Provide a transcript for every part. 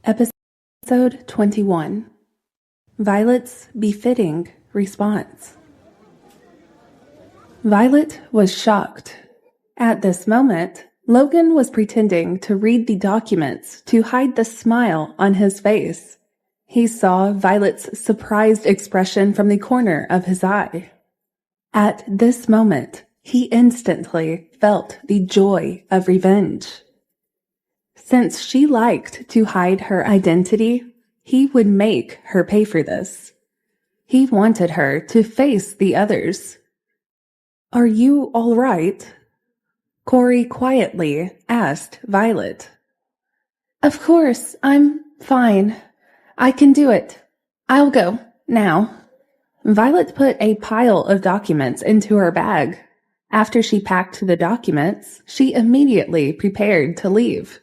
Episode 21. Violet's Befitting Response. Violet was shocked. At this moment, Logan was pretending to read the documents to hide the smile on his face. He saw Violet's surprised expression from the corner of his eye. At this moment, he instantly felt the joy of revenge. Since she liked to hide her identity, he would make her pay for this. He wanted her to face the others. "Are you all right?" Corey quietly asked Violet. "Of course, I'm fine. I can do it. I'll go, now." Violet put a pile of documents into her bag. After she packed the documents, she immediately prepared to leave.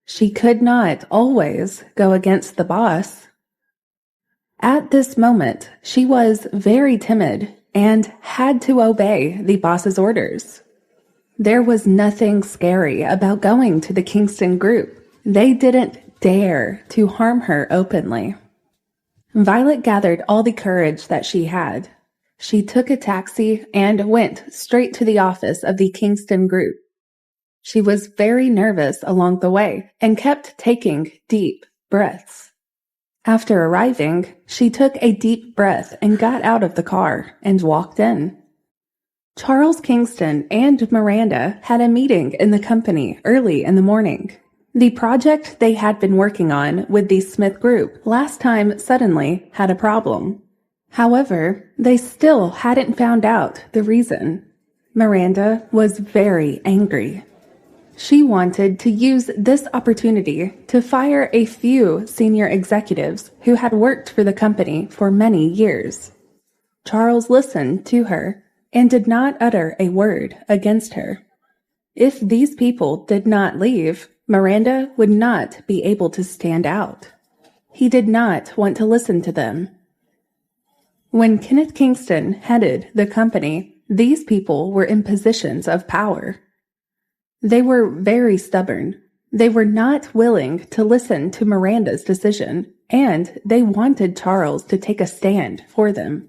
She could not always go against the boss. At this moment, she was very timid and had to obey the boss's orders. There was nothing scary about going to the Kingston group. They didn't dare to harm her openly. Violet gathered all the courage that she had. She took a taxi and went straight to the office of the Kingston group. She was very nervous along the way and kept taking deep breaths. After arriving, she took a deep breath and got out of the car and walked in. Charles Kingston and Miranda had a meeting in the company early in the morning. The project they had been working on with the Smith group last time suddenly had a problem. However, they still hadn't found out the reason. Miranda was very angry. She wanted to use this opportunity to fire a few senior executives who had worked for the company for many years. Charles listened to her and did not utter a word against her. If these people did not leave, Miranda would not be able to stand out. He did not want to listen to them. When Kenneth Kingston headed the company, these people were in positions of power. They were very stubborn. They were not willing to listen to Miranda's decision, and they wanted Charles to take a stand for them.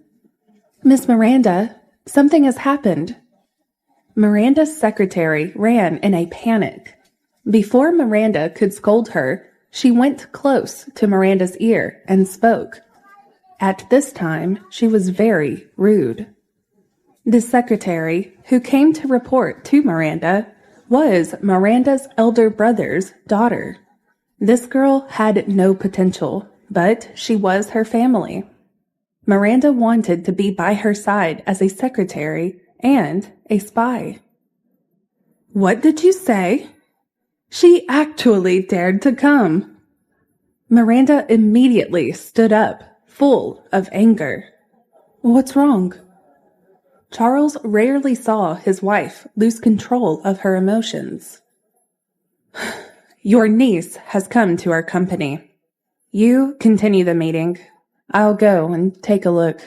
"Miss Miranda, something has happened." Miranda's secretary ran in a panic. Before Miranda could scold her, she went close to Miranda's ear and spoke. At this time, she was very rude. The secretary, who came to report to Miranda, was Miranda's elder brother's daughter. This girl had no potential, but she was her family. Miranda wanted to be by her side as a secretary and a spy. "What did you say?" "She actually dared to come." Miranda immediately stood up, full of anger. "What's wrong?" Charles rarely saw his wife lose control of her emotions. "Your niece has come to our company. You continue the meeting. I'll go and take a look.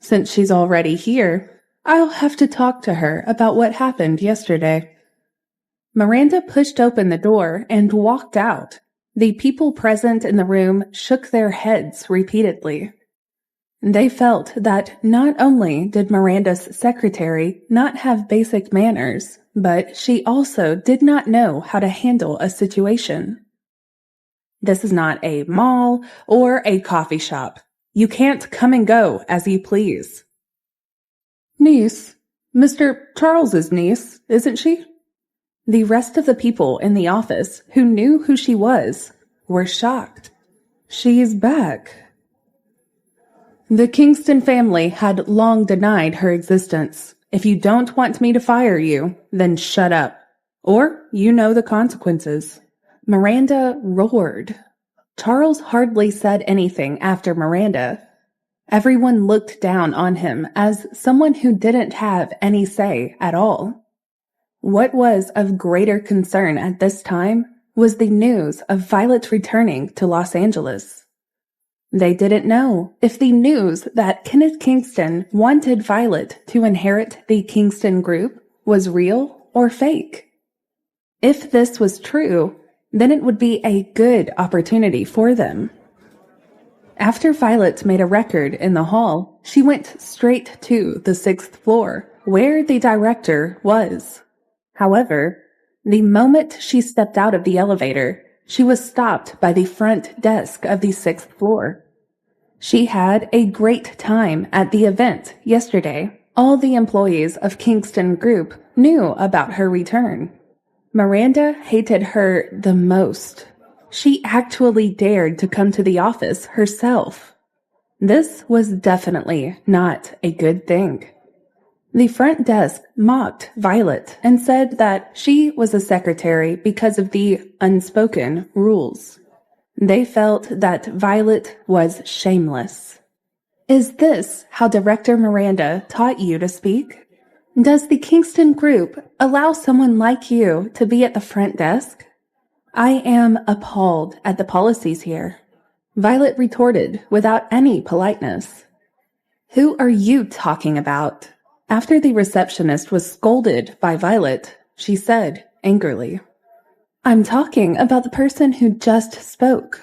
Since she's already here, I'll have to talk to her about what happened yesterday." Miranda pushed open the door and walked out. The people present in the room shook their heads repeatedly. They felt that not only did Miranda's secretary not have basic manners, but she also did not know how to handle a situation. "This is not a mall or a coffee shop. You can't come and go as you please." "Niece? Mr. Charles's niece, isn't she?" The rest of the people in the office who knew who she was were shocked. "She's back." The Kingston family had long denied her existence. "If you don't want me to fire you, then shut up, or you know the consequences." Miranda roared. Charles hardly said anything after Miranda. Everyone looked down on him as someone who didn't have any say at all. What was of greater concern at this time was the news of Violet returning to Los Angeles. They didn't know if the news that Kenneth Kingston wanted Violet to inherit the Kingston group was real or fake. If this was true, then it would be a good opportunity for them. After Violet made a record in the hall, she went straight to the 6th floor, where the director was. However, the moment she stepped out of the elevator, she was stopped by the front desk of the 6th floor. She had a great time at the event yesterday. All the employees of Kingston Group knew about her return. Miranda hated her the most. She actually dared to come to the office herself. This was definitely not a good thing. The front desk mocked Violet and said that she was a secretary because of the unspoken rules. They felt that Violet was shameless. Is this how Director Miranda taught you to speak? Does the Kingston Group allow someone like you to be at the front desk? I am appalled at the policies here, Violet retorted without any politeness. Who are you talking about? After the receptionist was scolded by Violet, she said angrily, I'm talking about the person who just spoke.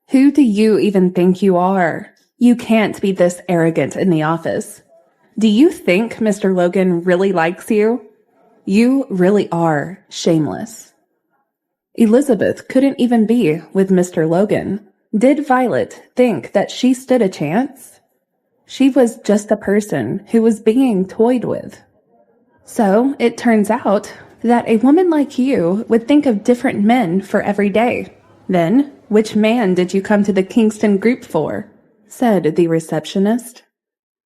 Who do you even think you are? You can't be this arrogant in the office. Do you think Mr. Logan really likes you? You really are shameless. Elizabeth couldn't even be with Mr. Logan. Did Violet think that she stood a chance? She was just a person who was being toyed with. So it turns out that a woman like you would think of different men for every day. Then, which man did you come to the Kingston Group for? Said the receptionist.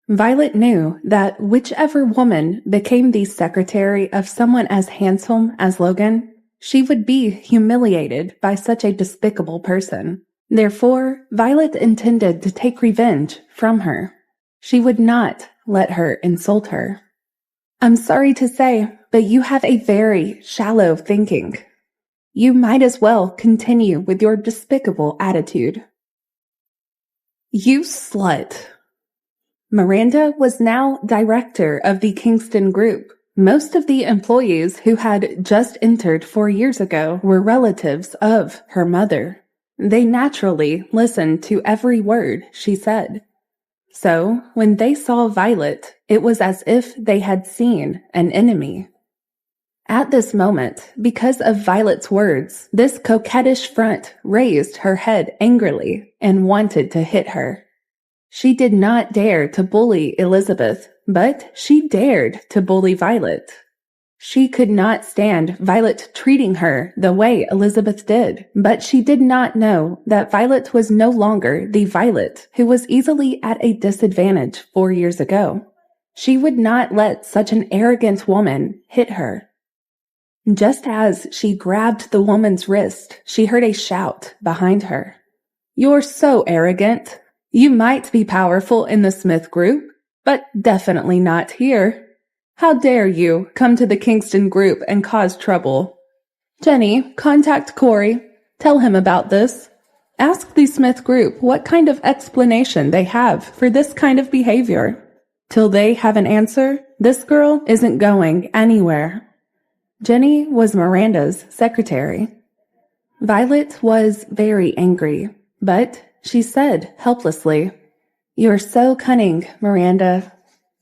Violet knew that whichever woman became the secretary of someone as handsome as Logan, she would be humiliated by such a despicable person. Therefore, Violet intended to take revenge from her. She would not let her insult her. I'm sorry to say, but you have a very shallow thinking. You might as well continue with your despicable attitude. You slut. Miranda was now director of the Kingston Group. Most of the employees who had just entered 4 years ago were relatives of her mother. They naturally listened to every word she said. So, when they saw Violet, it was as if they had seen an enemy. At this moment, because of Violet's words, this coquettish front raised her head angrily and wanted to hit her. She did not dare to bully Elizabeth, but she dared to bully Violet. She could not stand Violet treating her the way Elizabeth did, but she did not know that Violet was no longer the Violet who was easily at a disadvantage 4 years ago. She would not let such an arrogant woman hit her. Just as she grabbed the woman's wrist, she heard a shout behind her. You're so arrogant. You might be powerful in the Smith Group, but definitely not here. How dare you come to the Kingston Group and cause trouble? Jenny, contact Corey. Tell him about this. Ask the Smith Group what kind of explanation they have for this kind of behavior. Till they have an answer, this girl isn't going anywhere. Jenny was Miranda's secretary. Violet was very angry, but she said helplessly, You're so cunning, Miranda.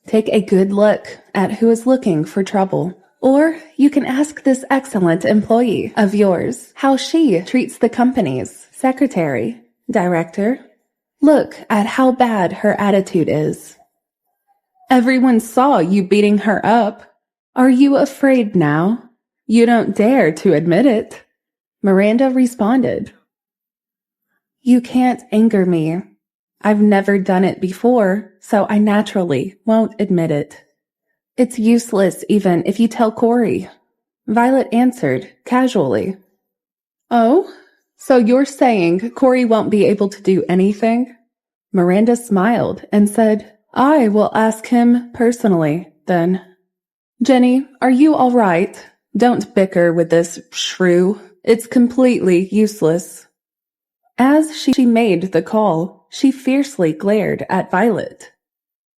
Take a good look at who is looking for trouble. Or you can ask this excellent employee of yours how she treats the company's secretary, director. Look at how bad her attitude is. Everyone saw you beating her up. Are you afraid now? You don't dare to admit it. Miranda responded. You can't anger me. I've never done it before, so I naturally won't admit it. It's useless even if you tell Corey. Violet answered casually. Oh, so you're saying Corey won't be able to do anything? Miranda smiled and said, I will ask him personally, then. Jenny, are you all right? Don't bicker with this shrew. It's completely useless. As she made the call, she fiercely glared at Violet.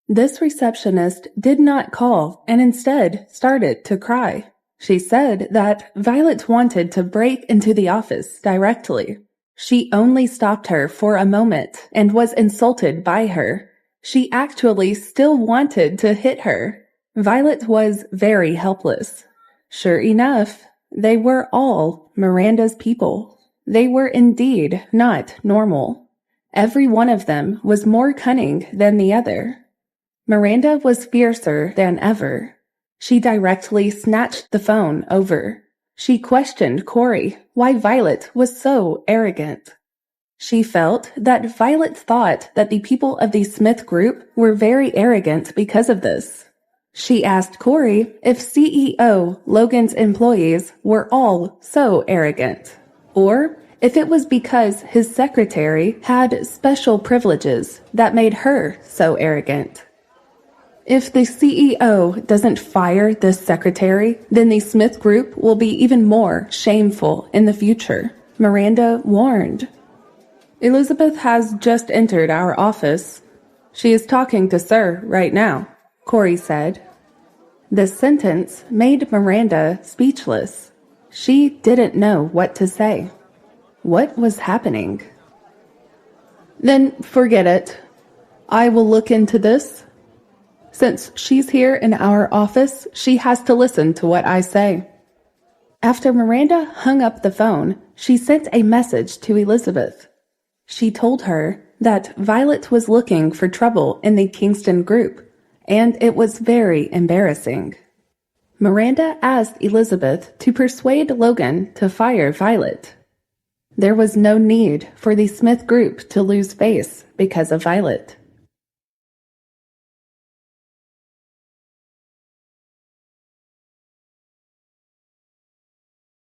This receptionist did not call and instead started to cry. She said that Violet wanted to break into the office directly. She only stopped her for a moment and was insulted by her. She actually still wanted to hit her. Violet was very helpless. Sure enough, they were all Miranda's people. They were indeed not normal. Every one of them was more cunning than the other. Miranda was fiercer than ever. She directly snatched the phone over. She questioned Corey why Violet was so arrogant. She felt that Violet thought that the people of the Smith group were very arrogant because of this. She asked Corey if CEO Logan's employees were all so arrogant, or if it was because his secretary had special privileges that made her so arrogant. If the CEO doesn't fire this secretary, then the Smith Group will be even more shameful in the future, Miranda warned. Elizabeth has just entered our office. She is talking to Sir right now, Corey said. This sentence made Miranda speechless. She didn't know what to say. What was happening? Then forget it. I will look into this. Since she's here in our office, she has to listen to what I say. After Miranda hung up the phone, she sent a message to Elizabeth. She told her that Violet was looking for trouble in the Kingston group, and it was very embarrassing. Miranda asked Elizabeth to persuade Logan to fire Violet. There was no need for the Smith group to lose face because of Violet.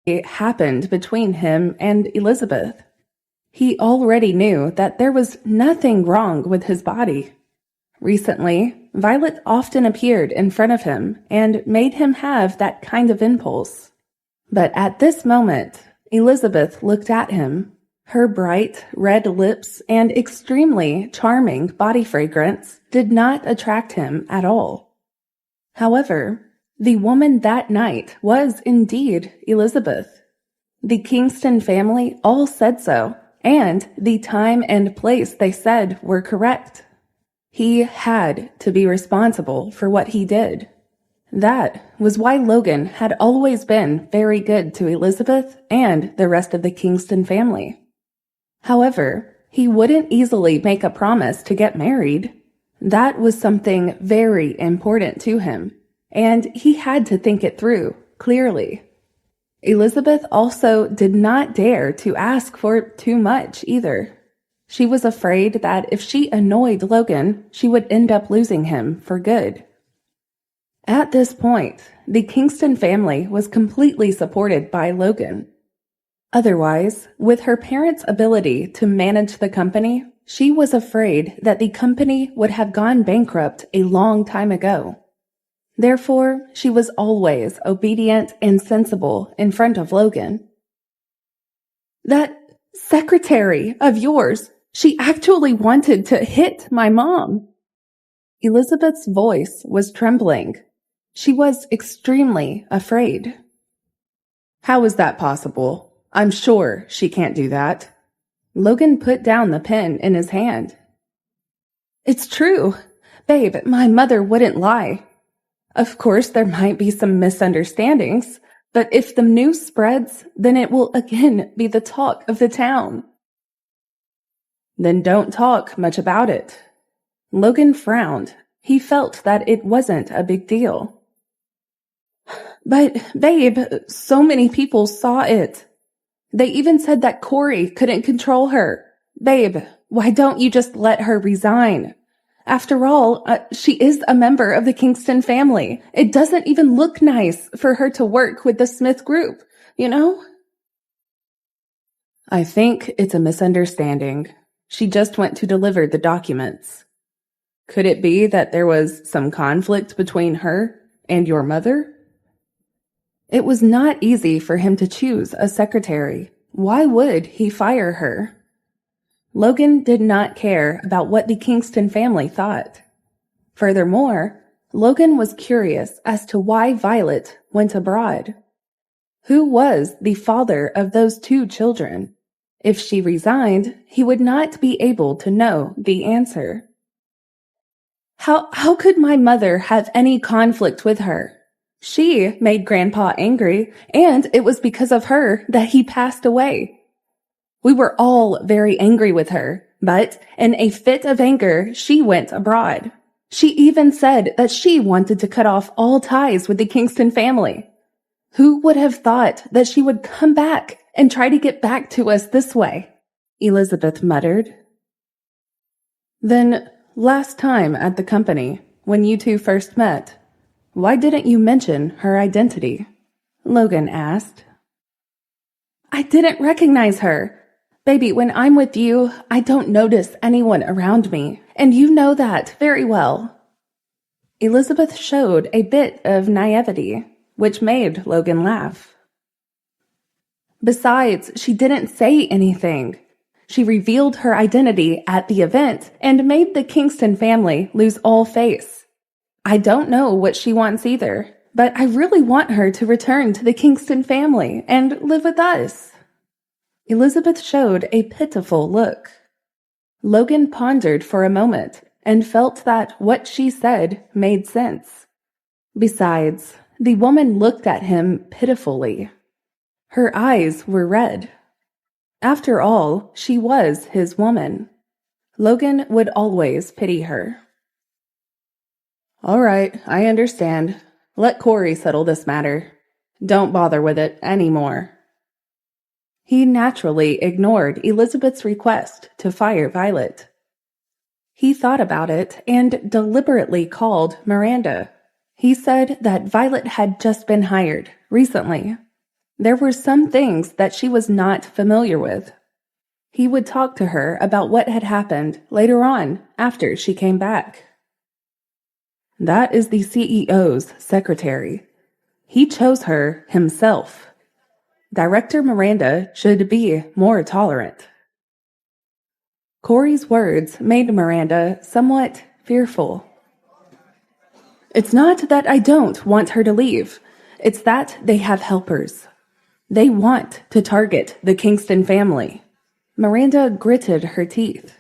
It happened between him and Elizabeth. He already knew that there was nothing wrong with his body. Recently, Violet often appeared in front of him and made him have that kind of impulse. But at this moment, Elizabeth looked at him. Her bright red lips and extremely charming body fragrance did not attract him at all. However, the woman that night was indeed Elizabeth. The Kingston family all said so, and the time and place they said were correct. He had to be responsible for what he did. That was why Logan had always been very good to Elizabeth and the rest of the Kingston family. However, he wouldn't easily make a promise to get married. That was something very important to him, and he had to think it through clearly. Elizabeth also did not dare to ask for too much either. She was afraid that if she annoyed Logan, she would end up losing him for good. At this point, the Kingston family was completely supported by Logan. Otherwise, with her parents' ability to manage the company, she was afraid that the company would have gone bankrupt a long time ago. Therefore, she was always obedient and sensible in front of Logan. That secretary of yours, she actually wanted to hit my mom. Elizabeth's voice was trembling. She was extremely afraid. How is that possible? I'm sure she can't do that. Logan put down the pen in his hand. It's true. Babe, my mother wouldn't lie. Of course, there might be some misunderstandings, but if the news spreads, then it will again be the talk of the town. Then don't talk much about it. Logan frowned. He felt that it wasn't a big deal. But, babe, so many people saw it. They even said that Corey couldn't control her. Babe, why don't you just let her resign? After all, she is a member of the Kingston family. It doesn't even look nice for her to work with the Smith group, you know? I think it's a misunderstanding. She just went to deliver the documents. Could it be that there was some conflict between her and your mother? It was not easy for him to choose a secretary. Why would he fire her? Logan did not care about what the Kingston family thought. Furthermore, Logan was curious as to why Violet went abroad. Who was the father of those 2 children? If she resigned, he would not be able to know the answer. How could my mother have any conflict with her? She made Grandpa angry, and it was because of her that he passed away. We were all very angry with her, but in a fit of anger, she went abroad. She even said that she wanted to cut off all ties with the Kingston family. Who would have thought that she would come back and try to get back to us this way? Elizabeth muttered. Then, last time at the company, when you 2 first met, why didn't you mention her identity? Logan asked. I didn't recognize her. Baby, when I'm with you, I don't notice anyone around me, and you know that very well. Elizabeth showed a bit of naivety, which made Logan laugh. Besides, she didn't say anything. She revealed her identity at the event and made the Kingston family lose all face. I don't know what she wants either, but I really want her to return to the Kingston family and live with us. Elizabeth showed a pitiful look. Logan pondered for a moment and felt that what she said made sense. Besides, the woman looked at him pitifully. Her eyes were red. After all, she was his woman. Logan would always pity her. All right, I understand. Let Corey settle this matter. Don't bother with it anymore. He naturally ignored Elizabeth's request to fire Violet. He thought about it and deliberately called Miranda. He said that Violet had just been hired recently. There were some things that she was not familiar with. He would talk to her about what had happened later on after she came back. That is the CEO's secretary. He chose her himself. Director Miranda should be more tolerant. Corey's words made Miranda somewhat fearful. It's not that I don't want her to leave. It's that they have helpers. They want to target the Kingston family. Miranda gritted her teeth.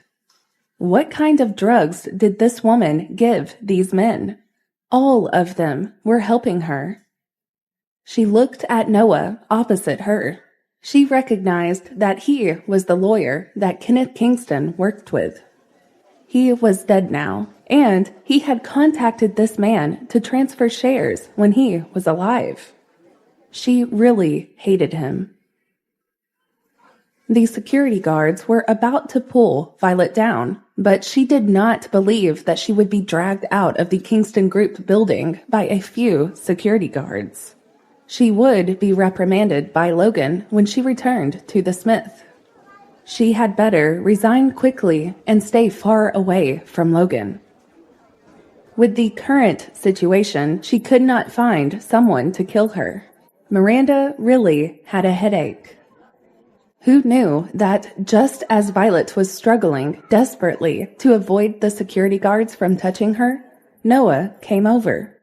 What kind of drugs did this woman give these men? All of them were helping her. She looked at Noah opposite her. She recognized that he was the lawyer that Kenneth Kingston worked with. He was dead now, and he had contacted this man to transfer shares when he was alive. She really hated him. The security guards were about to pull Violet down, but she did not believe that she would be dragged out of the Kingston Group building by a few security guards. She would be reprimanded by Logan when she returned to the Smith. She had better resign quickly and stay far away from Logan. With the current situation, she could not find someone to kill her. Miranda really had a headache. Who knew that just as Violet was struggling desperately to avoid the security guards from touching her, Noah came over.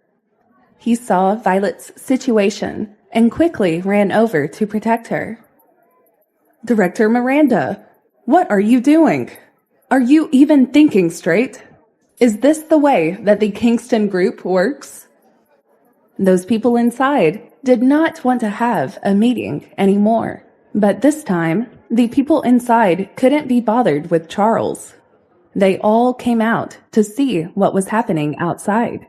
He saw Violet's situation and quickly ran over to protect her. Director Miranda, what are you doing? Are you even thinking straight? Is this the way that the Kingston Group works? Those people inside did not want to have a meeting anymore. But this time, the people inside couldn't be bothered with Charles. They all came out to see what was happening outside.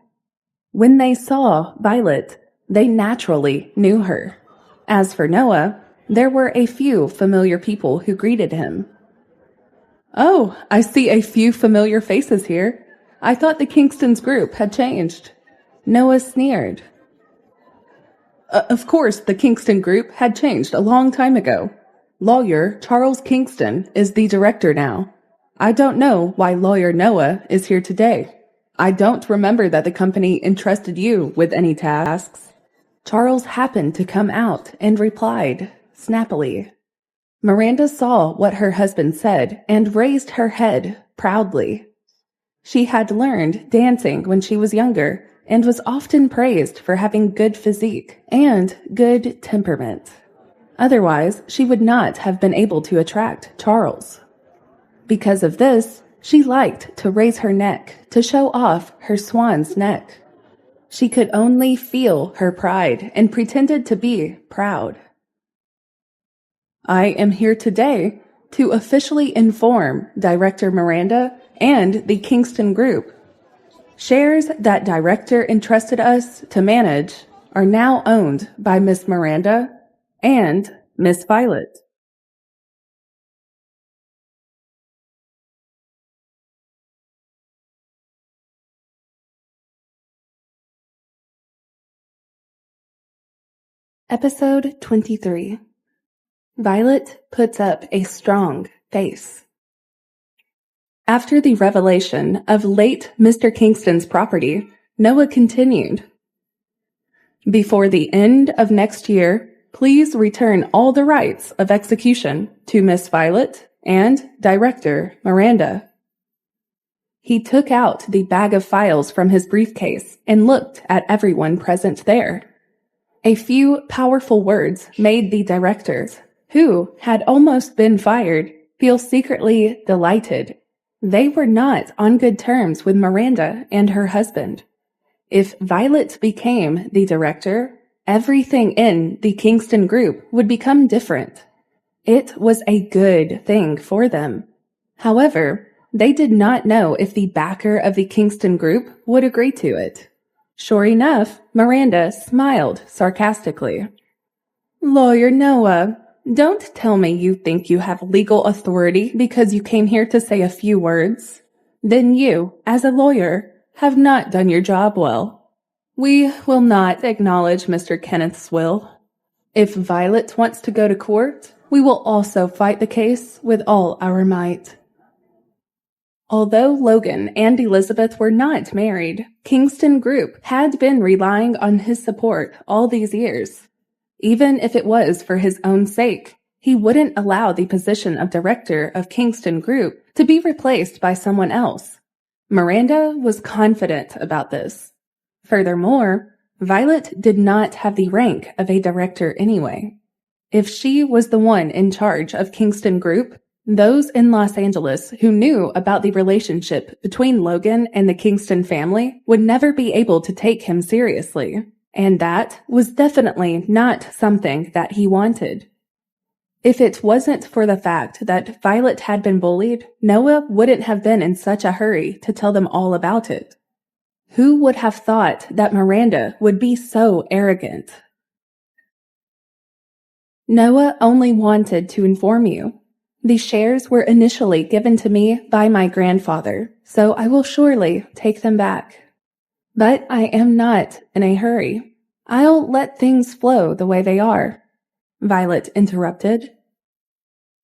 When they saw Violet, they naturally knew her. As for Noah, there were a few familiar people who greeted him. Oh, I see a few familiar faces here. I thought the Kingston's group had changed. Noah sneered. Of course, the Kingston Group had changed a long time ago. Lawyer Charles Kingston is the director now. I don't know why Lawyer Noah is here today. I don't remember that the company entrusted you with any tasks. Charles happened to come out and replied, snappily. Miranda saw what her husband said and raised her head proudly. She had learned dancing when she was younger, and was often praised for having good physique and good temperament. Otherwise, she would not have been able to attract Charles. Because of this, she liked to raise her neck to show off her swan's neck. She could only feel her pride and pretended to be proud. I am here today to officially inform Director Miranda and the Kingston Group. Shares that Director entrusted us to manage are now owned by Miss Miranda and Miss Violet. Episode 23. Violet puts up a strong face. After the revelation of late Mr. Kingston's property, Noah continued. Before the end of next year, please return all the rights of execution to Miss Violet and Director Miranda. He took out the bag of files from his briefcase and looked at everyone present there. A few powerful words made the directors, who had almost been fired, feel secretly delighted. They were not on good terms with Miranda and her husband. If Violet became the director, everything in the Kingston Group would become different. It was a good thing for them. However, they did not know if the backer of the Kingston Group would agree to it. Sure enough, Miranda smiled sarcastically. Lawyer Noah, don't tell me you think you have legal authority because you came here to say a few words. Then you, as a lawyer, have not done your job well. We will not acknowledge Mr. Kenneth's will. If Violet wants to go to court, we will also fight the case with all our might. Although Logan and Elizabeth were not married, Kingston Group had been relying on his support all these years. Even if it was for his own sake, he wouldn't allow the position of director of Kingston Group to be replaced by someone else. Miranda was confident about this. Furthermore, Violet did not have the rank of a director anyway. If she was the one in charge of Kingston Group, those in Los Angeles who knew about the relationship between Logan and the Kingston family would never be able to take him seriously, and that was definitely not something that he wanted. If it wasn't for the fact that Violet had been bullied, Noah wouldn't have been in such a hurry to tell them all about it. Who would have thought that Miranda would be so arrogant? Noah only wanted to inform you. The shares were initially given to me by my grandfather, so I will surely take them back. But I am not in a hurry. I'll let things flow the way they are. Violet interrupted.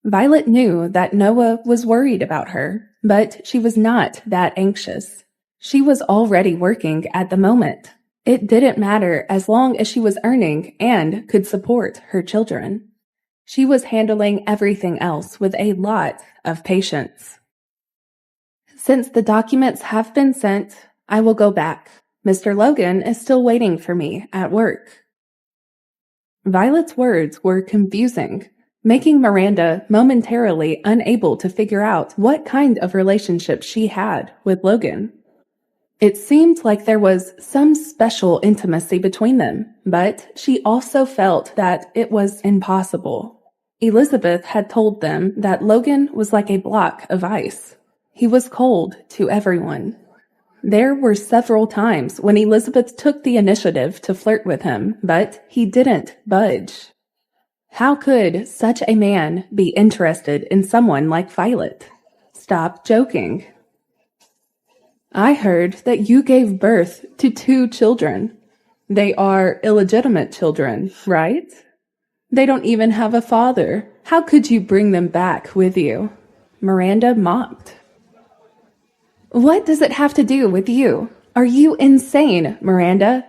Violet knew that Noah was worried about her, but she was not that anxious. She was already working at the moment. It didn't matter as long as she was earning and could support her children. She was handling everything else with a lot of patience. Since the documents have been sent, I will go back. Mr. Logan is still waiting for me at work. Violet's words were confusing, making Miranda momentarily unable to figure out what kind of relationship she had with Logan. It seemed like there was some special intimacy between them, but she also felt that it was impossible. Elizabeth had told them that Logan was like a block of ice. He was cold to everyone. There were several times when Elizabeth took the initiative to flirt with him, but he didn't budge. How could such a man be interested in someone like Violet? Stop joking. I heard that you gave birth to 2 children. They are illegitimate children, right? They don't even have a father. How could you bring them back with you? Miranda mocked. What does it have to do with you? Are you insane, Miranda?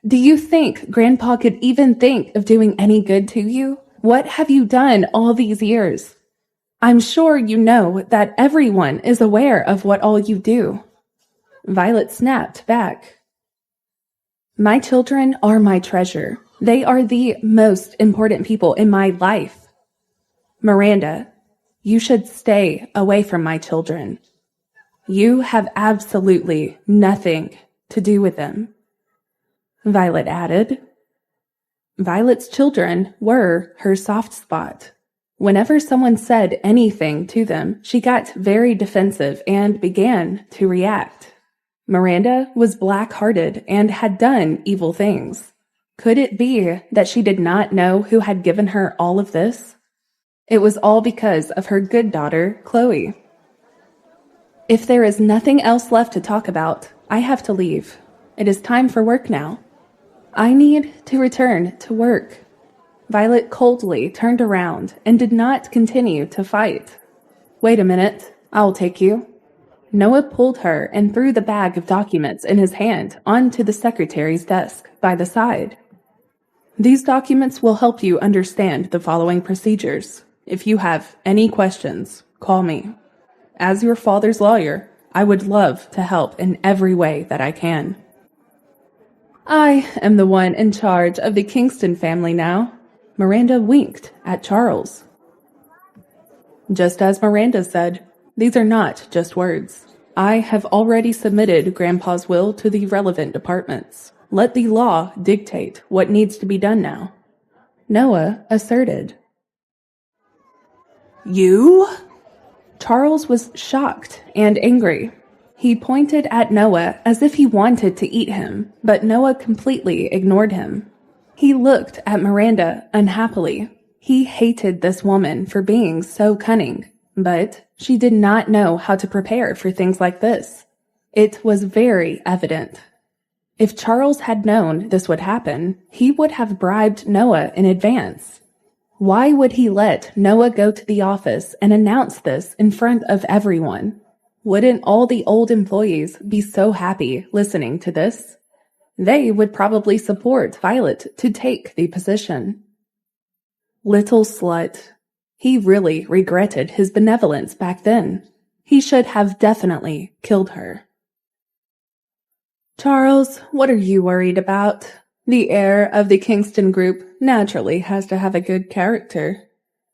Do you think Grandpa could even think of doing any good to you? What have you done all these years? I'm sure you know that everyone is aware of what all you do. Violet snapped back. My children are my treasure. They are the most important people in my life. Miranda, you should stay away from my children. You have absolutely nothing to do with them. Violet added. Violet's children were her soft spot. Whenever someone said anything to them, she got very defensive and began to react. Miranda was black-hearted and had done evil things. Could it be that she did not know who had given her all of this? It was all because of her good daughter, Chloe. If there is nothing else left to talk about, I have to leave. It is time for work now. I need to return to work. Violet coldly turned around and did not continue to fight. Wait a minute, I'll take you. Noah pulled her and threw the bag of documents in his hand onto the secretary's desk by the side. These documents will help you understand the following procedures. If you have any questions, call me. As your father's lawyer, I would love to help in every way that I can. I am the one in charge of the Kingston family now. Miranda winked at Charles. Just as Miranda said, these are not just words. I have already submitted Grandpa's will to the relevant departments. Let the law dictate what needs to be done now. Noah asserted. You? Charles was shocked and angry. He pointed at Noah as if he wanted to eat him, but Noah completely ignored him. He looked at Miranda unhappily. He hated this woman for being so cunning, but she did not know how to prepare for things like this. It was very evident. If Charles had known this would happen, he would have bribed Noah in advance. Why would he let Noah go to the office and announce this in front of everyone? Wouldn't all the old employees be so happy listening to this? They would probably support Violet to take the position. Little slut. He really regretted his benevolence back then. He should have definitely killed her. Charles, what are you worried about? The heir of the Kingston group naturally has to have a good character.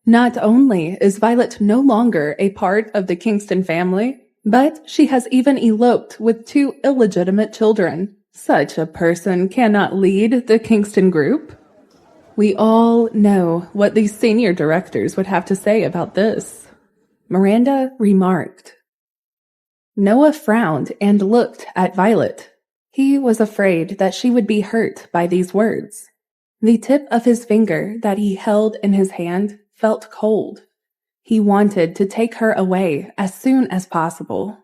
Not only is Violet no longer a part of the Kingston family, but she has even eloped with 2 illegitimate children. Such a person cannot lead the Kingston group. We all know what the senior directors would have to say about this, Miranda remarked. Noah frowned and looked at Violet. He was afraid that she would be hurt by these words. The tip of his finger that he held in his hand felt cold. He wanted to take her away as soon as possible.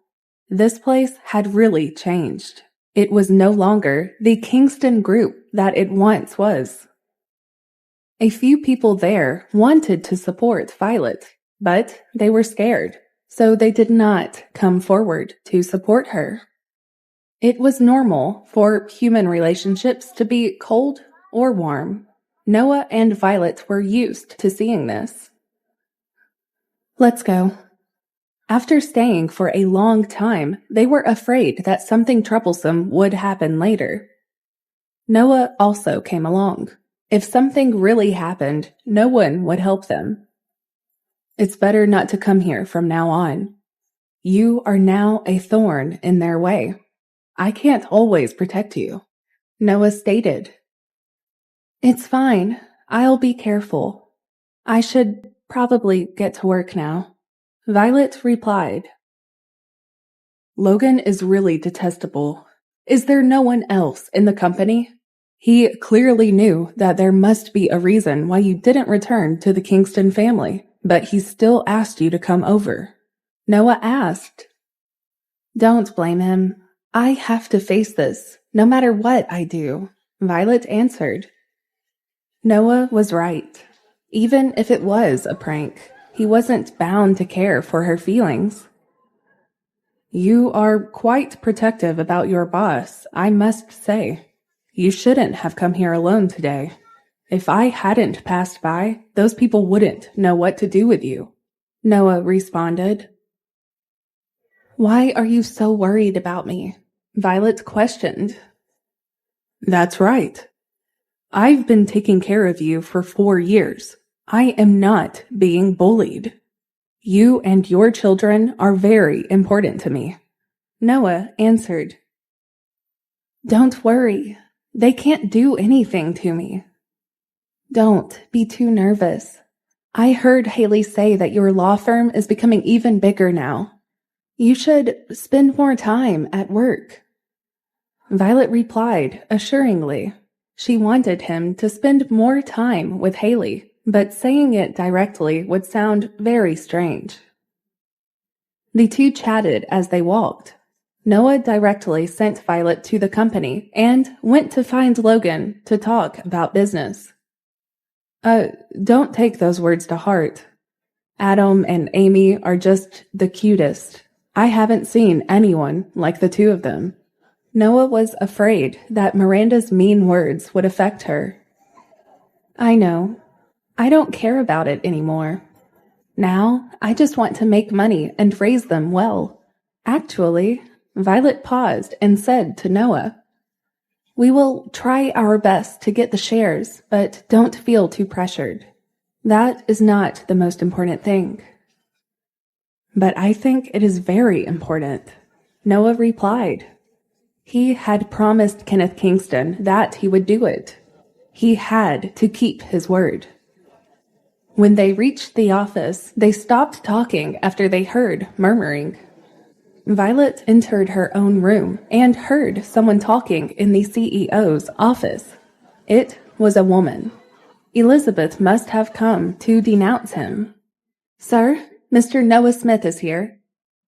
This place had really changed. It was no longer the Kingston group that it once was. A few people there wanted to support Violet, but they were scared, so they did not come forward to support her. It was normal for human relationships to be cold or warm. Noah and Violet were used to seeing this. Let's go. After staying for a long time, they were afraid that something troublesome would happen later. Noah also came along. If something really happened, no one would help them. It's better not to come here from now on. You are now a thorn in their way. I can't always protect you, Noah stated. It's fine. I'll be careful. I should probably get to work now, Violet replied. Logan is really detestable. Is there no one else in the company? He clearly knew that there must be a reason why you didn't return to the Kingston family, but he still asked you to come over. Noah asked. Don't blame him. I have to face this, no matter what I do, Violet answered. Noah was right. Even if it was a prank, he wasn't bound to care for her feelings. You are quite protective about your boss, I must say. You shouldn't have come here alone today. If I hadn't passed by, those people wouldn't know what to do with you, Noah responded. Why are you so worried about me? Violet questioned. That's right. I've been taking care of you for 4 years. I am not being bullied. You and your children are very important to me. Noah answered. Don't worry. They can't do anything to me. Don't be too nervous. I heard Haley say that your law firm is becoming even bigger now. You should spend more time at work. Violet replied assuringly. She wanted him to spend more time with Haley, but saying it directly would sound very strange. The two chatted as they walked. Noah directly sent Violet to the company and went to find Logan to talk about business. Don't take those words to heart. Adam and Amy are just the cutest. I haven't seen anyone like the two of them. Noah was afraid that Miranda's mean words would affect her. I know. I don't care about it anymore. Now, I just want to make money and raise them well. Actually, Violet paused and said to Noah, we will try our best to get the shares, but don't feel too pressured. That is not the most important thing. But I think it is very important, Noah replied. He had promised Kenneth Kingston that he would do it. He had to keep his word. When they reached the office, they stopped talking after they heard murmuring. Violet entered her own room and heard someone talking in the CEO's office. It was a woman. Elizabeth must have come to denounce him. Sir, Mr. Noah Smith is here.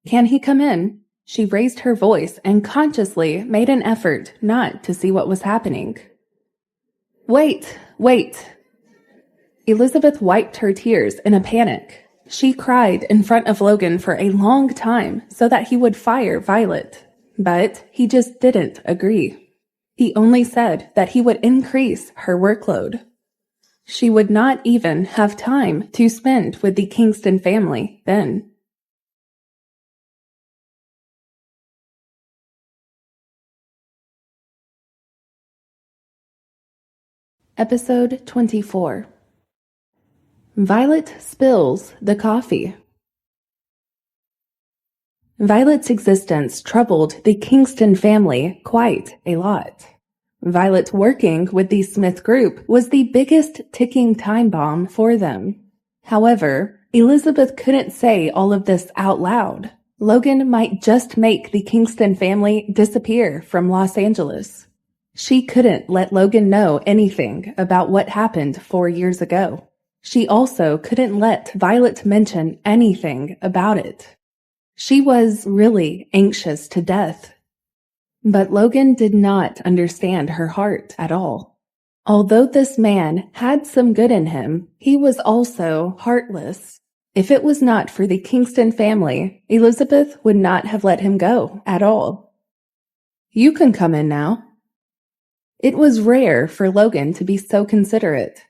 Can he come in? She raised her voice and consciously made an effort not to see what was happening. Wait. Elizabeth wiped her tears in a panic. She cried in front of Logan for a long time so that he would fire Violet, but he just didn't agree. He only said that he would increase her workload. She would not even have time to spend with the Kingston family then. Episode 24. Violet spills the coffee. Violet's existence troubled the Kingston family quite a lot. Violet working with the Smith Group was the biggest ticking time bomb for them. However, Elizabeth couldn't say all of this out loud. Logan might just make the Kingston family disappear from Los Angeles. She couldn't let Logan know anything about what happened 4 years ago. She also couldn't let Violet mention anything about it. She was really anxious to death. But Logan did not understand her heart at all. Although this man had some good in him, he was also heartless. If it was not for the Kingston family, Elizabeth would not have let him go at all. You can come in now. It was rare for Logan to be so considerate.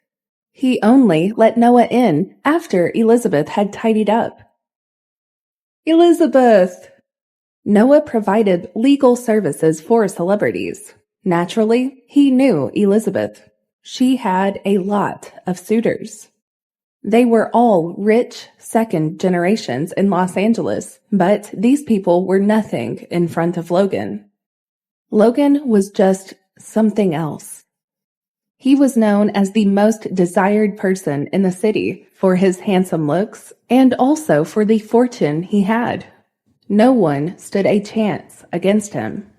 He only let Noah in after Elizabeth had tidied up. Elizabeth! Noah provided legal services for celebrities. Naturally, he knew Elizabeth. She had a lot of suitors. They were all rich second generations in Los Angeles, but these people were nothing in front of Logan. Logan was just something else. He was known as the most desired person in the city for his handsome looks and also for the fortune he had. No one stood a chance against him.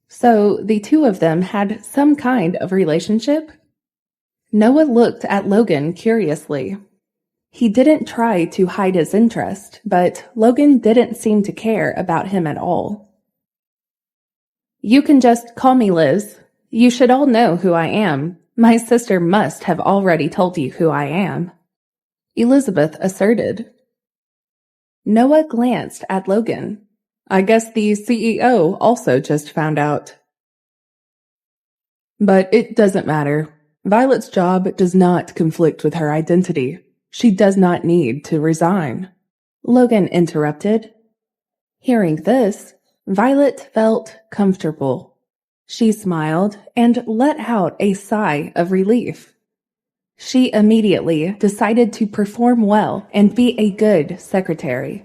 So the two of them had some kind of relationship? Noah looked at Logan curiously. He didn't try to hide his interest, but Logan didn't seem to care about him at all. You can just call me Liz. You should all know who I am. My sister must have already told you who I am, Elizabeth asserted. Noah glanced at Logan. I guess the CEO also just found out. But it doesn't matter. Violet's job does not conflict with her identity. She does not need to resign, Logan interrupted. Hearing this, Violet felt comfortable. She smiled and let out a sigh of relief. She immediately decided to perform well and be a good secretary.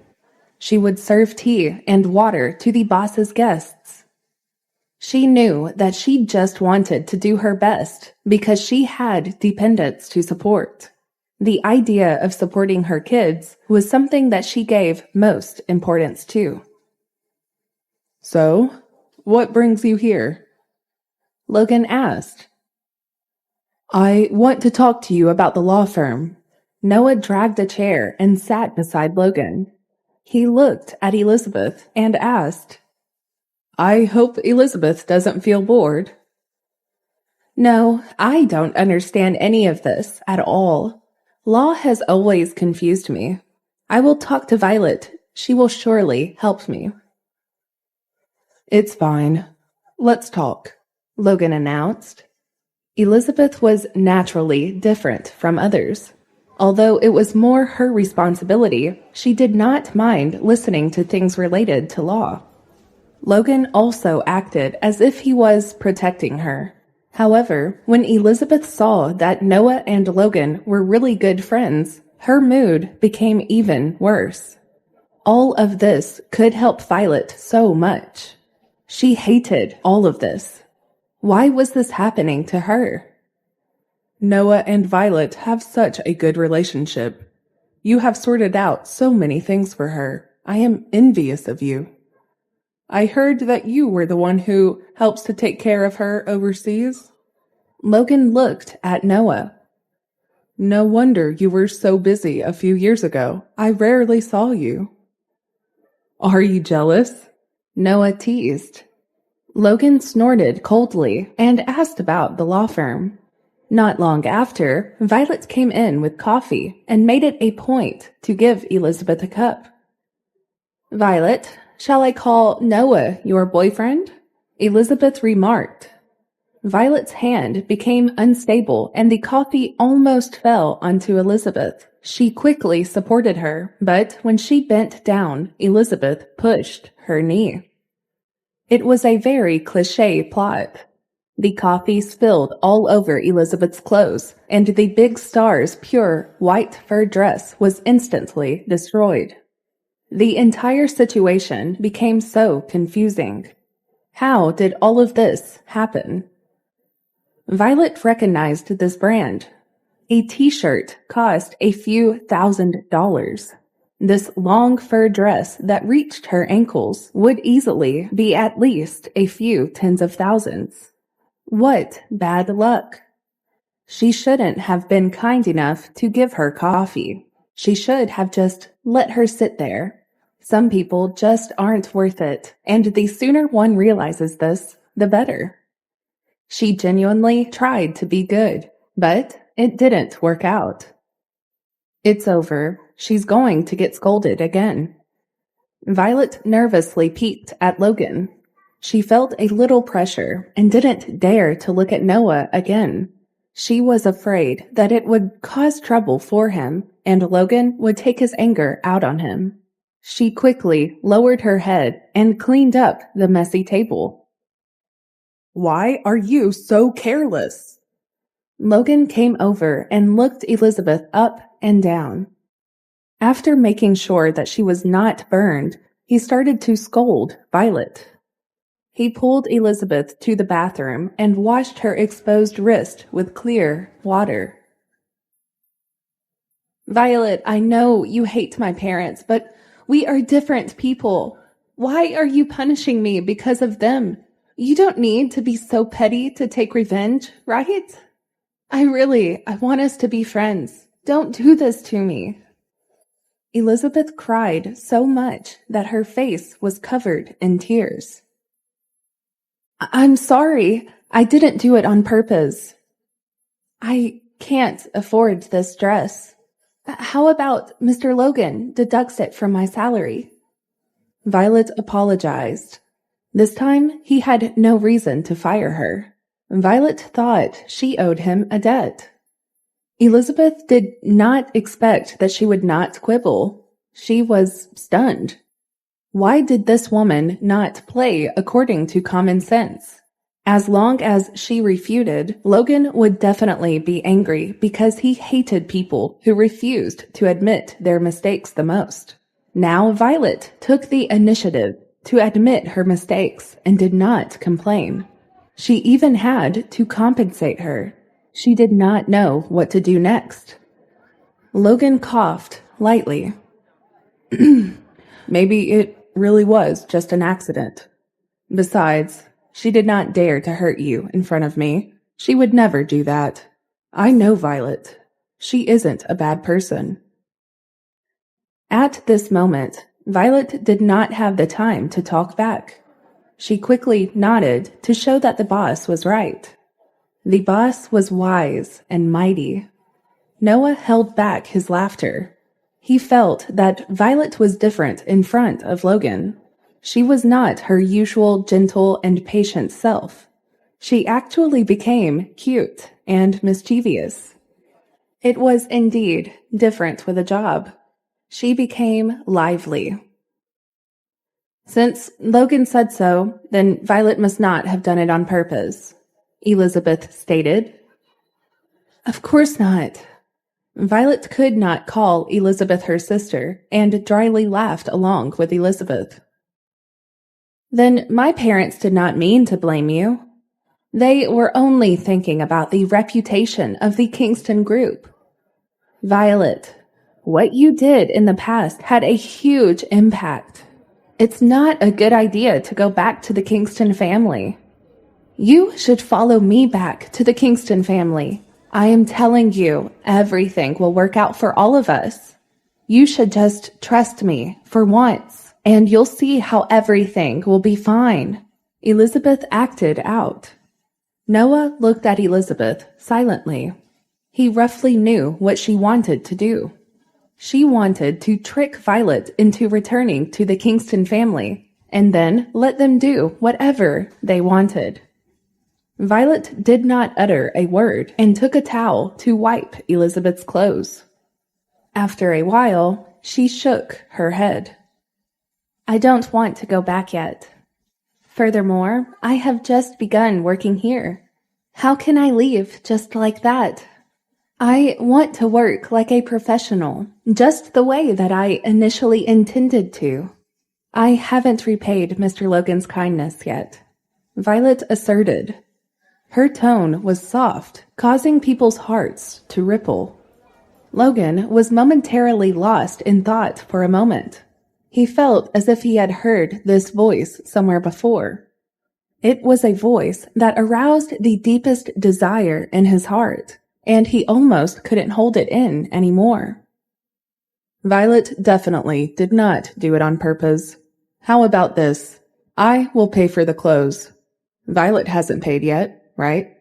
She would serve tea and water to the boss's guests. She knew that she just wanted to do her best because she had dependents to support. The idea of supporting her kids was something that she gave most importance to. "So, what brings you here?" Logan asked. "I want to talk to you about the law firm." Noah dragged a chair and sat beside Logan. He looked at Elizabeth and asked, "I hope Elizabeth doesn't feel bored." "No, I don't understand any of this at all. Law has always confused me. I will talk to Violet. She will surely help me." "It's fine. Let's talk," Logan announced. Elizabeth was naturally different from others. Although it was more her responsibility, she did not mind listening to things related to law. Logan also acted as if he was protecting her. However, when Elizabeth saw that Noah and Logan were really good friends, her mood became even worse. All of this could help Violet so much. She hated all of this. Why was this happening to her? "Noah and Violet have such a good relationship. You have sorted out so many things for her. I am envious of you. I heard that you were the one who helps to take care of her overseas." Logan looked at Noah. "No wonder you were so busy a few years ago. I rarely saw you." "Are you jealous?" Noah teased. Logan snorted coldly and asked about the law firm. Not long after, Violet came in with coffee and made it a point to give Elizabeth a cup. "Violet, shall I call Noah your boyfriend?" Elizabeth remarked. Violet's hand became unstable and the coffee almost fell onto Elizabeth. She quickly supported her, but when she bent down, Elizabeth pushed her knee. It was a very cliché plot. The coffee spilled all over Elizabeth's clothes, and the big star's pure white fur dress was instantly destroyed. The entire situation became so confusing. How did all of this happen? Violet recognized this brand. A t-shirt cost a few $1,000s. This long fur dress that reached her ankles would easily be at least a few tens of thousands. What bad luck! She shouldn't have been kind enough to give her coffee. She should have just let her sit there. Some people just aren't worth it, and the sooner one realizes this, the better. She genuinely tried to be good, but it didn't work out. It's over. She's going to get scolded again. Violet nervously peeked at Logan. She felt a little pressure and didn't dare to look at Noah again. She was afraid that it would cause trouble for him, and Logan would take his anger out on him. She quickly lowered her head and cleaned up the messy table. "Why are you so careless?" Logan came over and looked Elizabeth up and down. After making sure that she was not burned, he started to scold Violet. He pulled Elizabeth to the bathroom and washed her exposed wrist with clear water. "Violet, I know you hate my parents, but we are different people. Why are you punishing me because of them? You don't need to be so petty to take revenge, right? I want us to be friends. Don't do this to me." Elizabeth cried so much that her face was covered in tears. "I'm sorry. I didn't do it on purpose. I can't afford this dress. How about Mr. Logan deducts it from my salary?" Violet apologized. This time, he had no reason to fire her. Violet thought she owed him a debt. Elizabeth did not expect that she would not quibble. She was stunned. Why did this woman not play according to common sense? As long as she refuted, Logan would definitely be angry because he hated people who refused to admit their mistakes the most. Now Violet took the initiative to admit her mistakes and did not complain. She even had to compensate her. She did not know what to do next. Logan coughed lightly. Maybe it really was just an accident. Besides, she did not dare to hurt you in front of me. She would never do that. I know Violet. She isn't a bad person. At this moment, Violet did not have the time to talk back. She quickly nodded to show that the boss was right. The boss was wise and mighty. Noah held back his laughter. He felt that Violet was different in front of Logan. She was not her usual gentle and patient self. She actually became cute and mischievous. It was indeed different with a job. She became lively. Since Logan said so, then Violet must not have done it on purpose, Elizabeth stated. Of course not. Violet could not call Elizabeth her sister and dryly laughed along with Elizabeth. Then my parents did not mean to blame you. They were only thinking about the reputation of the Kingston group. Violet, what you did in the past had a huge impact. It's not a good idea to go back to the Kingston family. You should follow me back to the Kingston family. I am telling you, everything will work out for all of us. You should just trust me for once, and you'll see how everything will be fine. Elizabeth acted out. Noah looked at Elizabeth silently. He roughly knew what she wanted to do. She wanted to trick Violet into returning to the Kingston family, and then let them do whatever they wanted. Violet did not utter a word and took a towel to wipe Elizabeth's clothes. After a while, she shook her head. I don't want to go back yet. Furthermore, I have just begun working here. How can I leave just like that? I want to work like a professional, just the way that I initially intended to. I haven't repaid Mr. Logan's kindness yet, Violet asserted. Her tone was soft, causing people's hearts to ripple. Logan was momentarily lost in thought for a moment. He felt as if he had heard this voice somewhere before. It was a voice that aroused the deepest desire in his heart, and he almost couldn't hold it in anymore. Violet definitely did not do it on purpose. How about this? I will pay for the clothes. Violet hasn't paid yet, right?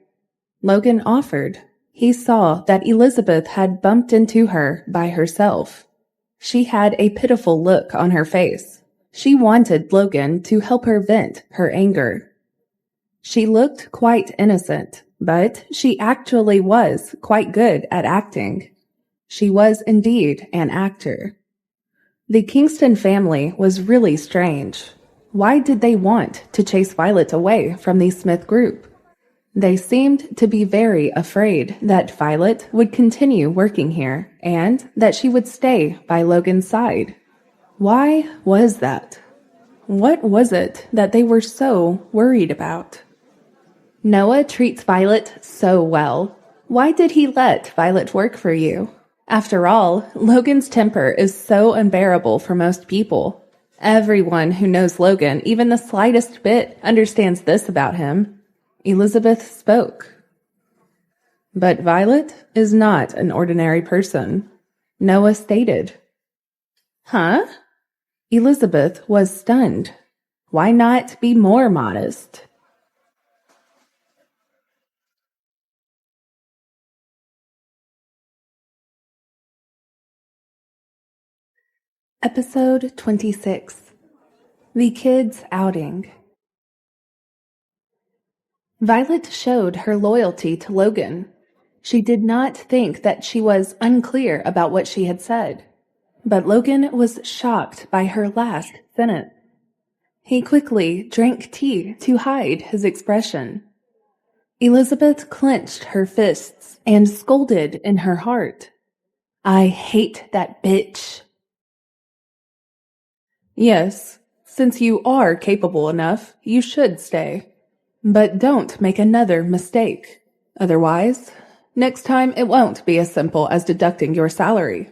Logan offered. He saw that Elizabeth had bumped into her by herself. She had a pitiful look on her face. She wanted Logan to help her vent her anger. She looked quite innocent, but she actually was quite good at acting. She was indeed an actor. The Kingston family was really strange. Why did they want to chase Violet away from the Smith group? They seemed to be very afraid that Violet would continue working here and that she would stay by Logan's side. Why was that? What was it that they were so worried about? Noah treats Violet so well. Why did he let Violet work for you? After all, Logan's temper is so unbearable for most people. Everyone who knows Logan, even the slightest bit, understands this about him. Elizabeth spoke. But Violet is not an ordinary person, Noah stated. Huh? Elizabeth was stunned. Why not be more modest? Episode 26. The Kids' Outing. Violet showed her loyalty to Logan. She did not think that she was unclear about what she had said, but Logan was shocked by her last sentence. He quickly drank tea to hide his expression. Elizabeth clenched her fists and scolded in her heart. I hate that bitch. Yes, since you are capable enough, you should stay. But don't make another mistake. Otherwise, next time it won't be as simple as deducting your salary.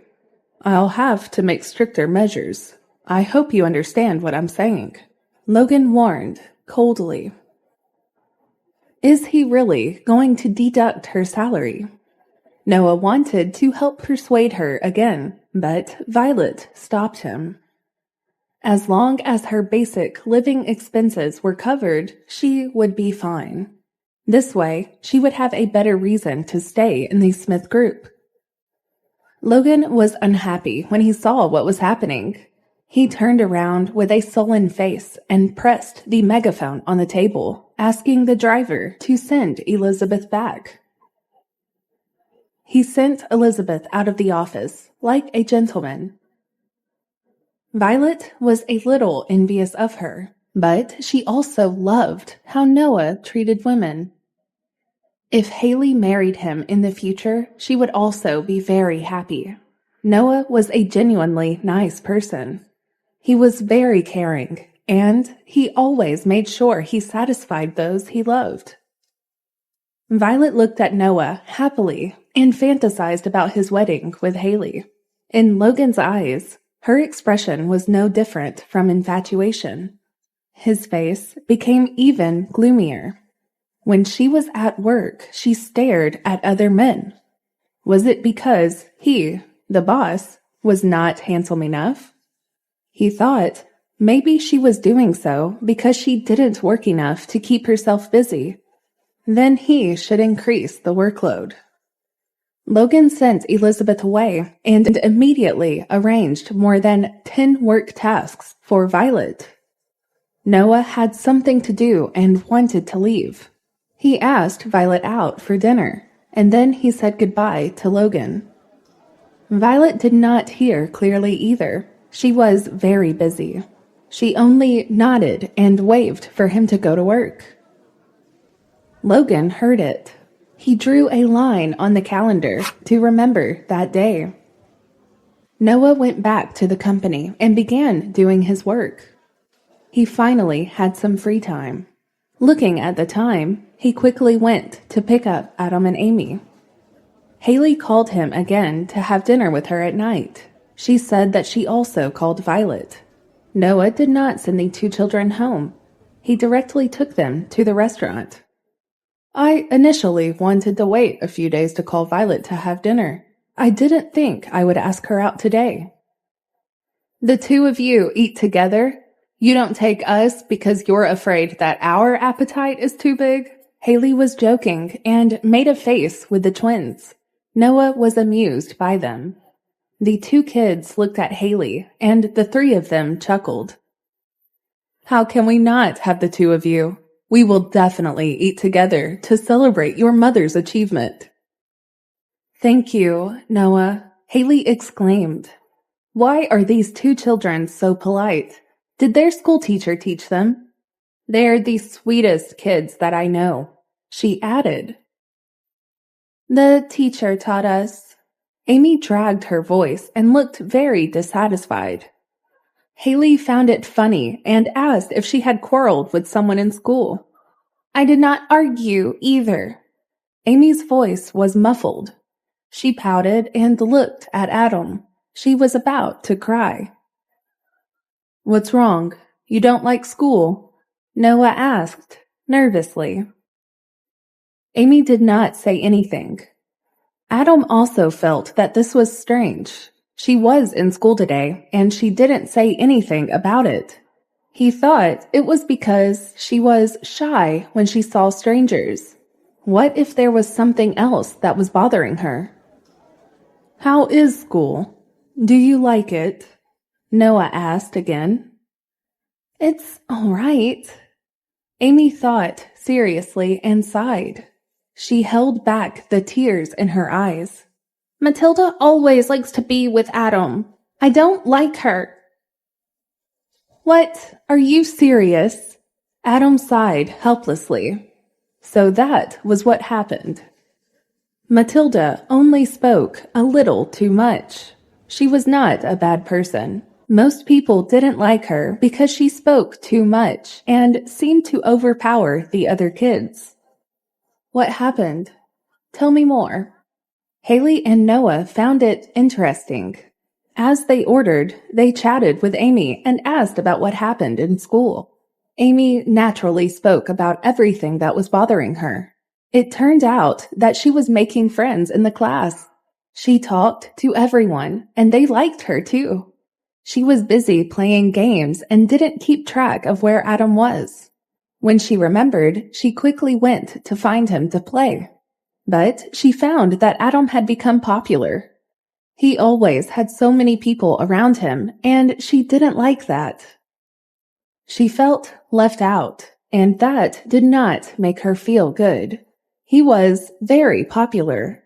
I'll have to make stricter measures. I hope you understand what I'm saying. Logan warned, coldly. Is he really going to deduct her salary? Noah wanted to help persuade her again, but Violet stopped him. As long as her basic living expenses were covered, she would be fine. This way, she would have a better reason to stay in the Smith group. Logan was unhappy when he saw what was happening. He turned around with a sullen face and pressed the megaphone on the table, asking the driver to send Elizabeth back. He sent Elizabeth out of the office like a gentleman. Violet was a little envious of her, but she also loved how Noah treated women. If Haley married him in the future, she would also be very happy. Noah was a genuinely nice person. He was very caring, and he always made sure he satisfied those he loved. Violet looked at Noah happily and fantasized about his wedding with Haley. In Logan's eyes, her expression was no different from infatuation. His face became even gloomier. When she was at work, she stared at other men. Was it because he, the boss, was not handsome enough? He thought maybe she was doing so because she didn't work enough to keep herself busy. Then he should increase the workload. Logan sent Elizabeth away and immediately arranged more than 10 work tasks for Violet. Noah had something to do and wanted to leave. He asked Violet out for dinner, and then he said goodbye to Logan. Violet did not hear clearly either. She was very busy. She only nodded and waved for him to go to work. Logan heard it. He drew a line on the calendar to remember that day. Noah went back to the company and began doing his work. He finally had some free time. Looking at the time, he quickly went to pick up Adam and Amy. Haley called him again to have dinner with her at night. She said that she also called Violet. Noah did not send the 2 children home. He directly took them to the restaurant. I initially wanted to wait a few days to call Violet to have dinner. I didn't think I would ask her out today. The 2 of you eat together? You don't take us because you're afraid that our appetite is too big? Haley was joking and made a face with the twins. Noah was amused by them. The 2 kids looked at Haley, and the 3 of them chuckled. How can we not have the 2 of you? We will definitely eat together to celebrate your mother's achievement. Thank you, Noah, Haley exclaimed. Why are these 2 children so polite? Did their school teacher teach them? They're the sweetest kids that I know, she added. The teacher taught us. Amy dragged her voice and looked very dissatisfied. Haley found it funny and asked if she had quarreled with someone in school. I did not argue either. Amy's voice was muffled. She pouted and looked at Adam. She was about to cry. What's wrong? You don't like school? Noah asked, nervously. Amy did not say anything. Adam also felt that this was strange. She was in school today, and she didn't say anything about it. He thought it was because she was shy when she saw strangers. What if there was something else that was bothering her? How is school? Do you like it? Noah asked again. It's all right. Amy thought seriously and sighed. She held back the tears in her eyes. Matilda always likes to be with Adam. I don't like her. What? Are you serious? Adam sighed helplessly. So that was what happened. Matilda only spoke a little too much. She was not a bad person. Most people didn't like her because she spoke too much and seemed to overpower the other kids. What happened? Tell me more. Haley and Noah found it interesting. As they ordered, they chatted with Amy and asked about what happened in school. Amy naturally spoke about everything that was bothering her. It turned out that she was making friends in the class. She talked to everyone, and they liked her too. She was busy playing games and didn't keep track of where Adam was. When she remembered, she quickly went to find him to play. But she found that Adam had become popular. He always had so many people around him, and she didn't like that. She felt left out, and that did not make her feel good. He was very popular.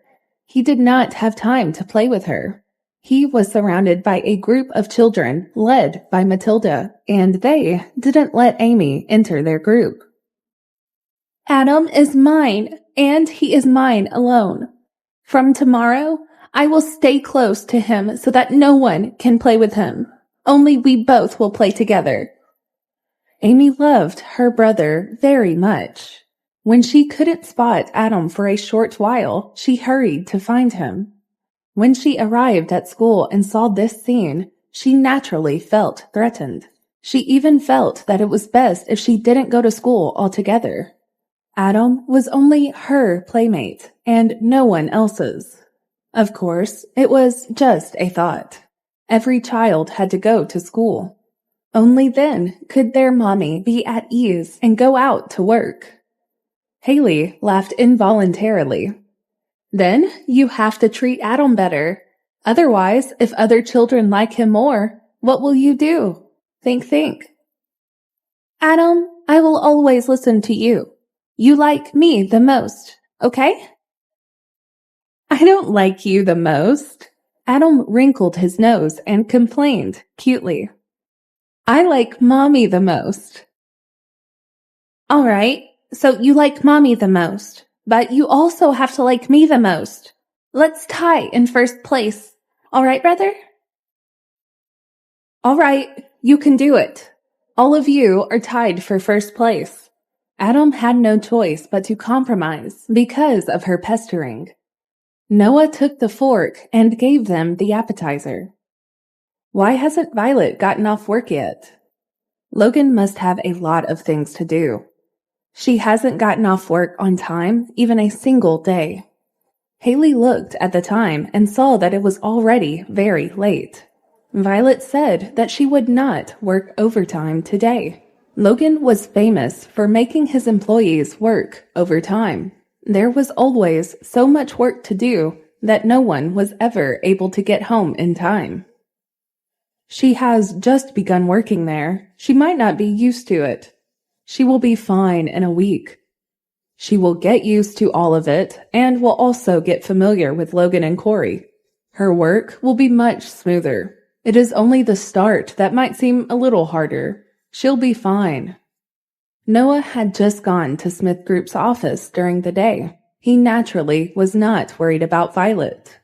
He did not have time to play with her. He was surrounded by a group of children led by Matilda, and they didn't let Amy enter their group. Adam is mine, and he is mine alone. From tomorrow, I will stay close to him so that no one can play with him. Only we both will play together. Amy loved her brother very much. When she couldn't spot Adam for a short while, she hurried to find him. When she arrived at school and saw this scene, she naturally felt threatened. She even felt that it was best if she didn't go to school altogether. Adam was only her playmate and no one else's. Of course, it was just a thought. Every child had to go to school. Only then could their mommy be at ease and go out to work. Haley laughed involuntarily. Then you have to treat Adam better. Otherwise, if other children like him more, what will you do? Think. Adam, I will always listen to you. You like me the most, okay? I don't like you the most. Adam wrinkled his nose and complained cutely. I like Mommy the most. All right, so you like Mommy the most, but you also have to like me the most. Let's tie in first place. All right, brother? All right, you can do it. All of you are tied for first place. Adam had no choice but to compromise because of her pestering. Noah took the fork and gave them the appetizer. Why hasn't Violet gotten off work yet? Logan must have a lot of things to do. She hasn't gotten off work on time even a single day. Haley looked at the time and saw that it was already very late. Violet said that she would not work overtime today. Logan was famous for making his employees work overtime. There was always so much work to do that no one was ever able to get home in time. She has just begun working there. She might not be used to it. She will be fine in a week. She will get used to all of it and will also get familiar with Logan and Corey. Her work will be much smoother. It is only the start that might seem a little harder. She'll be fine. Noah had just gone to Smith Group's office during the day. He naturally was not worried about Violet.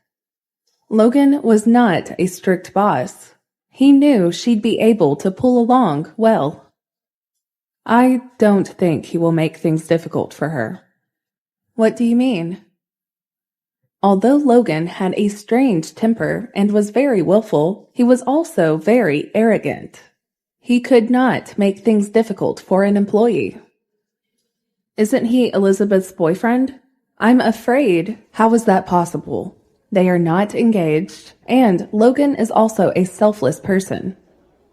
Logan was not a strict boss. He knew she'd be able to pull along well. I don't think he will make things difficult for her. What do you mean? Although Logan had a strange temper and was very willful, he was also very arrogant. He could not make things difficult for an employee. Isn't he Elizabeth's boyfriend? I'm afraid. How is that possible? They are not engaged, and Logan is also a selfless person.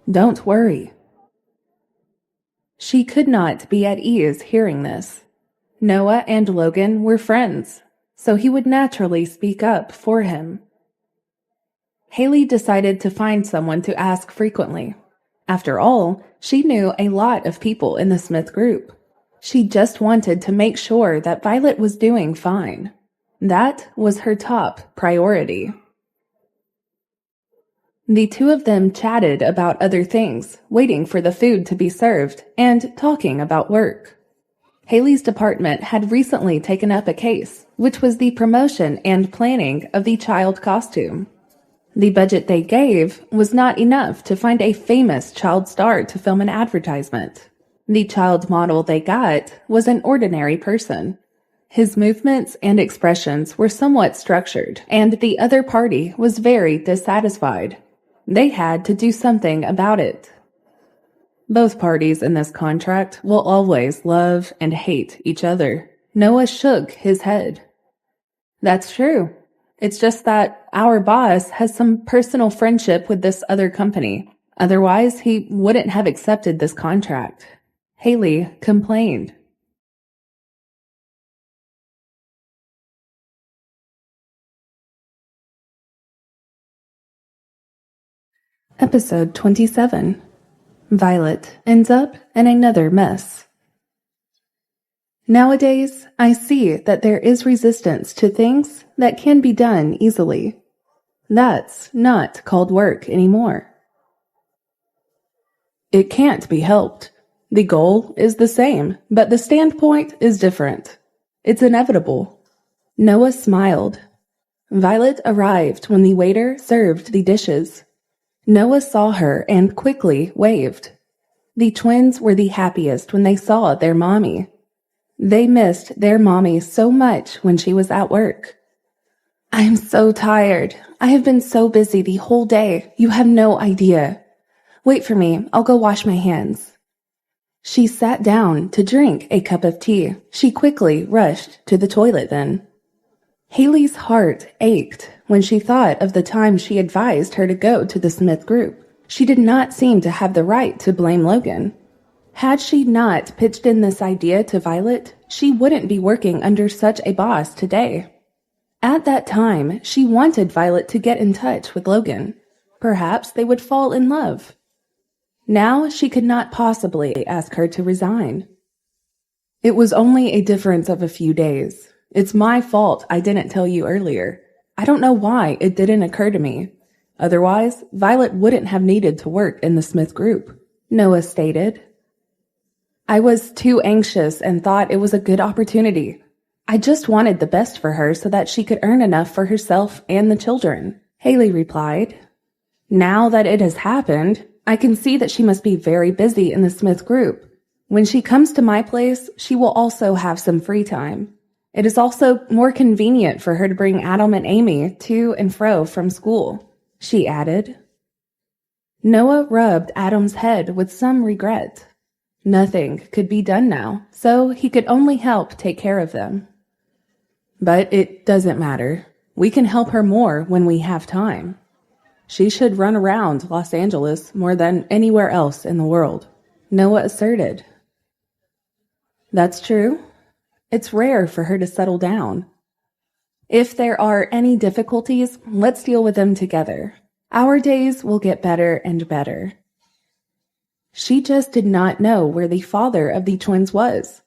Don't worry. She could not be at ease hearing this. Noah and Logan were friends, so he would naturally speak up for him. Haley decided to find someone to ask frequently. After all, she knew a lot of people in the Smith group. She just wanted to make sure that Violet was doing fine. That was her top priority. The two of them chatted about other things, waiting for the food to be served, and talking about work. Haley's department had recently taken up a case, which was the promotion and planning of the child costume. The budget they gave was not enough to find a famous child star to film an advertisement. The child model they got was an ordinary person. His movements and expressions were somewhat structured, and the other party was very dissatisfied. They had to do something about it. Both parties in this contract will always love and hate each other. Noah shook his head. That's true. It's just that our boss has some personal friendship with this other company. Otherwise, he wouldn't have accepted this contract. Haley complained. Episode 27. Violet ends up in another mess. Nowadays, I see that there is resistance to things that can be done easily. That's not called work anymore. It can't be helped. The goal is the same, but the standpoint is different. It's inevitable. Noah smiled. Violet arrived when the waiter served the dishes. Noah saw her and quickly waved. The twins were the happiest when they saw their mommy. They missed their mommy so much when she was at work. I'm so tired. I have been so busy the whole day. You have no idea. Wait for me. I'll go wash my hands. She sat down to drink a cup of tea. She quickly rushed to the toilet then. Haley's heart ached when she thought of the time she advised her to go to the Smith group. She did not seem to have the right to blame Logan. Had she not pitched in this idea to Violet, she wouldn't be working under such a boss today. At that time, she wanted Violet to get in touch with Logan. Perhaps they would fall in love. Now she could not possibly ask her to resign. It was only a difference of a few days. It's my fault I didn't tell you earlier. I don't know why it didn't occur to me. Otherwise, Violet wouldn't have needed to work in the Smith group, Noah stated. I was too anxious and thought it was a good opportunity. I just wanted the best for her so that she could earn enough for herself and the children, Haley replied. Now that it has happened, I can see that she must be very busy in the Smith group. When she comes to my place, she will also have some free time. It is also more convenient for her to bring Adam and Amy to and fro from school, she added. Noah rubbed Adam's head with some regret. Nothing could be done now, so he could only help take care of them. But it doesn't matter. We can help her more when we have time. She should run around Los Angeles more than anywhere else in the world, Noah asserted. That's true. It's rare for her to settle down. If there are any difficulties, let's deal with them together. Our days will get better and better. She just did not know where the father of the twins was.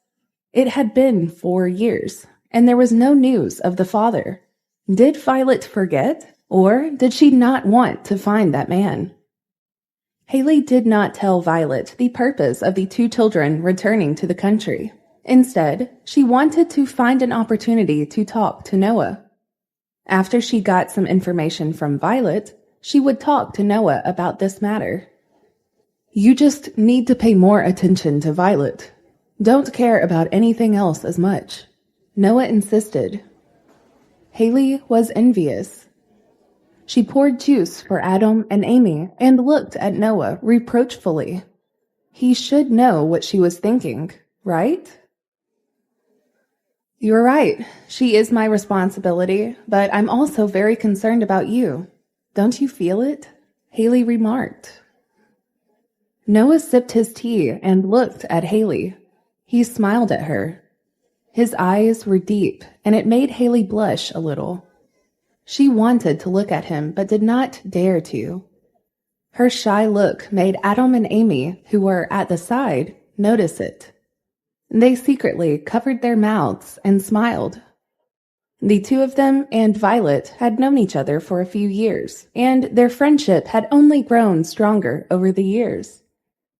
It had been 4 years, and there was no news of the father. Did Violet forget, or did she not want to find that man? Haley did not tell Violet the purpose of the two children returning to the country. Instead, she wanted to find an opportunity to talk to Noah. After she got some information from Violet, she would talk to Noah about this matter. You just need to pay more attention to Violet. Don't care about anything else as much, Noah insisted. Haley was envious. She poured juice for Adam and Amy and looked at Noah reproachfully. He should know what she was thinking, right? You're right. She is my responsibility, but I'm also very concerned about you. Don't you feel it? Haley remarked. Noah sipped his tea and looked at Haley. He smiled at her. His eyes were deep, and it made Haley blush a little. She wanted to look at him, but did not dare to. Her shy look made Adam and Amy, who were at the side, notice it. They secretly covered their mouths and smiled. The two of them and Violet had known each other for a few years, and their friendship had only grown stronger over the years.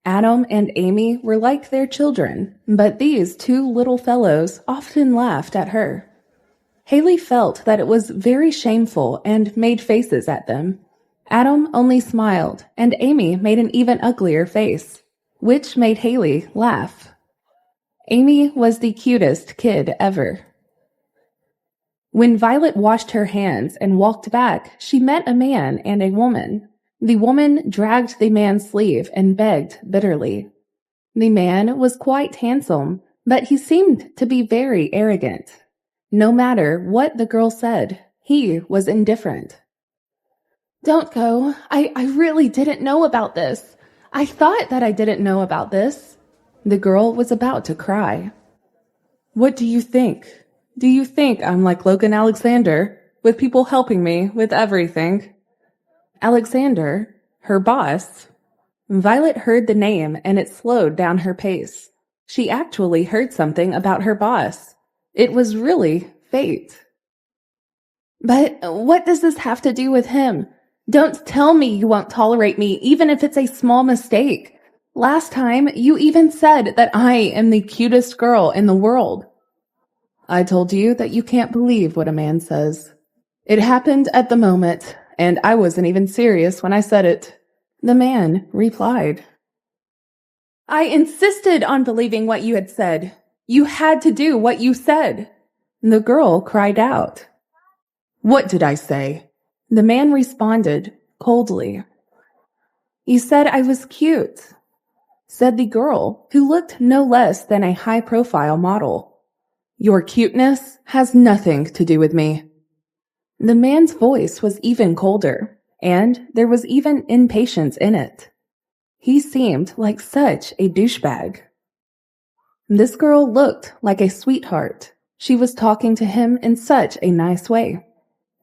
Adam and Amy were like their children, but these two little fellows often laughed at her. Haley felt that it was very shameful and made faces at them. Adam only smiled, and Amy made an even uglier face, which made Haley laugh. Amy was the cutest kid ever. When Violet washed her hands and walked back, she met a man and a woman. The woman dragged the man's sleeve and begged bitterly. The man was quite handsome, but he seemed to be very arrogant. No matter what the girl said, he was indifferent. "Don't go. I really didn't know about this. I thought that I didn't know about this." The girl was about to cry. "What do you think? Do you think I'm like Logan Alexander, with people helping me with everything?" Alexander, her boss. Violet heard the name and it slowed down her pace. She actually heard something about her boss. It was really fate. "But what does this have to do with him? Don't tell me you won't tolerate me even if it's a small mistake. Last time, you even said that I am the cutest girl in the world." "I told you that you can't believe what a man says. It happened at the moment, and I wasn't even serious when I said it," the man replied. "I insisted on believing what you had said. You had to do what you said," the girl cried out. "What did I say?" the man responded coldly. "You said I was cute," said the girl, who looked no less than a high-profile model. "Your cuteness has nothing to do with me." The man's voice was even colder, and there was even impatience in it. He seemed like such a douchebag. This girl looked like a sweetheart. She was talking to him in such a nice way.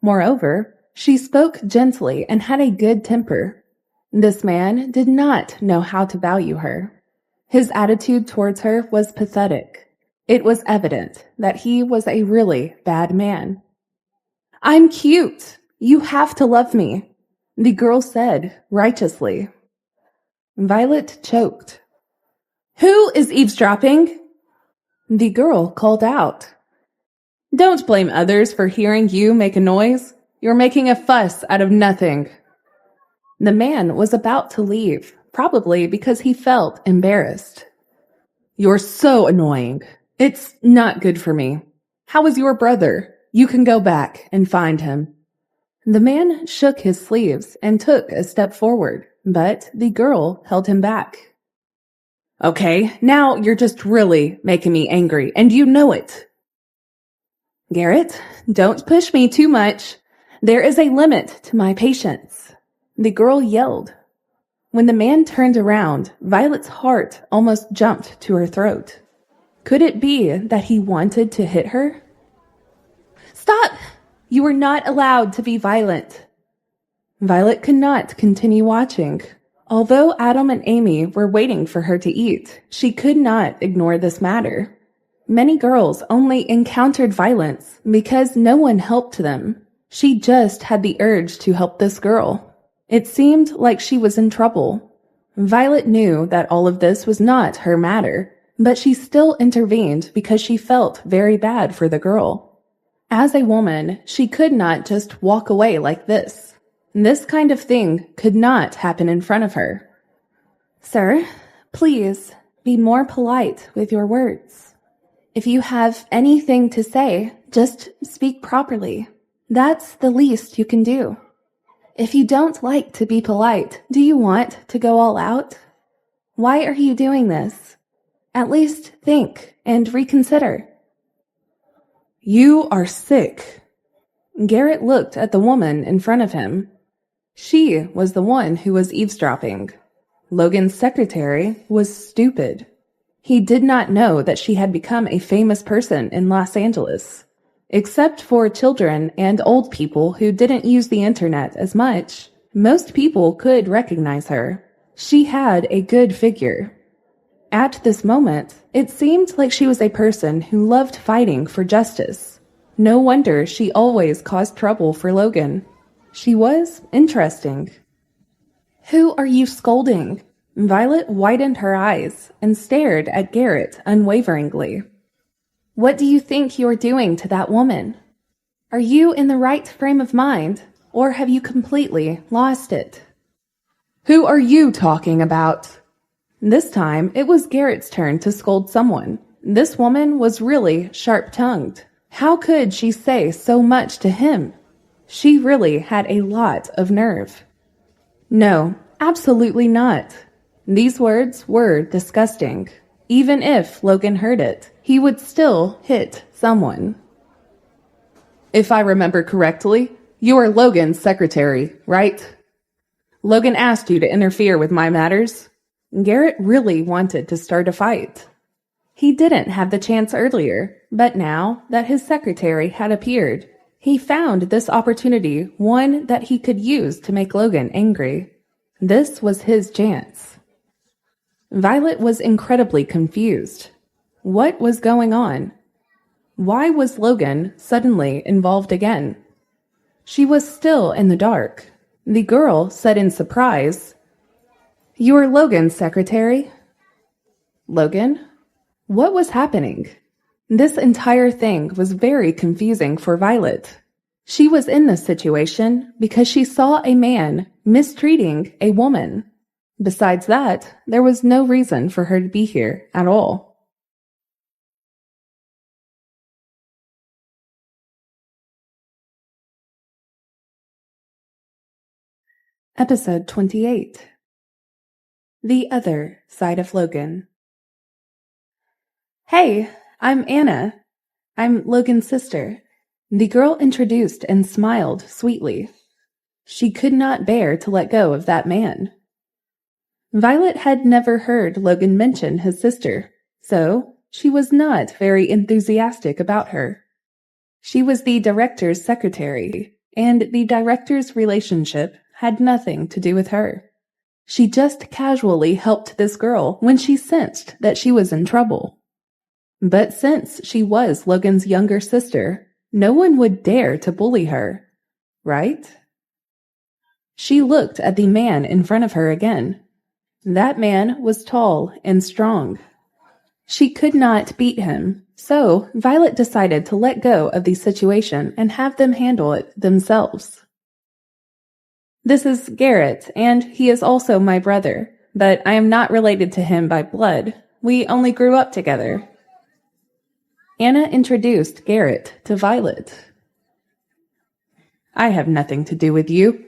Moreover, she spoke gently and had a good temper. This man did not know how to value her. His attitude towards her was pathetic. It was evident that he was a really bad man. "I'm cute. You have to love me," the girl said righteously. Violet choked. "Who is eavesdropping?" the girl called out. "Don't blame others for hearing you make a noise. You're making a fuss out of nothing." The man was about to leave, probably because he felt embarrassed. "You're so annoying. It's not good for me. How is your brother? You can go back and find him." The man shook his sleeves and took a step forward, but the girl held him back. "Okay, now you're just really making me angry, and you know it." "Garrett, don't push me too much. There is a limit to my patience," the girl yelled. When the man turned around, Violet's heart almost jumped to her throat. Could it be that he wanted to hit her? "Stop! You are not allowed to be violent." Violet could not continue watching. Although Adam and Amy were waiting for her to eat, she could not ignore this matter. Many girls only encountered violence because no one helped them. She just had the urge to help this girl. It seemed like she was in trouble. Violet knew that all of this was not her matter, but she still intervened because she felt very bad for the girl. As a woman, she could not just walk away like this. This kind of thing could not happen in front of her. "Sir, please be more polite with your words. If you have anything to say, just speak properly. That's the least you can do. If you don't like to be polite, do you want to go all out? Why are you doing this? At least think and reconsider." "You are sick." Garrett looked at the woman in front of him. She was the one who was eavesdropping. Logan's secretary was stupid. He did not know that she had become a famous person in Los Angeles. Except for children and old people who didn't use the internet as much, most people could recognize her. She had a good figure. At this moment, it seemed like she was a person who loved fighting for justice. No wonder she always caused trouble for Logan. She was interesting. "Who are you scolding?" Violet widened her eyes and stared at Garrett unwaveringly. What do you think you're doing to that woman? Are you in the right frame of mind, or have you completely lost it? Who are you talking about? This time, it was Garrett's turn to scold someone. This woman was really sharp-tongued. How could she say so much to him? She really had a lot of nerve. No, absolutely not. These words were disgusting. Even if Logan heard it, he would still hit someone. If I remember correctly, you are Logan's secretary, right? Logan asked you to interfere with my matters. Garrett really wanted to start a fight. He didn't have the chance earlier, but now that his secretary had appeared, he found this opportunity one that he could use to make Logan angry. This was his chance. Violet was incredibly confused. What was going on? Why was Logan suddenly involved again? She was still in the dark. The girl said in surprise, "You're Logan's secretary?" Logan? What was happening? This entire thing was very confusing for Violet. She was in this situation because she saw a man mistreating a woman. Besides that, there was no reason for her to be here at all. Episode 28. The Other Side of Logan. Hey, I'm Anna. I'm Logan's sister. The girl introduced and smiled sweetly. She could not bear to let go of that man. Violet had never heard Logan mention his sister, so she was not very enthusiastic about her. She was the director's secretary, and the director's relationship had nothing to do with her. She just casually helped this girl when she sensed that she was in trouble. But since she was Logan's younger sister, no one would dare to bully her, right? She looked at the man in front of her again. That man was tall and strong. She could not beat him, so Violet decided to let go of the situation and have them handle it themselves. This is Garrett, and he is also my brother, but I am not related to him by blood. We only grew up together. Anna introduced Garrett to Violet. I have nothing to do with you.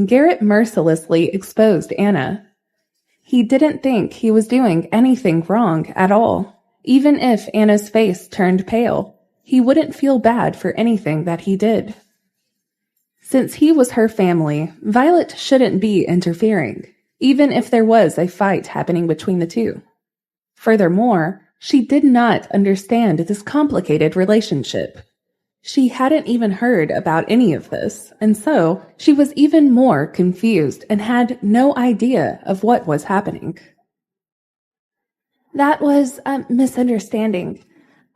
Garrett mercilessly exposed Anna. He didn't think he was doing anything wrong at all. Even if Anna's face turned pale, he wouldn't feel bad for anything that he did. Since he was her family, Violet shouldn't be interfering, even if there was a fight happening between the two. Furthermore, she did not understand this complicated relationship. She hadn't even heard about any of this, and so she was even more confused and had no idea of what was happening. That was a misunderstanding.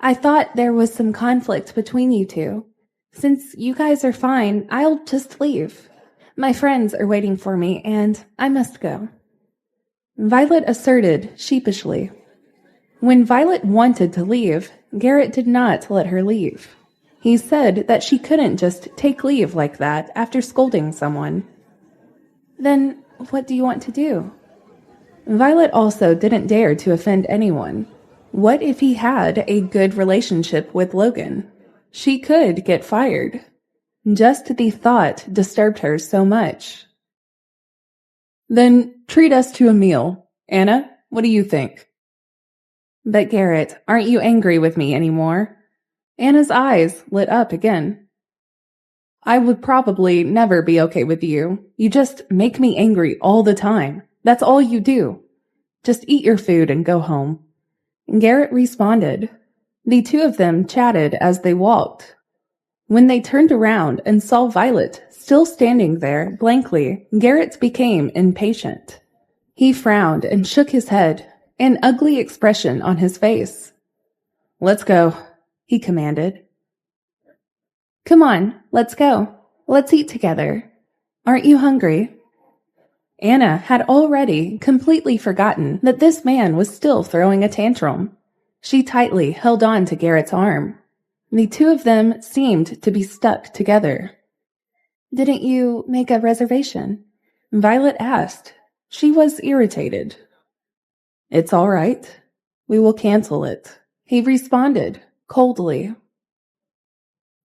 I thought there was some conflict between you two. Since you guys are fine, I'll just leave. My friends are waiting for me, and I must go. Violet asserted sheepishly. When Violet wanted to leave, Garrett did not let her leave. He said that she couldn't just take leave like that after scolding someone. Then what do you want to do? Violet also didn't dare to offend anyone. What if he had a good relationship with Logan? She could get fired. Just the thought disturbed her so much. Then treat us to a meal. Anna, what do you think? But Garrett, aren't you angry with me anymore? Anna's eyes lit up again. I would probably never be okay with you. You just make me angry all the time. That's all you do. Just eat your food and go home. Garrett responded. The two of them chatted as they walked. When they turned around and saw Violet still standing there blankly, Garrett became impatient. He frowned and shook his head, an ugly expression on his face. Let's go, he commanded. Come on, let's go. Let's eat together. Aren't you hungry? Anna had already completely forgotten that this man was still throwing a tantrum. She tightly held on to Garrett's arm. The two of them seemed to be stuck together. "Didn't you make a reservation?" Violet asked. She was irritated. "It's all right. We will cancel it," he responded coldly.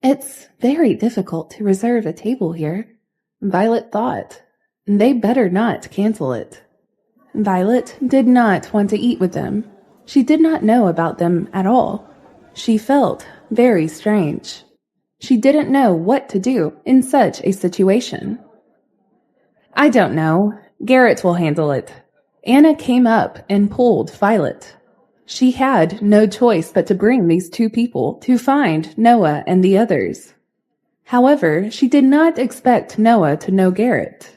"It's very difficult to reserve a table here," Violet thought. They better not cancel it. Violet did not want to eat with them. She did not know about them at all. She felt very strange. She didn't know what to do in such a situation. "I don't know. Garrett will handle it." Anna came up and pulled Violet. She had no choice but to bring these two people to find Noah and the others. However, she did not expect Noah to know Garrett.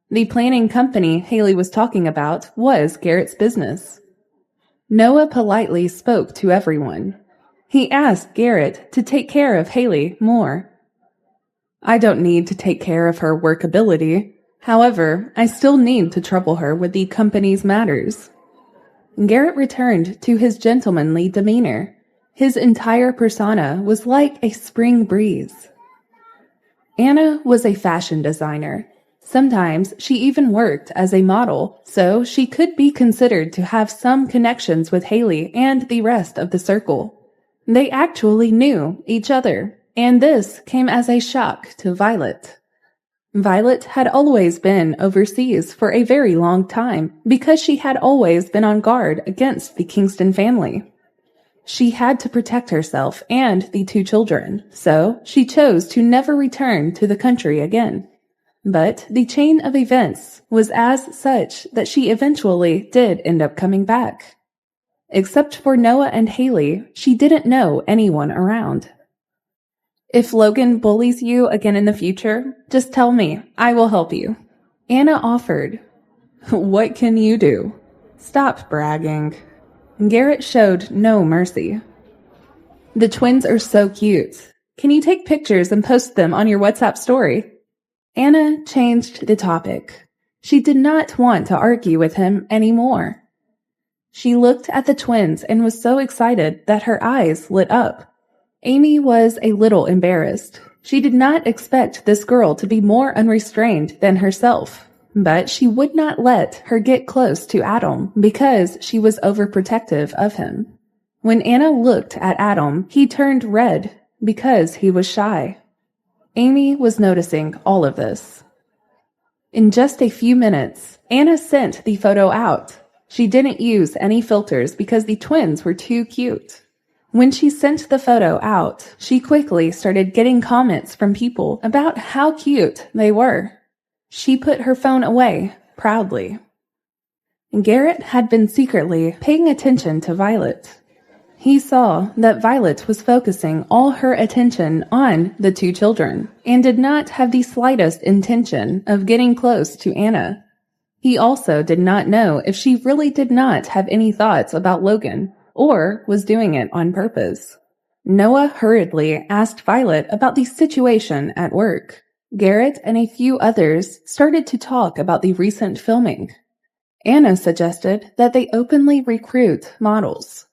The planning company Haley was talking about was Garrett's business. Noah politely spoke to everyone. He asked Garrett to take care of Haley more. "I don't need to take care of her workability. However, I still need to trouble her with the company's matters." Garrett returned to his gentlemanly demeanor. His entire persona was like a spring breeze. Anna was a fashion designer. Sometimes she even worked as a model, so she could be considered to have some connections with Haley and the rest of the circle. They actually knew each other, and this came as a shock to Violet. Violet had always been overseas for a very long time because she had always been on guard against the Kingston family. She had to protect herself and the two children, so she chose to never return to the country again. But the chain of events was as such that she eventually did end up coming back. Except for Noah and Haley, she didn't know anyone around. "If Logan bullies you again in the future, just tell me. I will help you," Anna offered. "What can you do?" "Stop bragging." Garrett showed no mercy. "The twins are so cute. Can you take pictures and post them on your WhatsApp story?" Anna changed the topic. She did not want to argue with him anymore. She looked at the twins and was so excited that her eyes lit up. Amy was a little embarrassed. She did not expect this girl to be more unrestrained than herself, but she would not let her get close to Adam because she was overprotective of him. When Anna looked at Adam, he turned red because he was shy. Amy was noticing all of this. In just a few minutes, Anna sent the photo out. She didn't use any filters because the twins were too cute. When she sent the photo out, she quickly started getting comments from people about how cute they were. She put her phone away proudly. Garrett had been secretly paying attention to Violet. He saw that Violet was focusing all her attention on the two children and did not have the slightest intention of getting close to Anna. He also did not know if she really did not have any thoughts about Logan or was doing it on purpose. Noah hurriedly asked Violet about the situation at work. Garrett and a few others started to talk about the recent filming. Anna suggested that they openly recruit models.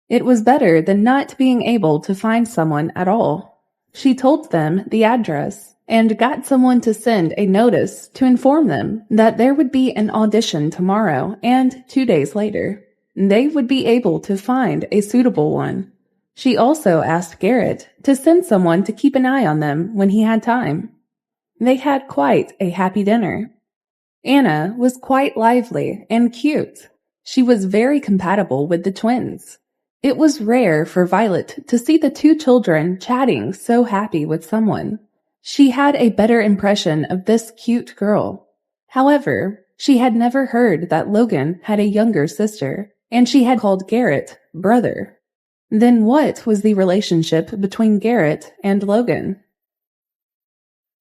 It was better than not being able to find someone at all. She told them the address and got someone to send a notice to inform them that there would be an audition tomorrow and 2 days later. They would be able to find a suitable one. She also asked Garrett to send someone to keep an eye on them when he had time. They had quite a happy dinner. Anna was quite lively and cute. She was very compatible with the twins. It was rare for Violet to see the two children chatting so happy with someone. She had a better impression of this cute girl. However, she had never heard that Logan had a younger sister, and she had called Garrett brother. Then what was the relationship between Garrett and Logan?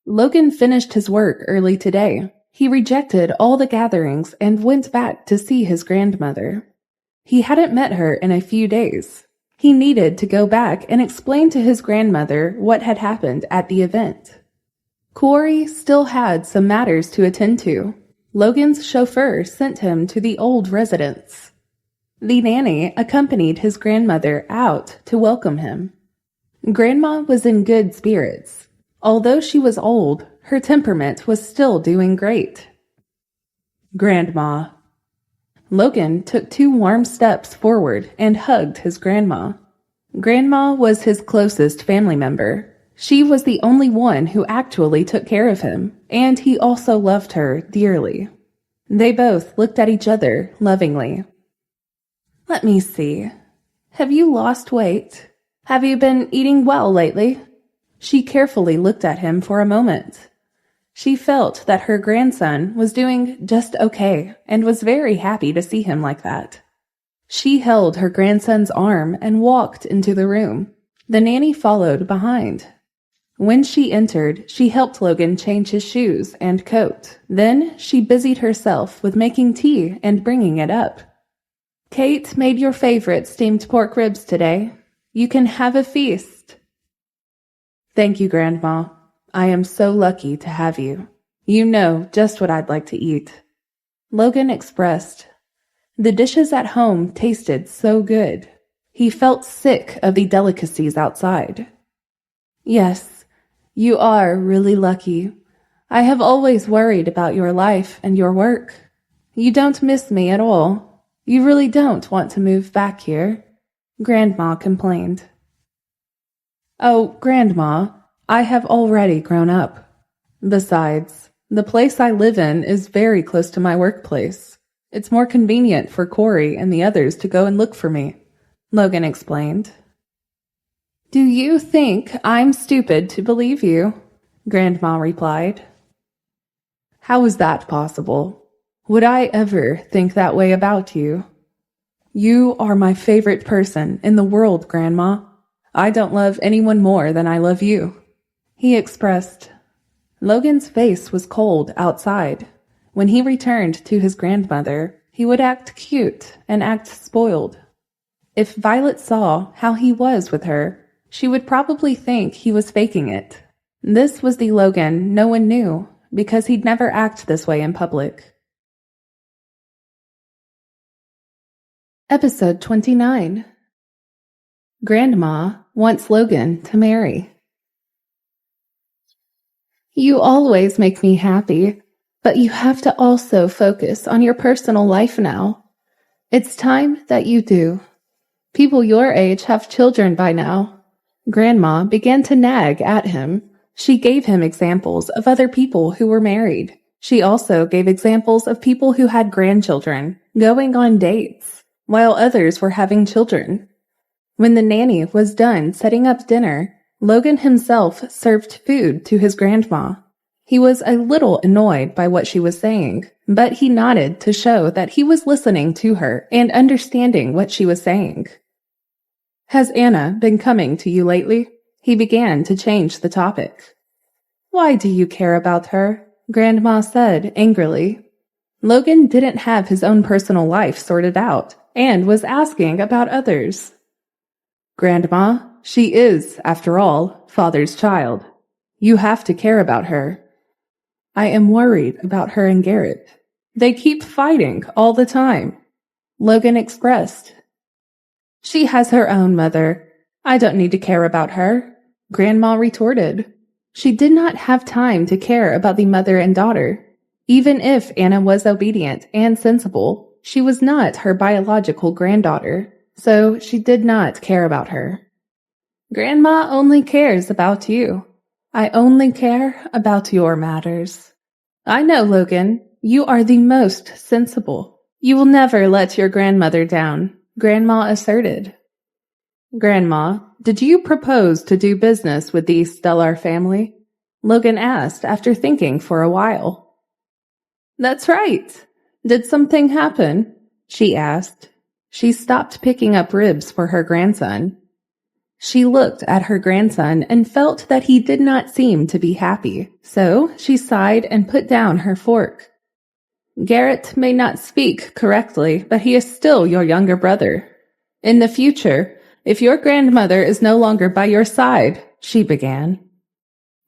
Logan finished his work early today. He rejected all the gatherings and went back to see his grandmother. He hadn't met her in a few days. He needed to go back and explain to his grandmother what had happened at the event. Corey still had some matters to attend to. Logan's chauffeur sent him to the old residence. The nanny accompanied his grandmother out to welcome him. Grandma was in good spirits. Although she was old, her temperament was still doing great. Grandma. Logan took 2 warm steps forward and hugged his grandma. Grandma was his closest family member. She was the only one who actually took care of him, and he also loved her dearly. They both looked at each other lovingly. Let me see. Have you lost weight? Have you been eating well lately? She carefully looked at him for a moment. She felt that her grandson was doing just okay and was very happy to see him like that. She held her grandson's arm and walked into the room. The nanny followed behind. When she entered, she helped Logan change his shoes and coat. Then she busied herself with making tea and bringing it up. Kate made your favorite steamed pork ribs today. You can have a feast. Thank you, Grandma. I am so lucky to have you. You know just what I'd like to eat. Logan expressed. The dishes at home tasted so good. He felt sick of the delicacies outside. Yes, you are really lucky. I have always worried about your life and your work. You don't miss me at all. You really don't want to move back here, Grandma complained. Oh, Grandma, I have already grown up. Besides, the place I live in is very close to my workplace. It's more convenient for Corey and the others to go and look for me, Logan explained. Do you think I'm stupid to believe you? Grandma replied. How is that possible? Would I ever think that way about you? You are my favorite person in the world, Grandma. I don't love anyone more than I love you, he expressed. Logan's face was cold outside. When he returned to his grandmother, he would act cute and act spoiled. If Violet saw how he was with her, she would probably think he was faking it. This was the Logan no one knew, because he'd never act this way in public. Episode 29. Grandma wants Logan to marry. You always make me happy, but you have to also focus on your personal life now. It's time that you do. People your age have children by now. Grandma began to nag at him. She gave him examples of other people who were married. She also gave examples of people who had grandchildren, going on dates, while others were having children. When the nanny was done setting up dinner, Logan himself served food to his grandma. He was a little annoyed by what she was saying, but he nodded to show that he was listening to her and understanding what she was saying. Has Anna been coming to you lately? He began to change the topic. Why do you care about her? Grandma said angrily. Logan didn't have his own personal life sorted out and was asking about others. Grandma, she is, after all, Father's child. You have to care about her. I am worried about her and Garrett. They keep fighting all the time, Logan expressed. She has her own mother. I don't need to care about her, Grandma retorted. She did not have time to care about the mother and daughter. Even if Anna was obedient and sensible, she was not her biological granddaughter, so she did not care about her. Grandma only cares about you. I only care about your matters. I know, Logan, you are the most sensible. You will never let your grandmother down, Grandma asserted. Grandma, did you propose to do business with the Stellar family? Logan asked after thinking for a while. That's right. Did something happen? She asked. She stopped picking up ribs for her grandson. She looked at her grandson and felt that he did not seem to be happy, so she sighed and put down her fork. Garrett may not speak correctly, but he is still your younger brother. In the future, if your grandmother is no longer by your side, she began.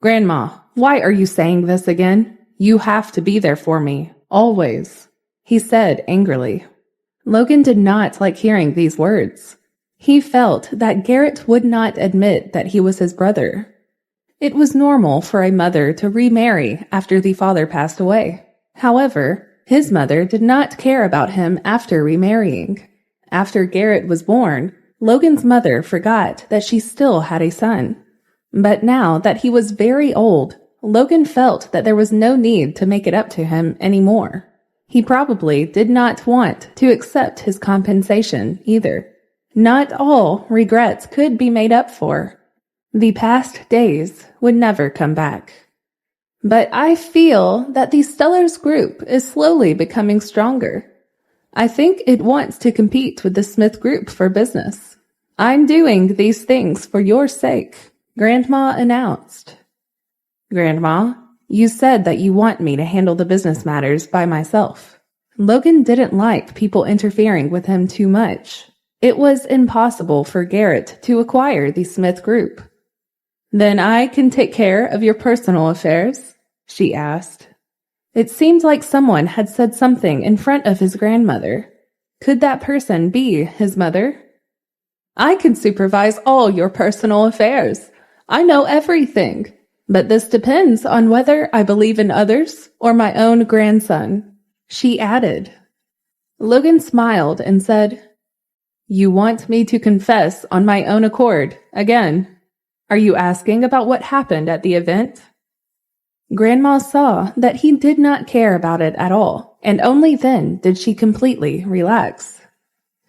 Grandma, why are you saying this again? You have to be there for me. Always, he said angrily. Logan did not like hearing these words. He felt that Garrett would not admit that he was his brother. It was normal for a mother to remarry after the father passed away. However, his mother did not care about him after remarrying. After Garrett was born, Logan's mother forgot that she still had a son. But now that he was very old, Logan felt that there was no need to make it up to him anymore. He probably did not want to accept his compensation either. Not all regrets could be made up for. The past days would never come back. But I feel that the Stellars group is slowly becoming stronger. I think it wants to compete with the Smith group for business. I'm doing these things for your sake, Grandma announced. Grandma, you said that you want me to handle the business matters by myself. Logan didn't like people interfering with him too much. It was impossible for Garrett to acquire the Smith group. Then I can take care of your personal affairs? She asked. It seemed like someone had said something in front of his grandmother. Could that person be his mother? I can supervise all your personal affairs. I know everything. But this depends on whether I believe in others or my own grandson, she added. Logan smiled and said, You want me to confess on my own accord, again? Are you asking about what happened at the event? Grandma saw that he did not care about it at all, and only then did she completely relax.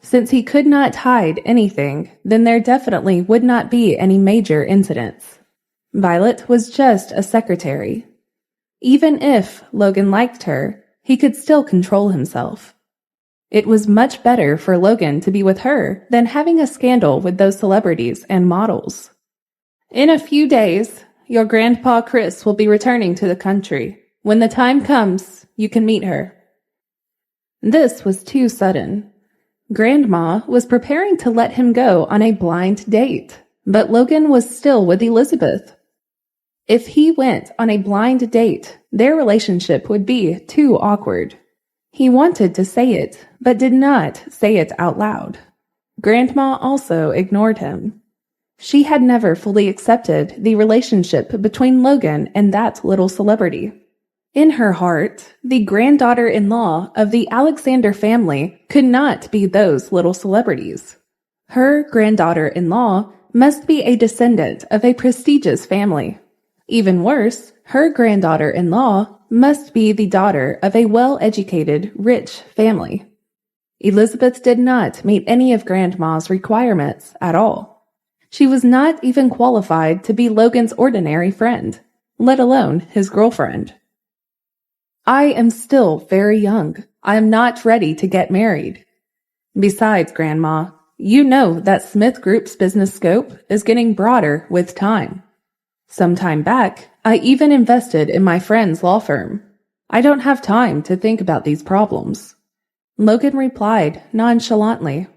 Since he could not hide anything, then there definitely would not be any major incidents. Violet was just a secretary. Even if Logan liked her, he could still control himself. It was much better for Logan to be with her than having a scandal with those celebrities and models. In a few days, your grandpa Chris will be returning to the country. When the time comes, you can meet her. This was too sudden. Grandma was preparing to let him go on a blind date, but Logan was still with Elizabeth. If he went on a blind date, their relationship would be too awkward. He wanted to say it, but did not say it out loud. Grandma also ignored him. She had never fully accepted the relationship between Logan and that little celebrity. In her heart, the granddaughter-in-law of the Alexander family could not be those little celebrities. Her granddaughter-in-law must be a descendant of a prestigious family. Even worse, her granddaughter-in-law must be the daughter of a well-educated, rich family. Elizabeth did not meet any of Grandma's requirements at all. She was not even qualified to be Logan's ordinary friend, let alone his girlfriend. I am still very young. I am not ready to get married. Besides, Grandma, you know that Smith Group's business scope is getting broader with time. Some time back, I even invested in my friend's law firm. I don't have time to think about these problems. Logan replied nonchalantly.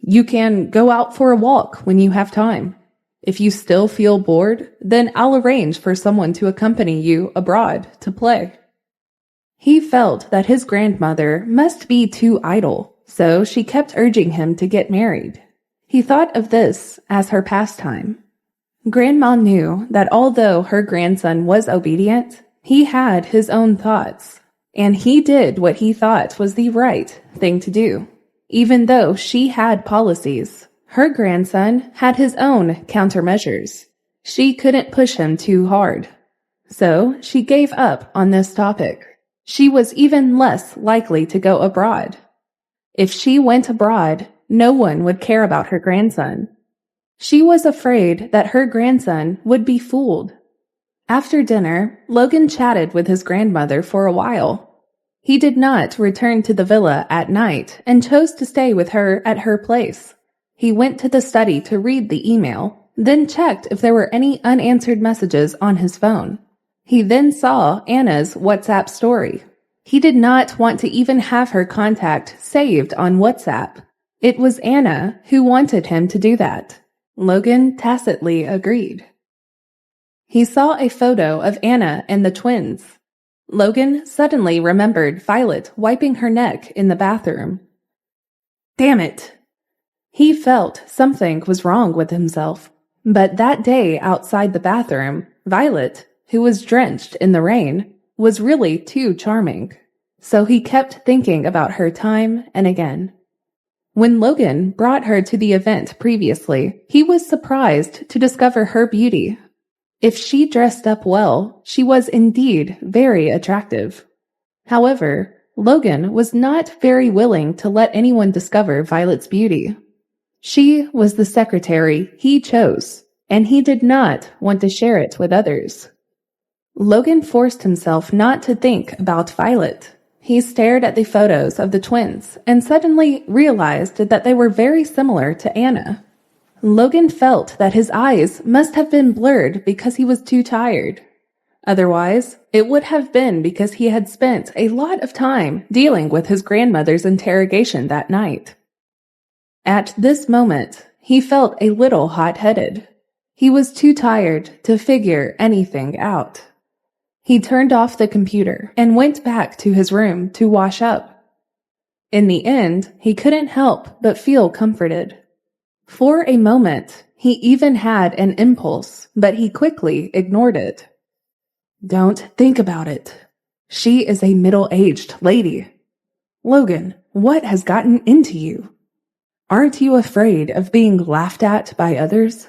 You can go out for a walk when you have time. If you still feel bored, then I'll arrange for someone to accompany you abroad to play. He felt that his grandmother must be too idle, so she kept urging him to get married. He thought of this as her pastime. Grandma knew that although her grandson was obedient, he had his own thoughts, and he did what he thought was the right thing to do. Even though she had policies, her grandson had his own countermeasures. She couldn't push him too hard. So she gave up on this topic. She was even less likely to go abroad. If she went abroad, no one would care about her grandson. She was afraid that her grandson would be fooled. After dinner, Logan chatted with his grandmother for a while. He did not return to the villa at night and chose to stay with her at her place. He went to the study to read the email, then checked if there were any unanswered messages on his phone. He then saw Anna's WhatsApp story. He did not want to even have her contact saved on WhatsApp. It was Anna who wanted him to do that. Logan tacitly agreed. He saw a photo of Anna and the twins. Logan suddenly remembered Violet wiping her neck in the bathroom. Damn it! He felt something was wrong with himself. But that day outside the bathroom, Violet, who was drenched in the rain, was really too charming. So he kept thinking about her time and again. When Logan brought her to the event previously, he was surprised to discover her beauty. If she dressed up well, she was indeed very attractive. However, Logan was not very willing to let anyone discover Violet's beauty. She was the secretary he chose, and he did not want to share it with others. Logan forced himself not to think about Violet. He stared at the photos of the twins and suddenly realized that they were very similar to Anna. Logan felt that his eyes must have been blurred because he was too tired. Otherwise, it would have been because he had spent a lot of time dealing with his grandmother's interrogation that night. At this moment, he felt a little hot-headed. He was too tired to figure anything out. He turned off the computer and went back to his room to wash up. In the end, he couldn't help but feel comforted. For a moment, he even had an impulse, but he quickly ignored it. Don't think about it. She is a middle-aged lady. Logan, what has gotten into you? Aren't you afraid of being laughed at by others?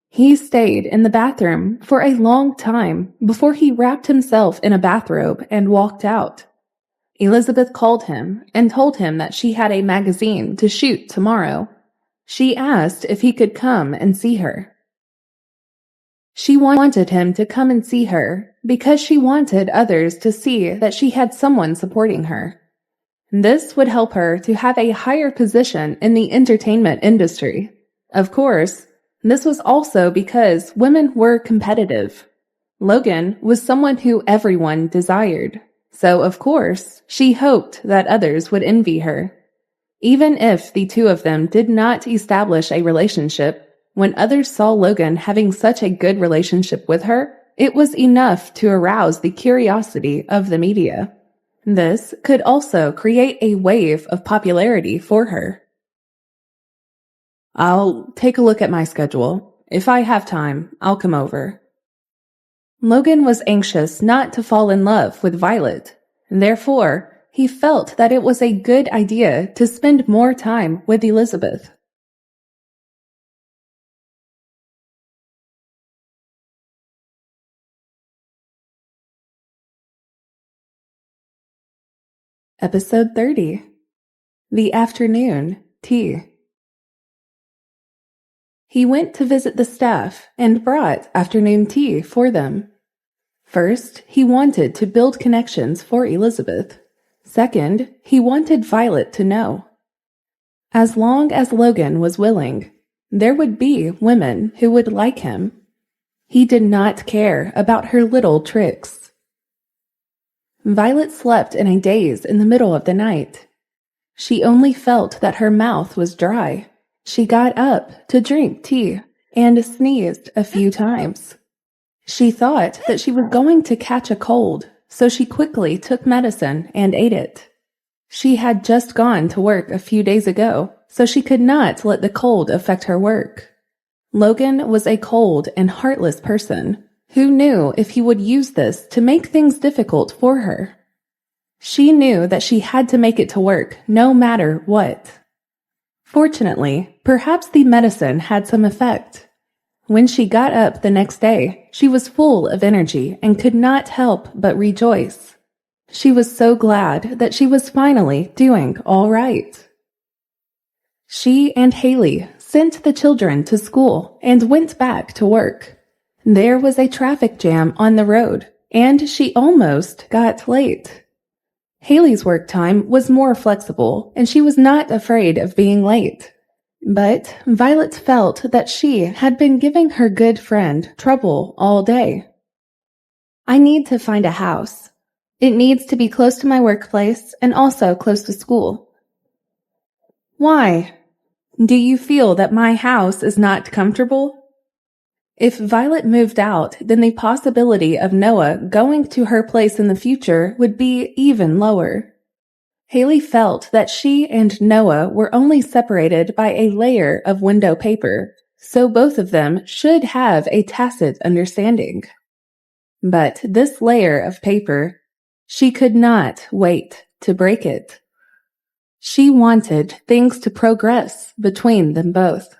He stayed in the bathroom for a long time before he wrapped himself in a bathrobe and walked out. Elizabeth called him and told him that she had a magazine to shoot tomorrow. She asked if he could come and see her. She wanted him to come and see her because she wanted others to see that she had someone supporting her. This would help her to have a higher position in the entertainment industry. Of course, this was also because women were competitive. Logan was someone who everyone desired, so of course, she hoped that others would envy her. Even if the two of them did not establish a relationship, when others saw Logan having such a good relationship with her, it was enough to arouse the curiosity of the media. This could also create a wave of popularity for her. I'll take a look at my schedule. If I have time, I'll come over. Logan was anxious not to fall in love with Violet. Therefore, he felt that it was a good idea to spend more time with Elizabeth. Episode 30. The Afternoon Tea. He went to visit the staff and brought afternoon tea for them. First, he wanted to build connections for Elizabeth. Second, he wanted Violet to know. As long as Logan was willing, there would be women who would like him. He did not care about her little tricks. Violet slept in a daze in the middle of the night. She only felt that her mouth was dry. She got up to drink tea and sneezed a few times. She thought that she was going to catch a cold, so she quickly took medicine and ate it. She had just gone to work a few days ago, so she could not let the cold affect her work. Logan was a cold and heartless person. Who knew if he would use this to make things difficult for her? She knew that she had to make it to work no matter what. Fortunately, perhaps the medicine had some effect. When she got up the next day, she was full of energy and could not help but rejoice. She was so glad that she was finally doing all right. She and Haley sent the children to school and went back to work. There was a traffic jam on the road, and she almost got late. Haley's work time was more flexible, and she was not afraid of being late. But Violet felt that she had been giving her good friend trouble all day. I need to find a house. It needs to be close to my workplace and also close to school. Why? Do you feel that my house is not comfortable? If Violet moved out, then the possibility of Noah going to her place in the future would be even lower. Haley felt that she and Noah were only separated by a layer of window paper, so both of them should have a tacit understanding. But this layer of paper, she could not wait to break it. She wanted things to progress between them both.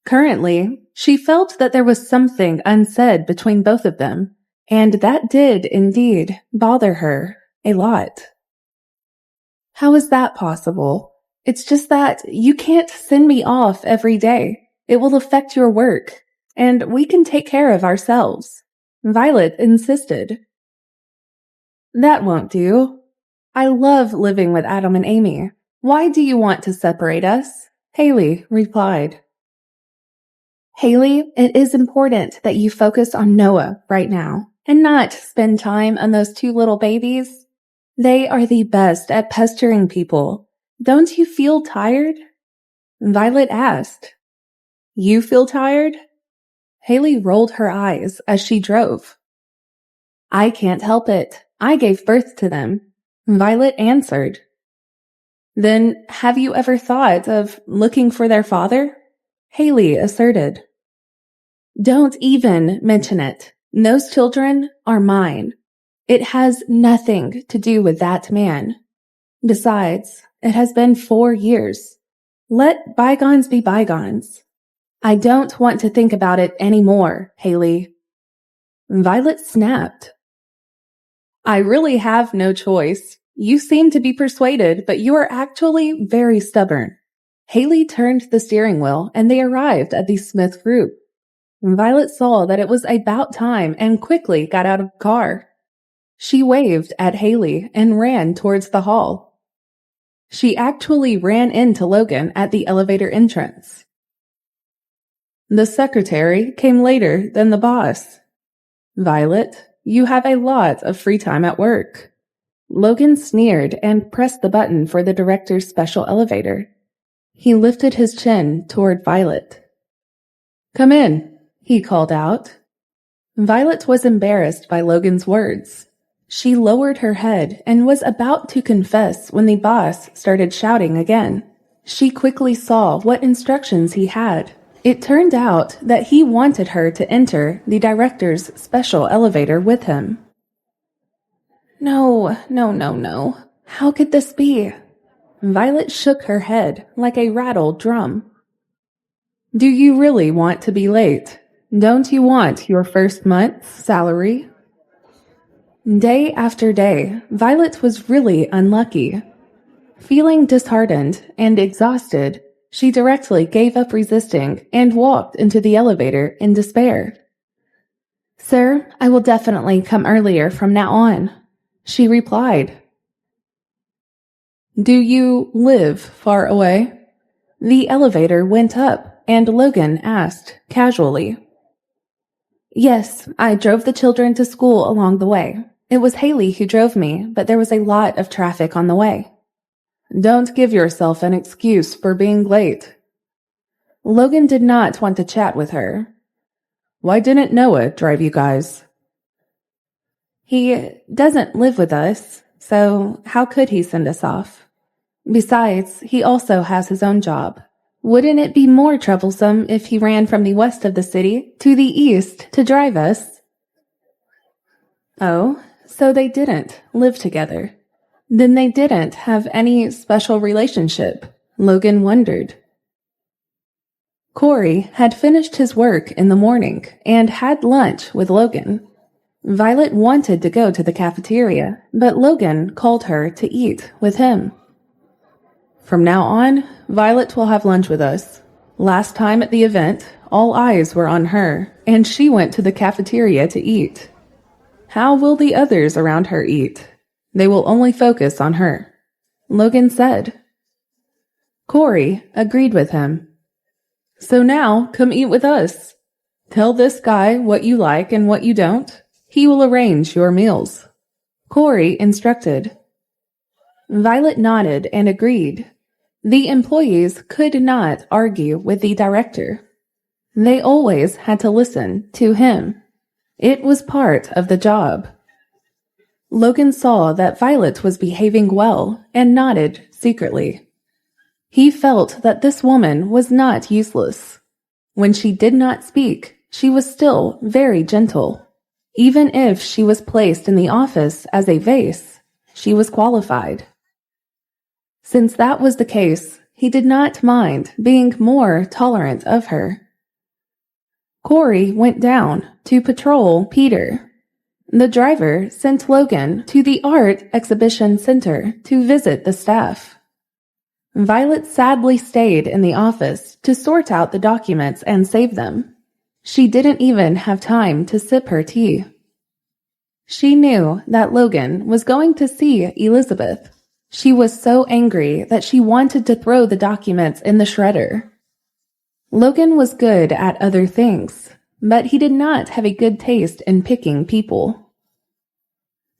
Currently, she felt that there was something unsaid between both of them, and that did indeed bother her a lot. How is that possible? It's just that you can't send me off every day. It will affect your work, and we can take care of ourselves, Violet insisted. That won't do. I love living with Adam and Amy. Why do you want to separate us? Haley replied. Haley, it is important that you focus on Noah right now and not spend time on those two little babies. They are the best at pestering people. Don't you feel tired? Violet asked. You feel tired? Haley rolled her eyes as she drove. I can't help it. I gave birth to them, Violet answered. Then have you ever thought of looking for their father? Haley asserted. Don't even mention it. Those children are mine. It has nothing to do with that man. Besides, it has been 4 years. Let bygones be bygones. I don't want to think about it anymore, Haley. Violet snapped. I really have no choice. You seem to be persuaded, but you are actually very stubborn. Haley turned the steering wheel and they arrived at the Smith group. Violet saw that it was about time and quickly got out of the car. She waved at Haley and ran towards the hall. She actually ran into Logan at the elevator entrance. The secretary came later than the boss. Violet, you have a lot of free time at work. Logan sneered and pressed the button for the director's special elevator. He lifted his chin toward Violet. Come in, he called out. Violet was embarrassed by Logan's words. She lowered her head and was about to confess when the boss started shouting again. She quickly saw what instructions he had. It turned out that he wanted her to enter the director's special elevator with him. No. How could this be? Violet shook her head like a rattled drum. Do you really want to be late? Don't you want your first month's salary? Day after day, Violet was really unlucky. Feeling disheartened and exhausted, she directly gave up resisting and walked into the elevator in despair. Sir, I will definitely come earlier from now on, she replied. Do you live far away? The elevator went up and Logan asked casually. Yes, I drove the children to school along the way. It was Haley who drove me, but there was a lot of traffic on the way. Don't give yourself an excuse for being late. Logan did not want to chat with her. Why didn't Noah drive you guys? He doesn't live with us, so how could he send us off? Besides, he also has his own job. Wouldn't it be more troublesome if he ran from the west of the city to the east to drive us? Oh, so they didn't live together. Then they didn't have any special relationship, Logan wondered. Corey had finished his work in the morning and had lunch with Logan. Violet wanted to go to the cafeteria, but Logan called her to eat with him. From now on, Violet will have lunch with us. Last time at the event, all eyes were on her, and she went to the cafeteria to eat. How will the others around her eat? They will only focus on her, Logan said. Corey agreed with him. So now, come eat with us. Tell this guy what you like and what you don't. He will arrange your meals, Corey instructed. Violet nodded and agreed. The employees could not argue with the director. They always had to listen to him. It was part of the job. Logan saw that Violet was behaving well and nodded secretly. He felt that this woman was not useless. When she did not speak, she was still very gentle. Even if she was placed in the office as a vase, she was qualified. Since that was the case, he did not mind being more tolerant of her. Corey went down to patrol Peter. The driver sent Logan to the art exhibition center to visit the staff. Violet sadly stayed in the office to sort out the documents and save them. She didn't even have time to sip her tea. She knew that Logan was going to see Elizabeth. She was so angry that she wanted to throw the documents in the shredder. Logan was good at other things, but he did not have a good taste in picking people.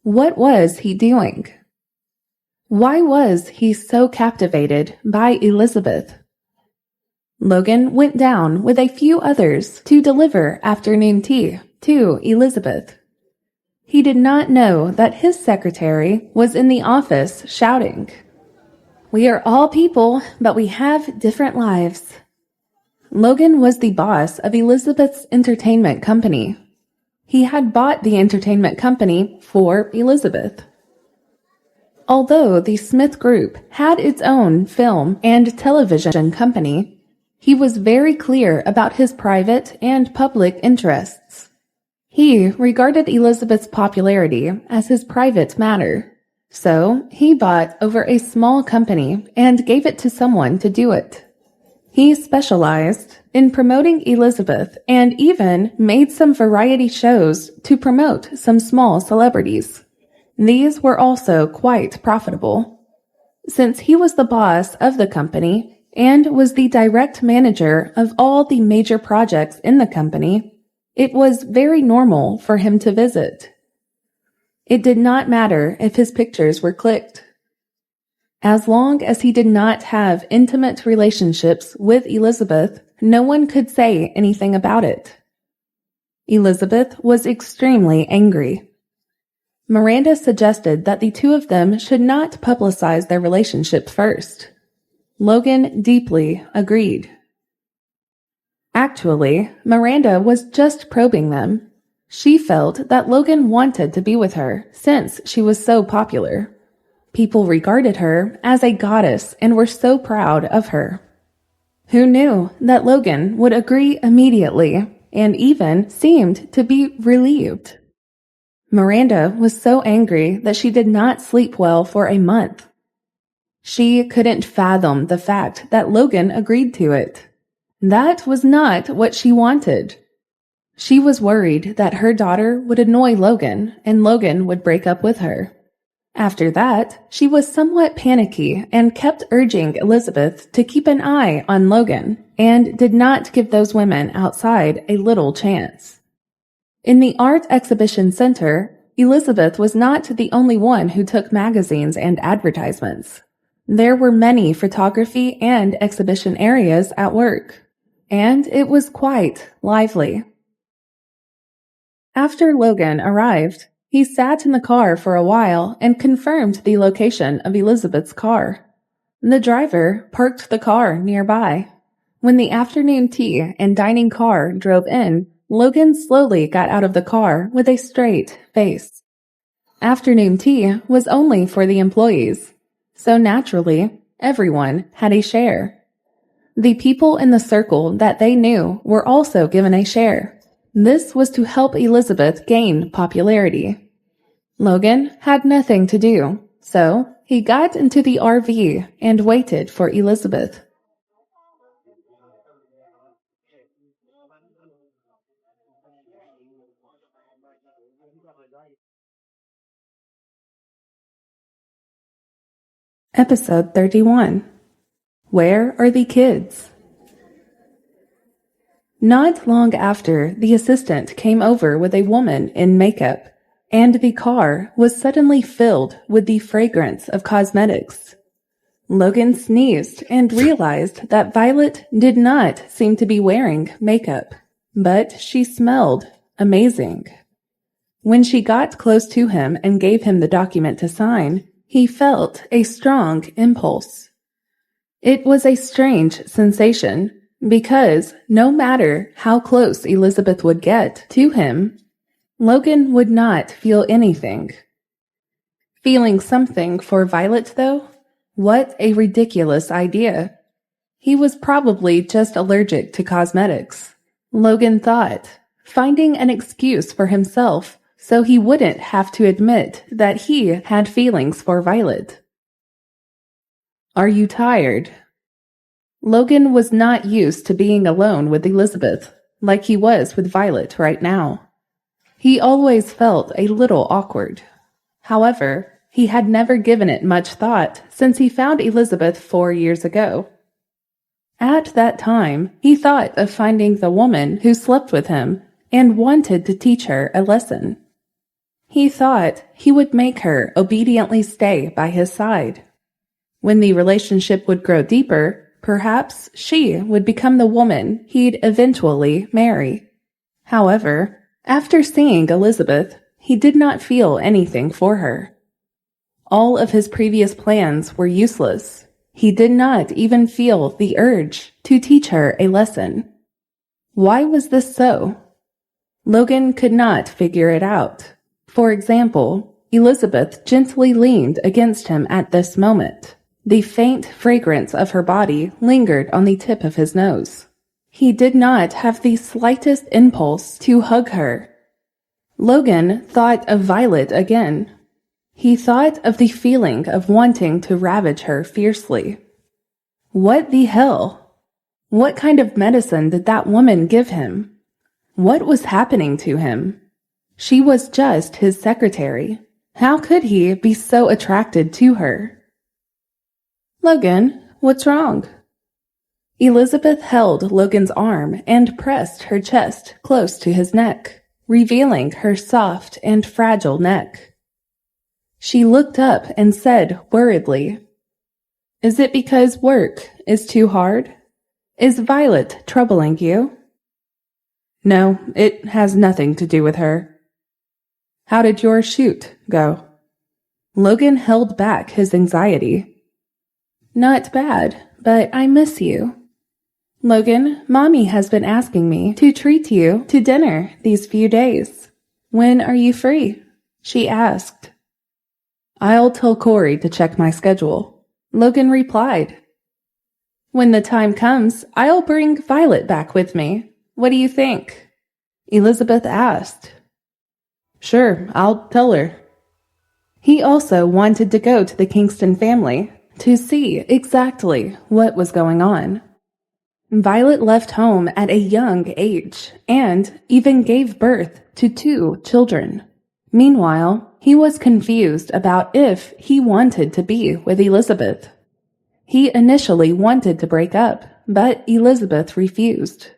What was he doing? Why was he so captivated by Elizabeth? Logan went down with a few others to deliver afternoon tea to Elizabeth. He did not know that his secretary was in the office shouting, "We are all people, but we have different lives." Logan was the boss of Elizabeth's entertainment company. He had bought the entertainment company for Elizabeth. Although the Smith Group had its own film and television company, he was very clear about his private and public interests. He regarded Elizabeth's popularity as his private matter, so he bought over a small company and gave it to someone to do it. He specialized in promoting Elizabeth and even made some variety shows to promote some small celebrities. These were also quite profitable. Since he was the boss of the company and was the direct manager of all the major projects in the company, it was very normal for him to visit. It did not matter if his pictures were clicked. As long as he did not have intimate relationships with Elizabeth, no one could say anything about it. Elizabeth was extremely angry. Miranda suggested that the two of them should not publicize their relationship first. Logan deeply agreed. Actually, Miranda was just probing them. She felt that Logan wanted to be with her since she was so popular. People regarded her as a goddess and were so proud of her. Who knew that Logan would agree immediately and even seemed to be relieved? Miranda was so angry that she did not sleep well for a month. She couldn't fathom the fact that Logan agreed to it. That was not what she wanted. She was worried that her daughter would annoy Logan and Logan would break up with her. After that, she was somewhat panicky and kept urging Elizabeth to keep an eye on Logan and did not give those women outside a little chance. In the art exhibition center, Elizabeth was not the only one who took magazines and advertisements. There were many photography and exhibition areas at work, and it was quite lively. After Logan arrived, he sat in the car for a while and confirmed the location of Elizabeth's car. The driver parked the car nearby. When the afternoon tea and dining car drove in, Logan slowly got out of the car with a straight face. Afternoon tea was only for the employees, so naturally, everyone had a share. The people in the circle that they knew were also given a share. This was to help Elizabeth gain popularity. Logan had nothing to do, so he got into the RV and waited for Elizabeth. Episode 31. Where are the kids? Not long after, the assistant came over with a woman in makeup, and the car was suddenly filled with the fragrance of cosmetics. Logan sneezed and realized that Violet did not seem to be wearing makeup, but she smelled amazing. When she got close to him and gave him the document to sign, he felt a strong impulse. It was a strange sensation, because no matter how close Elizabeth would get to him, Logan would not feel anything. Feeling something for Violet, though? What a ridiculous idea. He was probably just allergic to cosmetics, Logan thought, finding an excuse for himself so he wouldn't have to admit that he had feelings for Violet. Are you tired? Logan was not used to being alone with Elizabeth like he was with Violet right now. He always felt a little awkward. However, he had never given it much thought since he found Elizabeth 4 years ago. At that time, he thought of finding the woman who slept with him and wanted to teach her a lesson. He thought he would make her obediently stay by his side. When the relationship would grow deeper, perhaps she would become the woman he'd eventually marry. However, after seeing Elizabeth, he did not feel anything for her. All of his previous plans were useless. He did not even feel the urge to teach her a lesson. Why was this so? Logan could not figure it out. For example, Elizabeth gently leaned against him at this moment. The faint fragrance of her body lingered on the tip of his nose. He did not have the slightest impulse to hug her. Logan thought of Violet again. He thought of the feeling of wanting to ravage her fiercely. What the hell? What kind of medicine did that woman give him? What was happening to him? She was just his secretary. How could he be so attracted to her? Logan, what's wrong? Elizabeth held Logan's arm and pressed her chest close to his neck, revealing her soft and fragile neck. She looked up and said worriedly, Is it because work is too hard? Is Violet troubling you? No, it has nothing to do with her. How did your shoot go? Logan held back his anxiety. Not bad, but I miss you. Logan, Mommy has been asking me to treat you to dinner these few days. When are you free? She asked. I'll tell Corey to check my schedule, Logan replied. When the time comes, I'll bring Violet back with me. What do you think? Elizabeth asked. Sure, I'll tell her. He also wanted to go to the Kingston family to see exactly what was going on. Violet left home at a young age and even gave birth to 2 children. Meanwhile, he was confused about if he wanted to be with Elizabeth. He initially wanted to break up, but Elizabeth refused.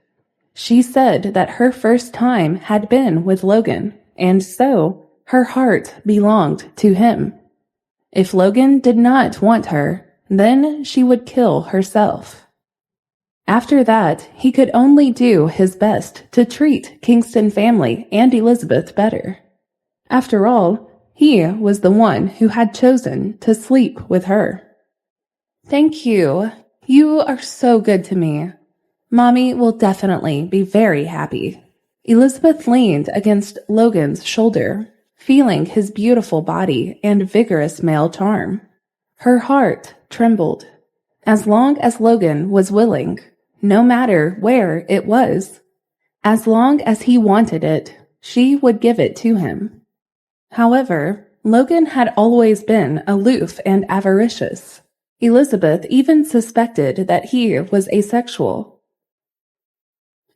She said that her first time had been with Logan, and so her heart belonged to him. If Logan did not want her, then she would kill herself. After that, he could only do his best to treat Kingston family and Elizabeth better. After all, he was the one who had chosen to sleep with her. Thank you. You are so good to me. Mommy will definitely be very happy. Elizabeth leaned against Logan's shoulder, feeling his beautiful body and vigorous male charm. Her heart trembled. As long as Logan was willing, no matter where it was, as long as he wanted it, she would give it to him. However, Logan had always been aloof and avaricious. Elizabeth even suspected that he was asexual.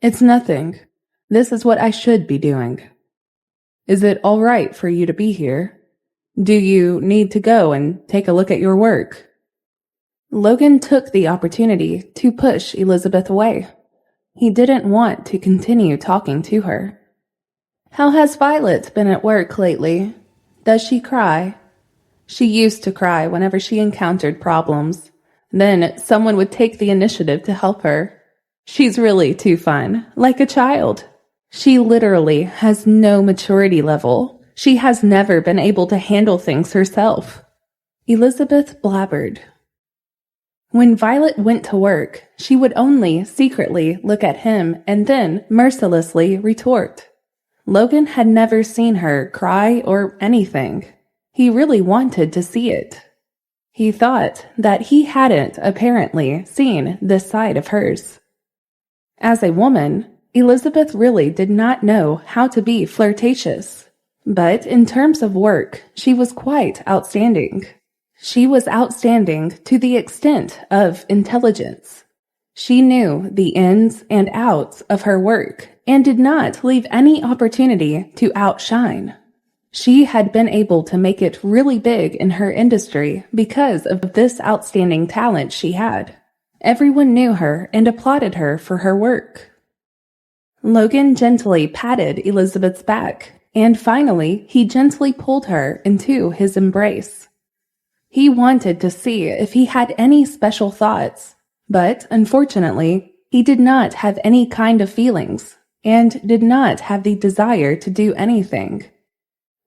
It's nothing. This is what I should be doing. Is it all right for you to be here? Do you need to go and take a look at your work? Logan took the opportunity to push Elizabeth away. He didn't want to continue talking to her. How has Violet been at work lately? Does she cry? She used to cry whenever she encountered problems, Then someone would take the initiative to help her. She's really too fun, like a child. She literally has no maturity level. She has never been able to handle things herself. Elizabeth blabbered. When Violet went to work, she would only secretly look at him and then mercilessly retort. Logan had never seen her cry or anything. He really wanted to see it. He thought that he hadn't apparently seen this side of hers. As a woman, Elizabeth really did not know how to be flirtatious. But in terms of work, she was quite outstanding. She was outstanding to the extent of intelligence. She knew the ins and outs of her work and did not leave any opportunity to outshine. She had been able to make it really big in her industry because of this outstanding talent she had. Everyone knew her and applauded her for her work. Logan gently patted Elizabeth's back, and finally he gently pulled her into his embrace. He wanted to see if he had any special thoughts, but unfortunately, he did not have any kind of feelings and did not have the desire to do anything.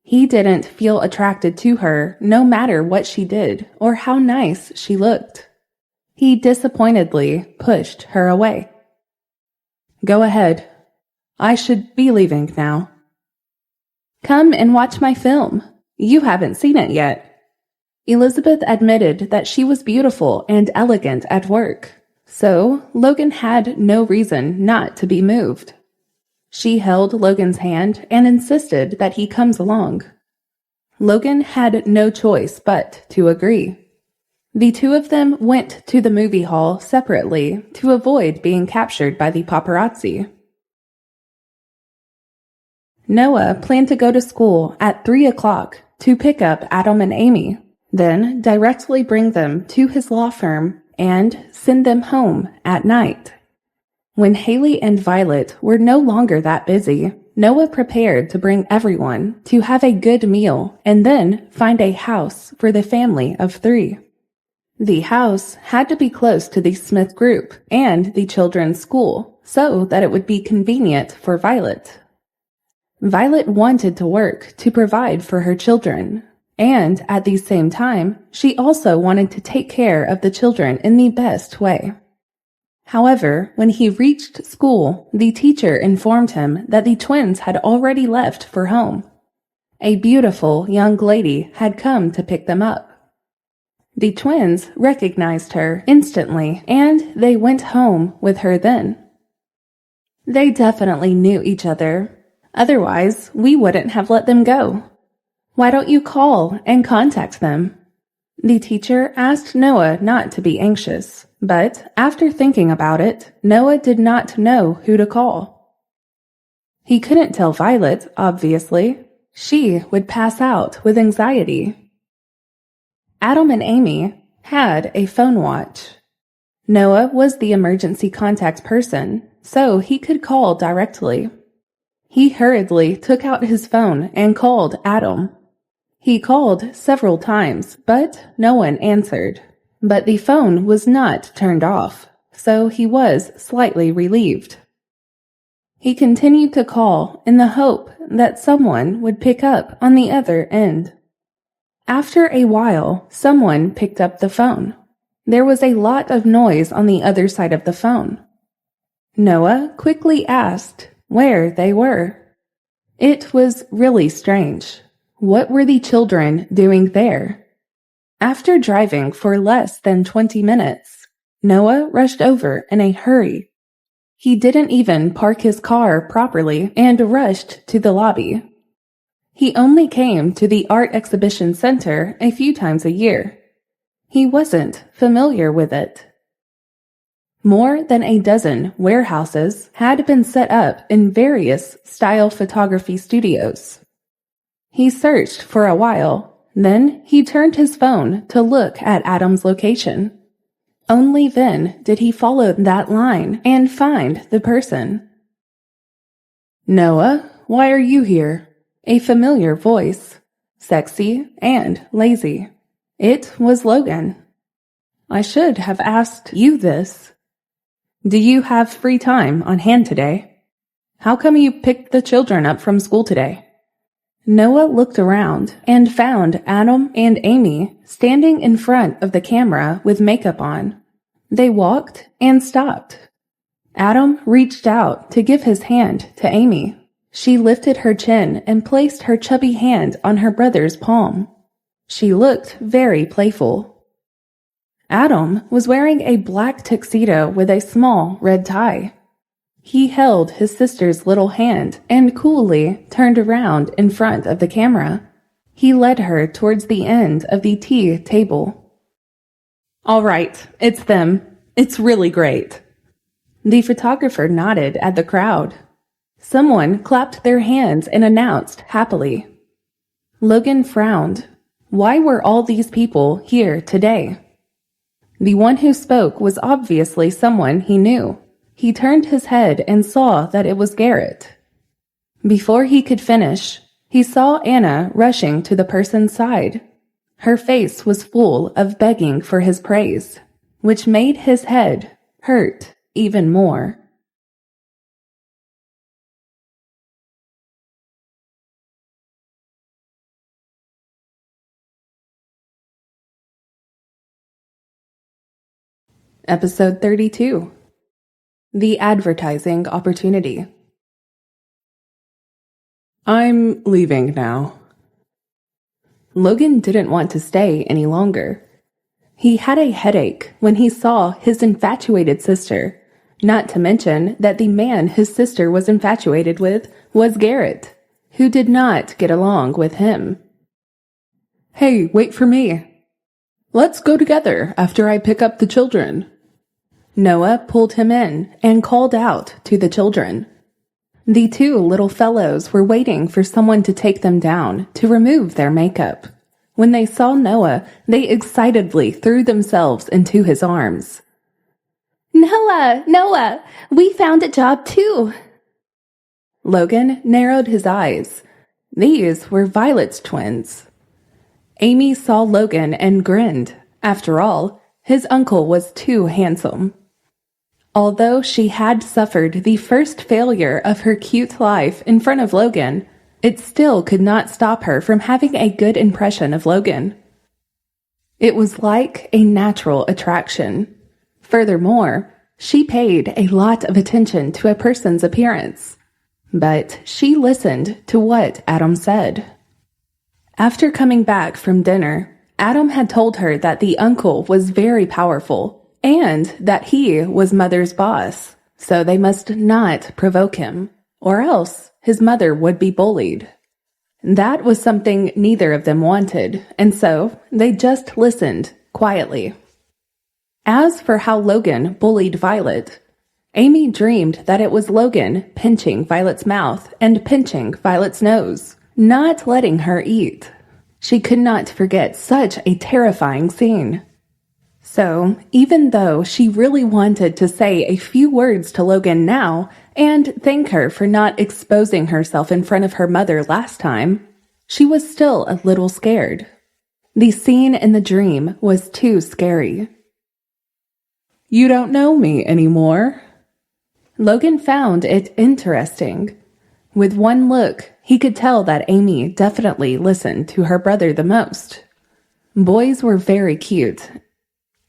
He didn't feel attracted to her no matter what she did or how nice she looked. He disappointedly pushed her away. Go ahead. I should be leaving now. Come and watch my film. You haven't seen it yet. Elizabeth admitted that she was beautiful and elegant at work, so Logan had no reason not to be moved. She held Logan's hand and insisted that he comes along. Logan had no choice but to agree. The two of them went to the movie hall separately to avoid being captured by the paparazzi. Noah planned to go to school at 3 o'clock to pick up Adam and Amy, then directly bring them to his law firm and send them home at night. When Haley and Violet were no longer that busy, Noah prepared to bring everyone to have a good meal and then find a house for the family of 3. The house had to be close to the Smith group and the children's school so that it would be convenient for Violet. Violet wanted to work to provide for her children, and at the same time, she also wanted to take care of the children in the best way. However, when he reached school, the teacher informed him that the twins had already left for home. A beautiful young lady had come to pick them up. The twins recognized her instantly, and they went home with her then. They definitely knew each other. Otherwise, we wouldn't have let them go. Why don't you call and contact them? The teacher asked Noah not to be anxious, but after thinking about it, Noah did not know who to call. He couldn't tell Violet, obviously. She would pass out with anxiety. Adam and Amy had a phone watch. Noah was the emergency contact person, so he could call directly. He hurriedly took out his phone and called Adam. He called several times, but no one answered. But the phone was not turned off, so he was slightly relieved. He continued to call in the hope that someone would pick up on the other end. After a while, someone picked up the phone. There was a lot of noise on the other side of the phone. Noah quickly asked where they were. It was really strange. What were the children doing there? After driving for less than 20 minutes, Noah rushed over in a hurry. He didn't even park his car properly and rushed to the lobby. He only came to the art exhibition center a few times a year. He wasn't familiar with it. More than a dozen warehouses had been set up in various style photography studios. He searched for a while, then he turned his phone to look at Adam's location. Only then did he follow that line and find the person. Noah, why are you here? A familiar voice, sexy and lazy. It was Logan. I should have asked you this. Do you have free time on hand today? How come you picked the children up from school today? Noah looked around and found Adam and Amy standing in front of the camera with makeup on. They walked and stopped. Adam reached out to give his hand to Amy. She lifted her chin and placed her chubby hand on her brother's palm. She looked very playful. Adam was wearing a black tuxedo with a small red tie. He held his sister's little hand and coolly turned around in front of the camera. He led her towards the end of the tea table. All right, it's them. It's really great. The photographer nodded at the crowd. Someone clapped their hands and announced happily. Logan frowned. Why were all these people here today? The one who spoke was obviously someone he knew. He turned his head and saw that it was Garrett. Before he could finish, he saw Anna rushing to the person's side. Her face was full of begging for his praise, which made his head hurt even more. Episode 32. The Advertising Opportunity. I'm leaving now. Logan didn't want to stay any longer. He had a headache when he saw his infatuated sister, not to mention that the man his sister was infatuated with was Garrett, who did not get along with him. Hey, wait for me. Let's go together after I pick up the children. Noah pulled him in and called out to the children. The two little fellows were waiting for someone to take them down to remove their makeup. When they saw Noah, they excitedly threw themselves into his arms. Noah, we found a job too. Logan narrowed his eyes. These were Violet's twins. Amy saw Logan and grinned. After all, his uncle was too handsome. Although she had suffered the first failure of her cute life in front of Logan, it still could not stop her from having a good impression of Logan. It was like a natural attraction. Furthermore, she paid a lot of attention to a person's appearance. But she listened to what Adam said. After coming back from dinner, Adam had told her that the uncle was very powerful and that he was Mother's boss, so they must not provoke him, or else his mother would be bullied. That was something neither of them wanted, and so they just listened quietly. As for how Logan bullied Violet, Amy dreamed that it was Logan pinching Violet's mouth and pinching Violet's nose, not letting her eat. She could not forget such a terrifying scene. So, even though she really wanted to say a few words to Logan now and thank her for not exposing herself in front of her mother last time, she was still a little scared. The scene in the dream was too scary. You don't know me anymore. Logan found it interesting. With one look, he could tell that Amy definitely listened to her brother the most. Boys were very cute.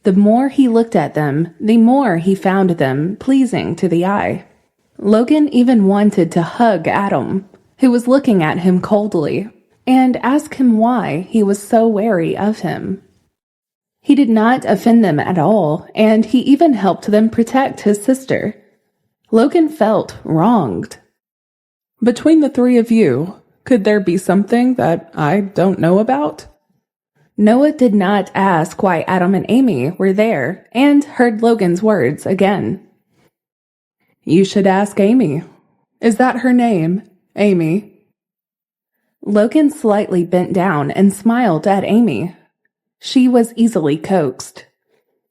The more he looked at them, the more he found them pleasing to the eye. Logan even wanted to hug Adam, who was looking at him coldly, and ask him why he was so wary of him. He did not offend them at all, and he even helped them protect his sister. Logan felt wronged. Between the three of you, could there be something that I don't know about? Noah did not ask why Adam and Amy were there and heard Logan's words again. You should ask Amy. Is that her name, Amy? Logan slightly bent down and smiled at Amy. She was easily coaxed.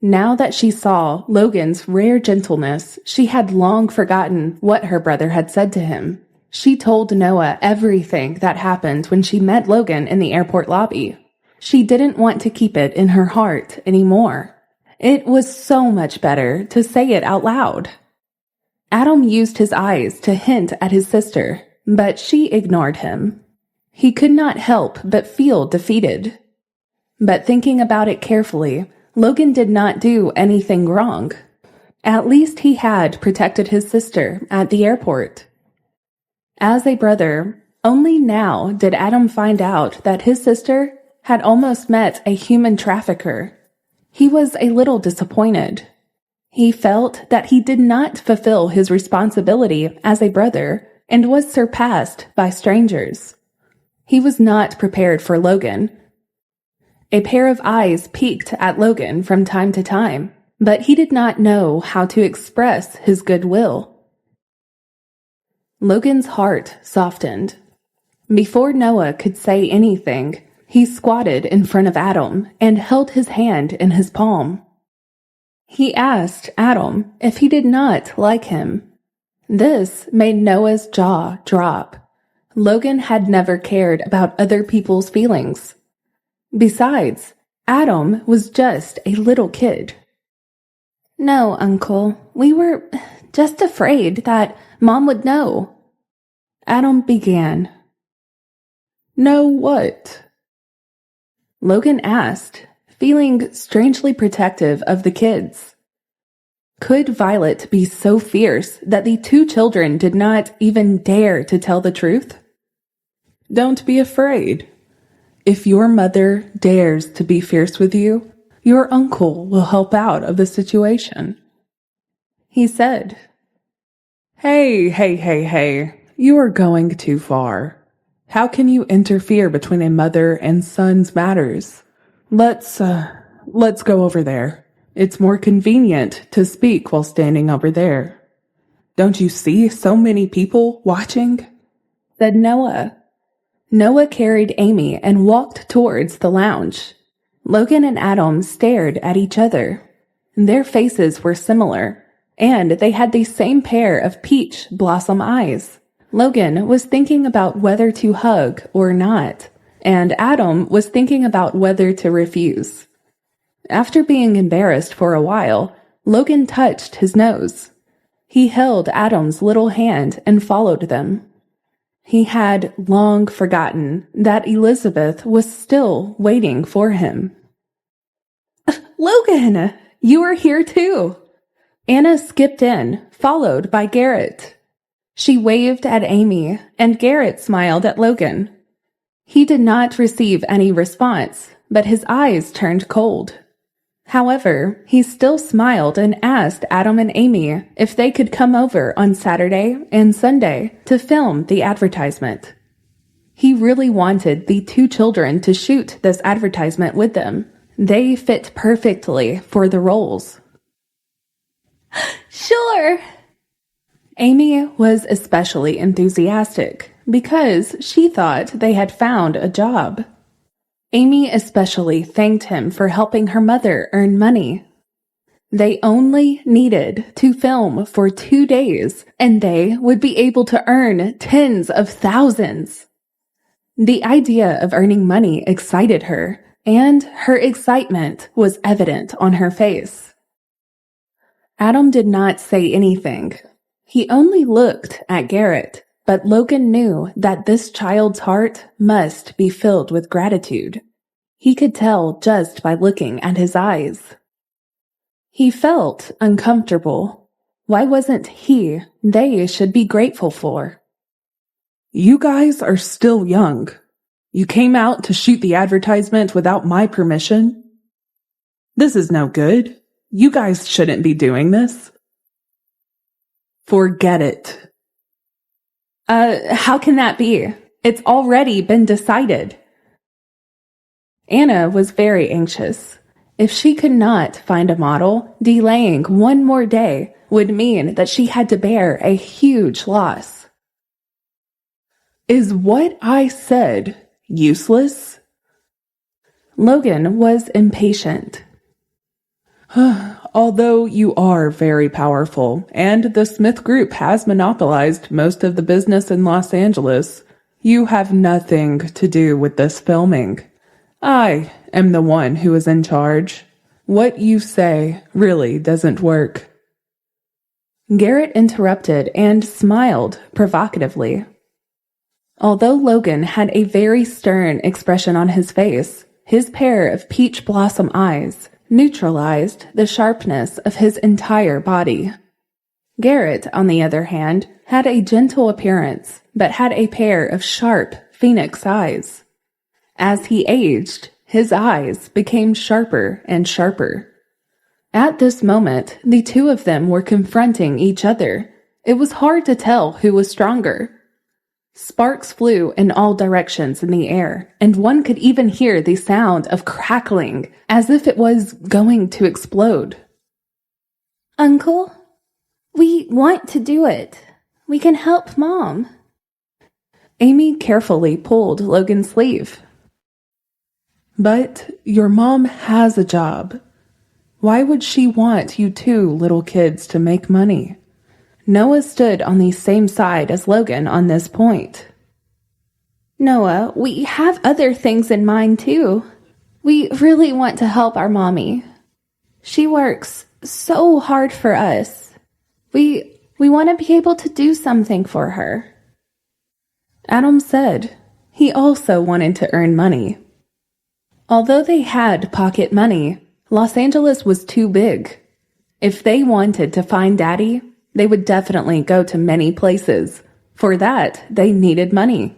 Now that she saw Logan's rare gentleness, she had long forgotten what her brother had said to him. She told Noah everything that happened when she met Logan in the airport lobby. She didn't want to keep it in her heart anymore. It was so much better to say it out loud. Adam used his eyes to hint at his sister, but she ignored him. He could not help but feel defeated. But thinking about it carefully, Logan did not do anything wrong. At least he had protected his sister at the airport. As a brother, only now did Adam find out that his sister had almost met a human trafficker. He was a little disappointed. He felt that he did not fulfill his responsibility as a brother and was surpassed by strangers. He was not prepared for Logan. A pair of eyes peeked at Logan from time to time, but he did not know how to express his goodwill. Logan's heart softened. Before Noah could say anything, he squatted in front of Adam and held his hand in his palm. He asked Adam if he did not like him. This made Noah's jaw drop. Logan had never cared about other people's feelings. Besides, Adam was just a little kid. "No, Uncle. We were just afraid that Mom would know." Adam began. "Know what?" Logan asked, feeling strangely protective of the kids. Could Violet be so fierce that the two children did not even dare to tell the truth? "Don't be afraid. If your mother dares to be fierce with you, your uncle will help out of the situation," he said. Hey. You are going too far. How can you interfere between a mother and son's matters? Let's go over there. It's more convenient to speak while standing over there. Don't you see so many people watching?" said Noah. Noah carried Amy and walked towards the lounge. Logan and Adam stared at each other. Their faces were similar, and they had the same pair of peach blossom eyes. Logan was thinking about whether to hug or not, and Adam was thinking about whether to refuse. After being embarrassed for a while, Logan touched his nose. He held Adam's little hand and followed them. He had long forgotten that Elizabeth was still waiting for him. "Logan, you are here too." Anna skipped in, followed by Garrett. She waved at Amy, and Garrett smiled at Logan. He did not receive any response, but his eyes turned cold. However, he still smiled and asked Adam and Amy if they could come over on Saturday and Sunday to film the advertisement. He really wanted the two children to shoot this advertisement with them. They fit perfectly for the roles. "Sure." Amy was especially enthusiastic because she thought they had found a job. Amy especially thanked him for helping her mother earn money. They only needed to film for 2 days, and they would be able to earn tens of thousands. The idea of earning money excited her, and her excitement was evident on her face. Adam did not say anything. He only looked at Garrett, but Logan knew that this child's heart must be filled with gratitude. He could tell just by looking at his eyes. He felt uncomfortable. Why wasn't they should be grateful for? "You guys are still young. You came out to shoot the advertisement without my permission? This is no good. You guys shouldn't be doing this." "Forget it." How can that be? It's already been decided." Anna was very anxious. If she could not find a model, delaying one more day would mean that she had to bear a huge loss. "Is what I said useless?" Logan was impatient. "Although you are very powerful, and the Smith Group has monopolized most of the business in Los Angeles, you have nothing to do with this filming. I am the one who is in charge. What you say really doesn't work. Garrett interrupted and smiled provocatively. Although Logan had a very stern expression on his face, his pair of peach blossom eyes neutralized the sharpness of his entire body. Garrett, on the other hand, had a gentle appearance, but had a pair of sharp phoenix eyes. As he aged, his eyes became sharper and sharper. At this moment, the two of them were confronting each other. It was hard to tell who was stronger. Sparks flew in all directions in the air, and one could even hear the sound of crackling, as if it was going to explode. Uncle, we want to do it. We can help Mom. Amy carefully pulled Logan's sleeve. But your mom has a job. Why would she want you two little kids to make money? Noah stood on the same side as Logan on this point. Noah, we have other things in mind too. We really want to help our mommy. She works so hard for us. We want to be able to do something for her. Adam said he also wanted to earn money. Although they had pocket money, Los Angeles was too big. If they wanted to find Daddy, they would definitely go to many places. For that, they needed money.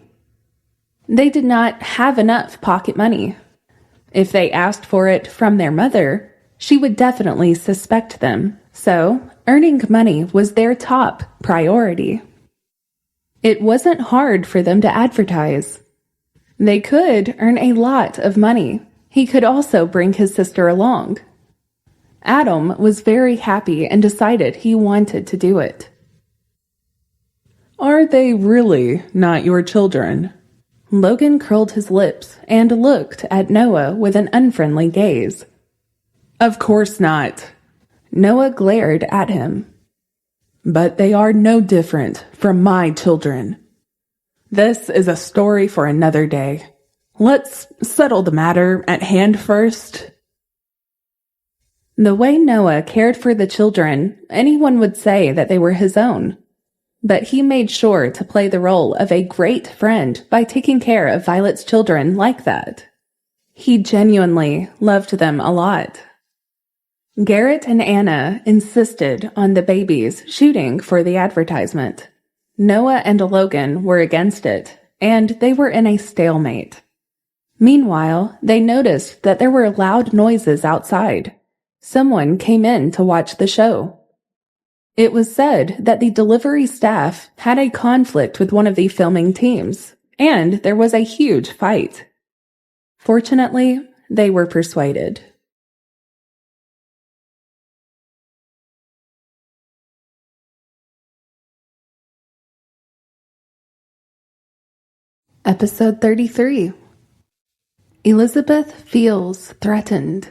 They did not have enough pocket money. If they asked for it from their mother, she would definitely suspect them. So, earning money was their top priority. It wasn't hard for them to advertise. They could earn a lot of money. He could also bring his sister along. Adam was very happy and decided he wanted to do it. Are they really not your children? Logan curled his lips and looked at Noah with an unfriendly gaze. Of course not. Noah glared at him. But they are no different from my children. This is a story for another day. Let's settle the matter at hand first. The way Noah cared for the children, anyone would say that they were his own. But he made sure to play the role of a great friend by taking care of Violet's children like that. He genuinely loved them a lot. Garrett and Anna insisted on the babies shooting for the advertisement. Noah and Logan were against it, and they were in a stalemate. Meanwhile, they noticed that there were loud noises outside. Someone came in to watch the show. It was said that the delivery staff had a conflict with one of the filming teams, and there was a huge fight. Fortunately, they were persuaded. Episode 33. Elizabeth feels threatened.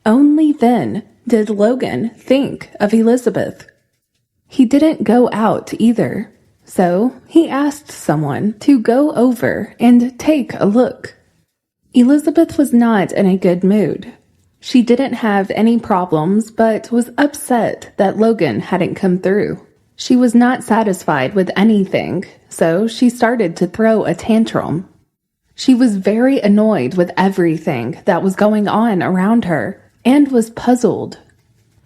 Only then did Logan think of Elizabeth. He didn't go out either, so he asked someone to go over and take a look. Elizabeth was not in a good mood. She didn't have any problems, but was upset that Logan hadn't come through. She was not satisfied with anything, so she started to throw a tantrum. She was very annoyed with everything that was going on around her, and was puzzled.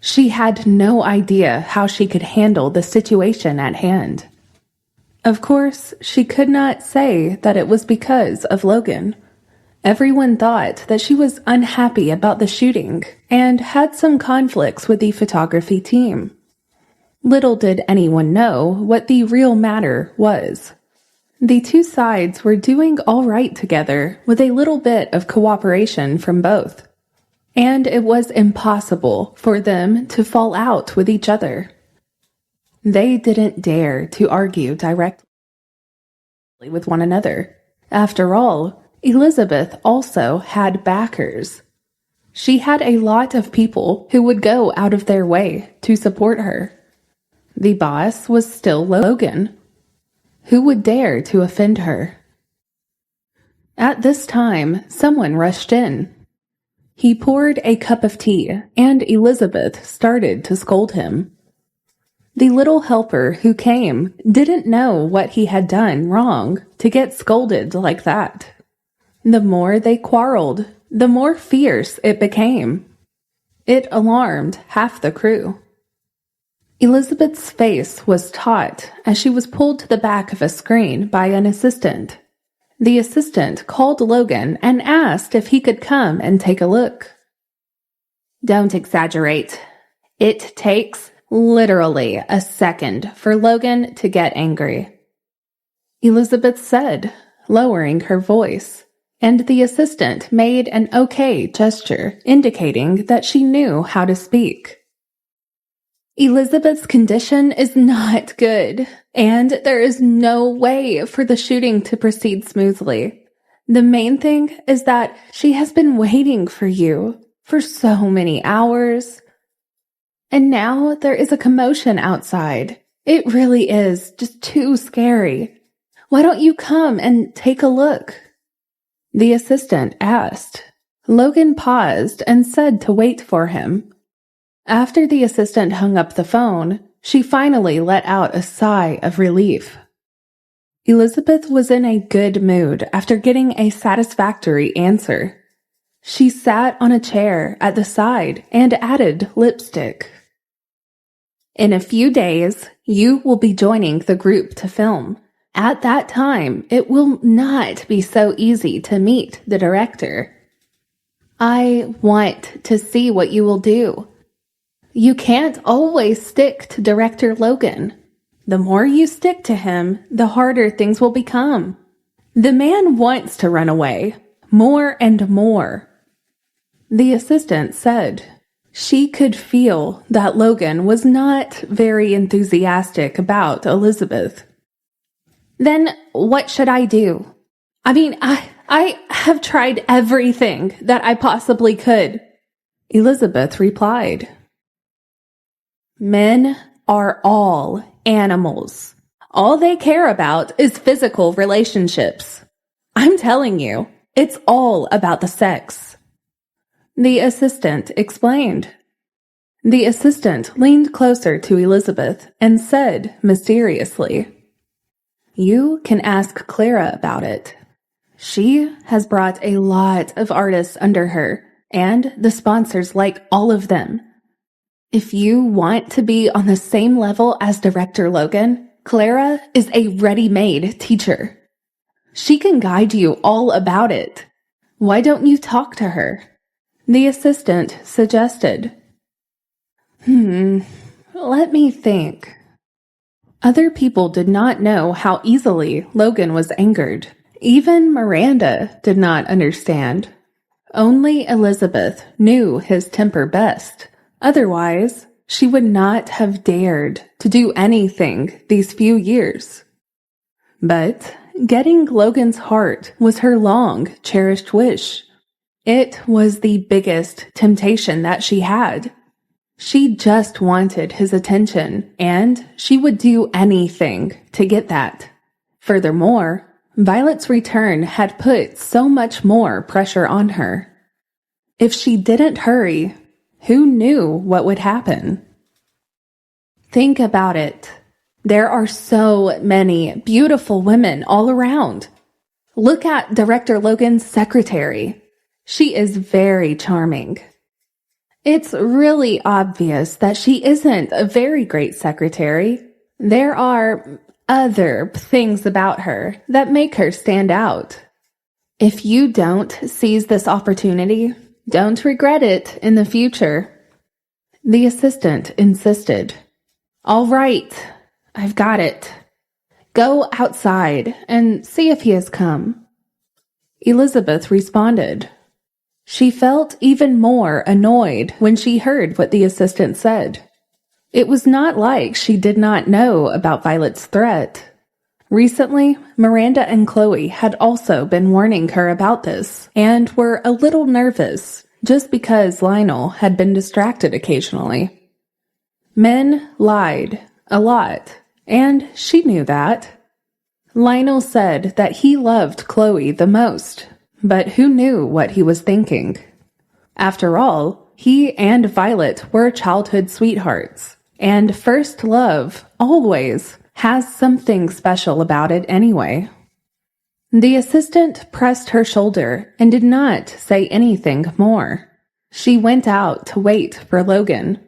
She had no idea how she could handle the situation at hand. Of course, she could not say that it was because of Logan. Everyone thought that she was unhappy about the shooting and had some conflicts with the photography team. Little did anyone know what the real matter was. The two sides were doing all right together with a little bit of cooperation from both. And it was impossible for them to fall out with each other. They didn't dare to argue directly with one another. After all, Elizabeth also had backers. She had a lot of people who would go out of their way to support her. The boss was still Logan. Who would dare to offend her? At this time, someone rushed in. He poured a cup of tea, and Elizabeth started to scold him. The little helper who came didn't know what he had done wrong to get scolded like that. The more they quarreled, the more fierce it became. It alarmed half the crew. Elizabeth's face was taut as she was pulled to the back of a screen by an assistant. The assistant called Logan and asked if he could come and take a look. Don't exaggerate. It takes literally a second for Logan to get angry, Elizabeth said, lowering her voice, and the assistant made an okay gesture indicating that she knew how to speak. Elizabeth's condition is not good, and there is no way for the shooting to proceed smoothly. The main thing is that she has been waiting for you for so many hours. And now there is a commotion outside. It really is just too scary. Why don't you come and take a look? The assistant asked. Logan paused and said to wait for him. After the assistant hung up the phone, she finally let out a sigh of relief. Elizabeth was in a good mood after getting a satisfactory answer. She sat on a chair at the side and added lipstick. In a few days, you will be joining the group to film. At that time, it will not be so easy to meet the director. I want to see what you will do. You can't always stick to Director Logan. The more you stick to him, the harder things will become. The man wants to run away, more and more. The assistant said. She could feel that Logan was not very enthusiastic about Elizabeth. Then what should I do? I have tried everything that I possibly could, Elizabeth replied. Men are all animals. All they care about is physical relationships. I'm telling you, it's all about the sex. The assistant explained. The assistant leaned closer to Elizabeth and said mysteriously, You can ask Clara about it. She has brought a lot of artists under her, and the sponsors like all of them. If you want to be on the same level as Director Logan, Clara is a ready-made teacher. She can guide you all about it. Why don't you talk to her? The assistant suggested. Let me think. Other people did not know how easily Logan was angered. Even Miranda did not understand. Only Elizabeth knew his temper best. Otherwise, she would not have dared to do anything these few years. But getting Logan's heart was her long-cherished wish. It was the biggest temptation that she had. She just wanted his attention, and she would do anything to get that. Furthermore, Violet's return had put so much more pressure on her. If she didn't hurry, who knew what would happen? Think about it. There are so many beautiful women all around. Look at Director Logan's secretary. She is very charming. It's really obvious that she isn't a very great secretary. There are other things about her that make her stand out. If you don't seize this opportunity, don't regret it in the future. The assistant insisted. All right, I've got it. Go outside and see if he has come. Elizabeth responded. She felt even more annoyed when she heard what the assistant said. It was not like she did not know about Violet's threat. Recently, Miranda and Chloe had also been warning her about this and were a little nervous just because Lionel had been distracted occasionally. Men lied a lot, and she knew that. Lionel said that he loved Chloe the most, but who knew what he was thinking? After all, he and Violet were childhood sweethearts, and first love always has something special about it anyway. The assistant pressed her shoulder and did not say anything more. She went out to wait for Logan.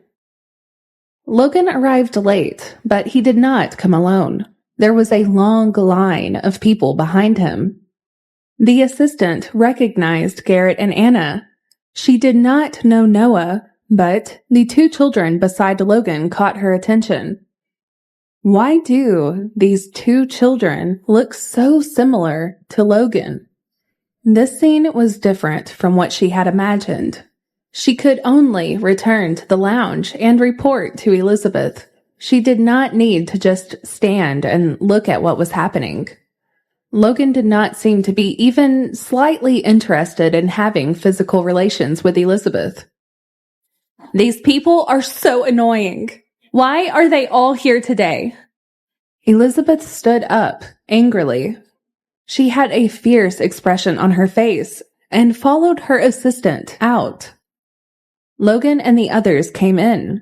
Logan arrived late, but he did not come alone. There was a long line of people behind him. The assistant recognized Garrett and Anna. She did not know Noah, but the two children beside Logan caught her attention. Why do these two children look so similar to Logan? This scene was different from what she had imagined. She could only return to the lounge and report to Elizabeth. She did not need to just stand and look at what was happening. Logan did not seem to be even slightly interested in having physical relations with Elizabeth. These people are so annoying. Why are they all here today? Elizabeth stood up angrily. She had a fierce expression on her face and followed her assistant out. Logan and the others came in.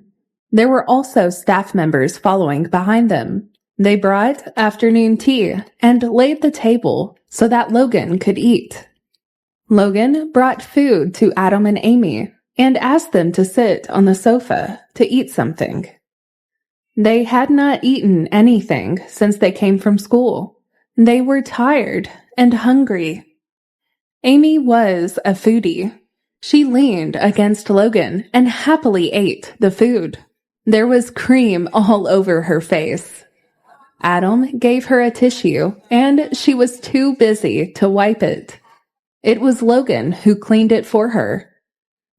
There were also staff members following behind them. They brought afternoon tea and laid the table so that Logan could eat. Logan brought food to Adam and Amy and asked them to sit on the sofa to eat something. They had not eaten anything since they came from school. They were tired and hungry. Amy was a foodie. She leaned against Logan and happily ate the food. There was cream all over her face. Adam gave her a tissue, and she was too busy to wipe it. It was Logan who cleaned it for her.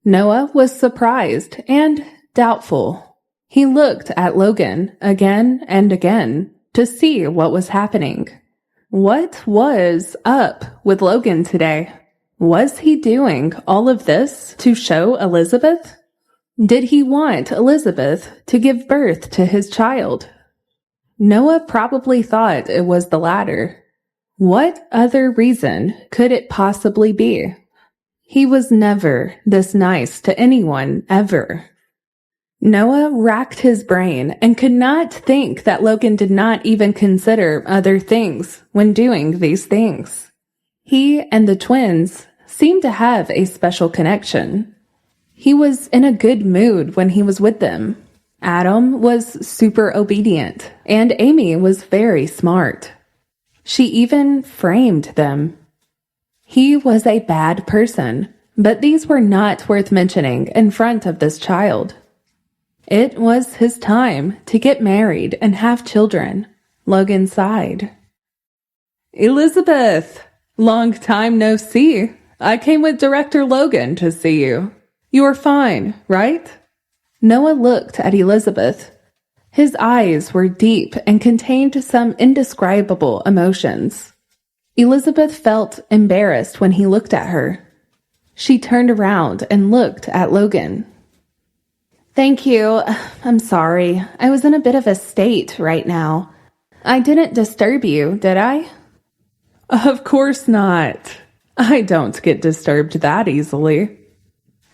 Noah was surprised and doubtful. He looked at Logan again and again to see what was happening. What was up with Logan today? Was he doing all of this to show Elizabeth? Did he want Elizabeth to give birth to his child? Noah probably thought it was the latter. What other reason could it possibly be? He was never this nice to anyone, ever. Noah racked his brain and could not think that Logan did not even consider other things when doing these things. He and the twins seemed to have a special connection. He was in a good mood when he was with them. Adam was super obedient, and Amy was very smart. She even framed them. He was a bad person, but these were not worth mentioning in front of this child. It was his time to get married and have children. Logan sighed. Elizabeth, long time no see. I came with Director Logan to see you. You are fine, right? Noah looked at Elizabeth. His eyes were deep and contained some indescribable emotions. Elizabeth felt embarrassed when he looked at her. She turned around and looked at Logan. Thank you. I'm sorry. I was in a bit of a state right now. I didn't disturb you, did I? Of course not. I don't get disturbed that easily.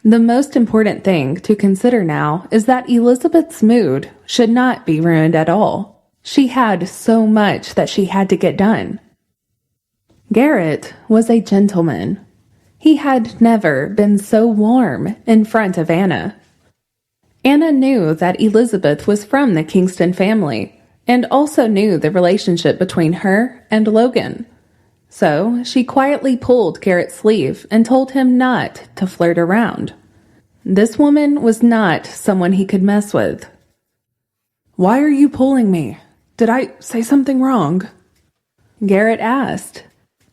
The most important thing to consider now is that Elizabeth's mood should not be ruined at all. She had so much that she had to get done. Garrett was a gentleman. He had never been so warm in front of Anna. Anna knew that Elizabeth was from the Kingston family and also knew the relationship between her and Logan. So she quietly pulled Garrett's sleeve and told him not to flirt around. This woman was not someone he could mess with. Why are you pulling me? Did I say something wrong? Garrett asked.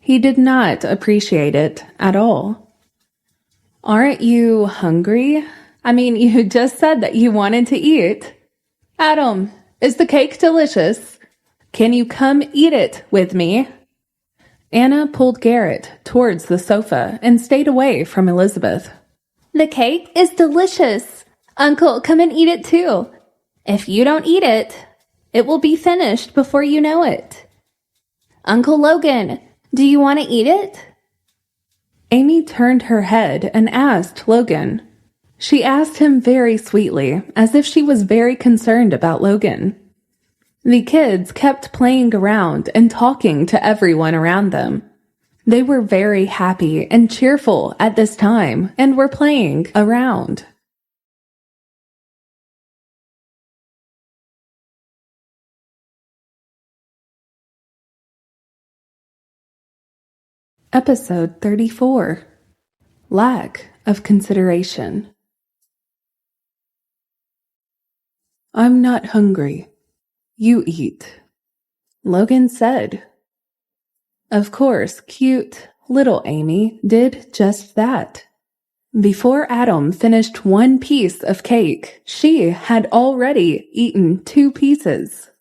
He did not appreciate it at all. Aren't you hungry? I mean, you just said that you wanted to eat. Adam, is the cake delicious? Can you come eat it with me? Anna pulled Garrett towards the sofa and stayed away from Elizabeth. The cake is delicious. Uncle, come and eat it too. If you don't eat it, it will be finished before you know it. Uncle Logan, do you want to eat it? Amy turned her head and asked Logan. She asked him very sweetly, as if she was very concerned about Logan. The kids kept playing around and talking to everyone around them. They were very happy and cheerful at this time and were playing around. Episode 34. Lack of Consideration. I'm not hungry. You eat, Logan said. Of course, cute little Amy did just that. Before Adam finished one piece of cake, she had already eaten 2 pieces.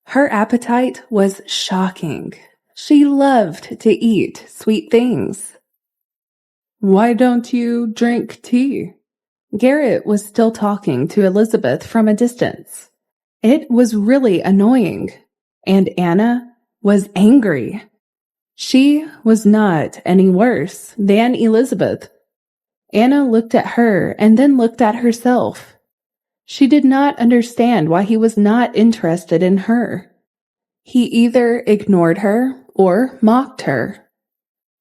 Her appetite was shocking. She loved to eat sweet things. Why don't you drink tea? Garrett was still talking to Elizabeth from a distance. It was really annoying, and Anna was angry. She was not any worse than Elizabeth. Anna looked at her and then looked at herself. She did not understand why he was not interested in her. He either ignored her or mocked her.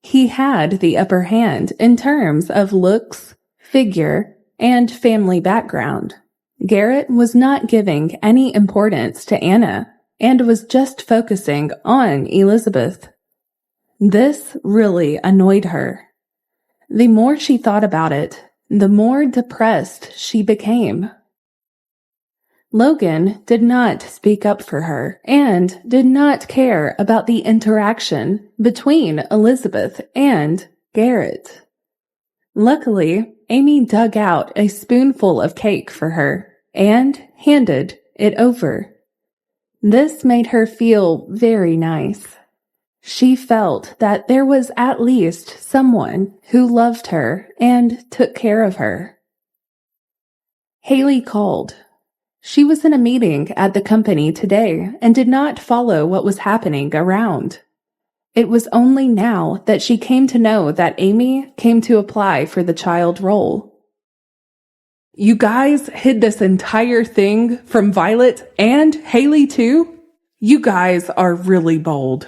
He had the upper hand in terms of looks, figure, and family background. Garrett was not giving any importance to Anna and was just focusing on Elizabeth. This really annoyed her. The more she thought about it, the more depressed she became. Logan did not speak up for her and did not care about the interaction between Elizabeth and Garrett. Luckily, Amy dug out a spoonful of cake for her and handed it over. This made her feel very nice. She felt that there was at least someone who loved her and took care of her. Haley called. She was in a meeting at the company today and did not follow what was happening around. It was only now that she came to know that Amy came to apply for the child role. You guys hid this entire thing from Violet and Haley too? You guys are really bold.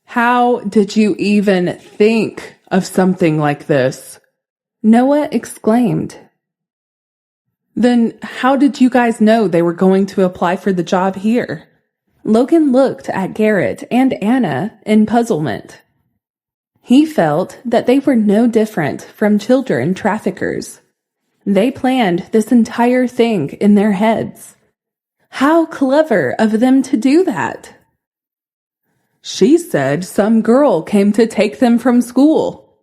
How did you even think of something like this? Noah exclaimed. Then how did you guys know they were going to apply for the job here? Logan looked at Garrett and Anna in puzzlement. He felt that they were no different from children traffickers. They planned this entire thing in their heads. How clever of them to do that! She said some girl came to take them from school.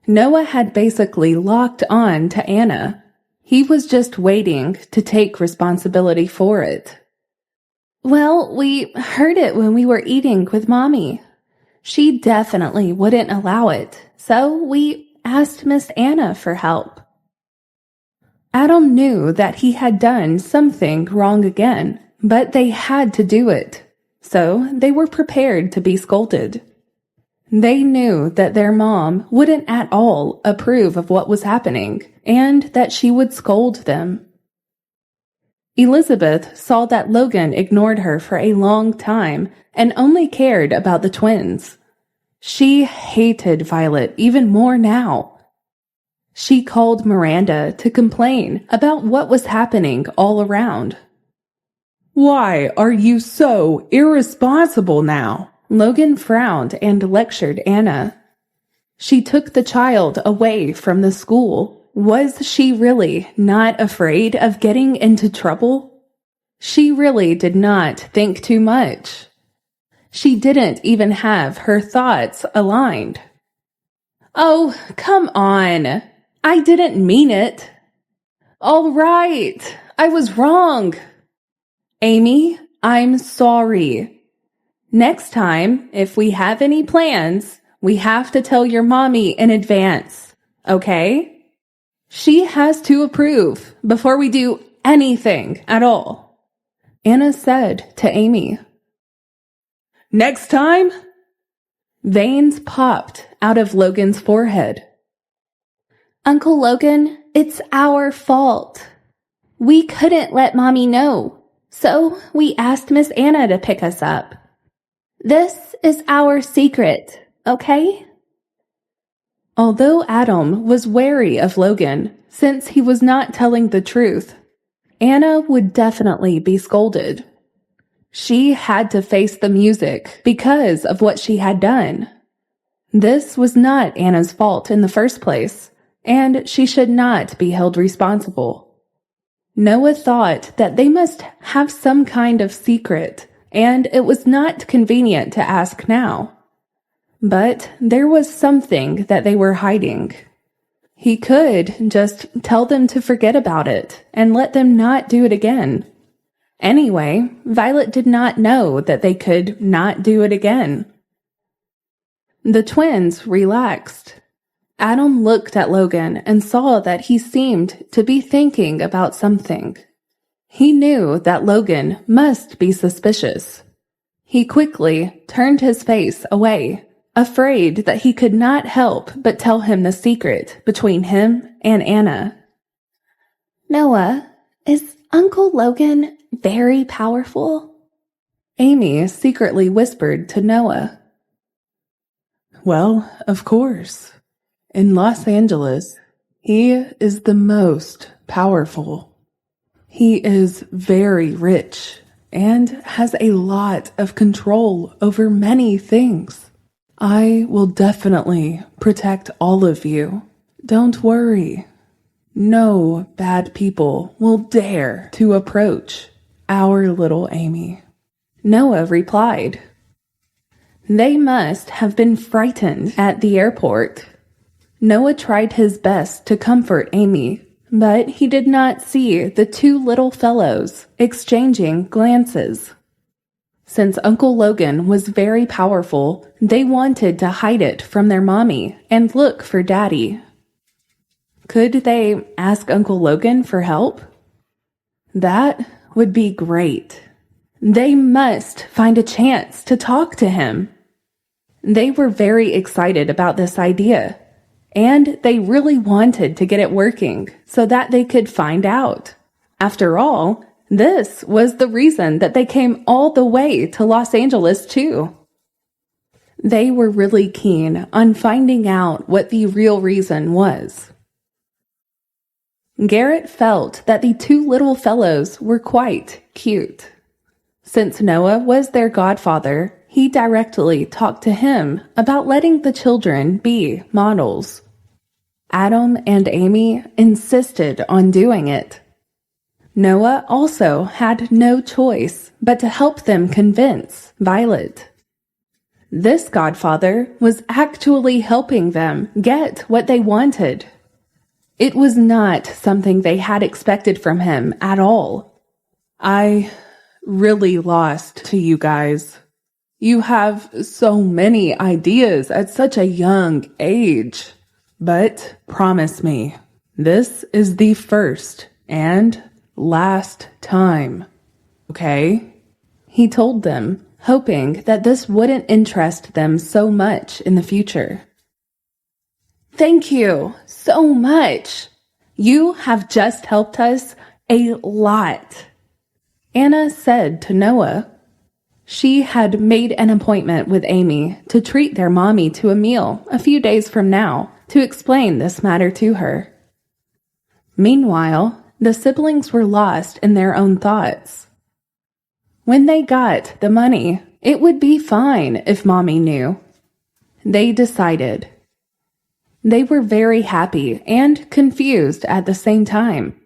Noah had basically locked on to Anna. He was just waiting to take responsibility for it. Well, we heard it when we were eating with Mommy. She definitely wouldn't allow it, so we asked Miss Anna for help. Adam knew that he had done something wrong again, but they had to do it, so they were prepared to be scolded. They knew that their mom wouldn't at all approve of what was happening, and that she would scold them. Elizabeth saw that Logan ignored her for a long time and only cared about the twins. She hated Violet even more now. She called Miranda to complain about what was happening all around. Why are you so irresponsible now? Logan frowned and lectured Anna. She took the child away from the school. Was she really not afraid of getting into trouble? She really did not think too much. She didn't even have her thoughts aligned. Oh, come on. I didn't mean it. All right, I was wrong. Amy, I'm sorry. Next time, if we have any plans, we have to tell your mommy in advance, okay? She has to approve before we do anything at all, Anna said to Amy. Next time? Veins popped out of Logan's forehead. Uncle Logan, it's our fault. We couldn't let Mommy know, so we asked Miss Anna to pick us up. This is our secret, okay? Although Adam was wary of Logan, since he was not telling the truth, Anna would definitely be scolded. She had to face the music because of what she had done. This was not Anna's fault in the first place, and she should not be held responsible. Noah thought that they must have some kind of secret, and it was not convenient to ask now. But there was something that they were hiding. He could just tell them to forget about it and let them not do it again. Anyway, Violet did not know that they could not do it again. The twins relaxed. Adam looked at Logan and saw that he seemed to be thinking about something. He knew that Logan must be suspicious. He quickly turned his face away, afraid that he could not help but tell him the secret between him and Anna. Noah, is Uncle Logan very powerful? Amy secretly whispered to Noah. Well, of course. In Los Angeles, he is the most powerful. He is very rich and has a lot of control over many things. I will definitely protect all of you. Don't worry. No bad people will dare to approach our little Amy. Noah replied. They must have been frightened at the airport. Noah tried his best to comfort Amy, but he did not see the two little fellows exchanging glances. Since Uncle Logan was very powerful, they wanted to hide it from their mommy and look for Daddy. Could they ask Uncle Logan for help? That would be great. They must find a chance to talk to him. They were very excited about this idea, and they really wanted to get it working so that they could find out. After all, this was the reason that they came all the way to Los Angeles too. They were really keen on finding out what the real reason was. Garrett felt that the two little fellows were quite cute. Since Noah was their godfather, he directly talked to him about letting the children be models. Adam and Amy insisted on doing it. Noah also had no choice but to help them convince Violet. This godfather was actually helping them get what they wanted. It was not something they had expected from him at all. I really lost to you guys. You have so many ideas at such a young age. But promise me, this is the first and last time, okay? He told them, hoping that this wouldn't interest them so much in the future. Thank you so much. You have just helped us a lot, Anna said to Noah. She had made an appointment with Amy to treat their mommy to a meal a few days from now to explain this matter to her. Meanwhile, the siblings were lost in their own thoughts. When they got the money, it would be fine if Mommy knew. They decided. They were very happy and confused at the same time.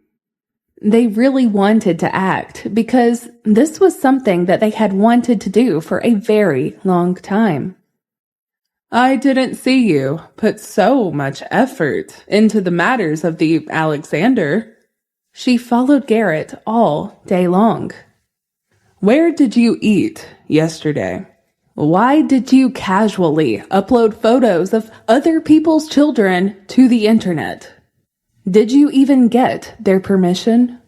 They really wanted to act because this was something that they had wanted to do for a very long time. I didn't see you put so much effort into the matters of the Alexander. She followed Garrett all day long. Where did you eat yesterday? Why did you casually upload photos of other people's children to the internet? Did you even get their permission?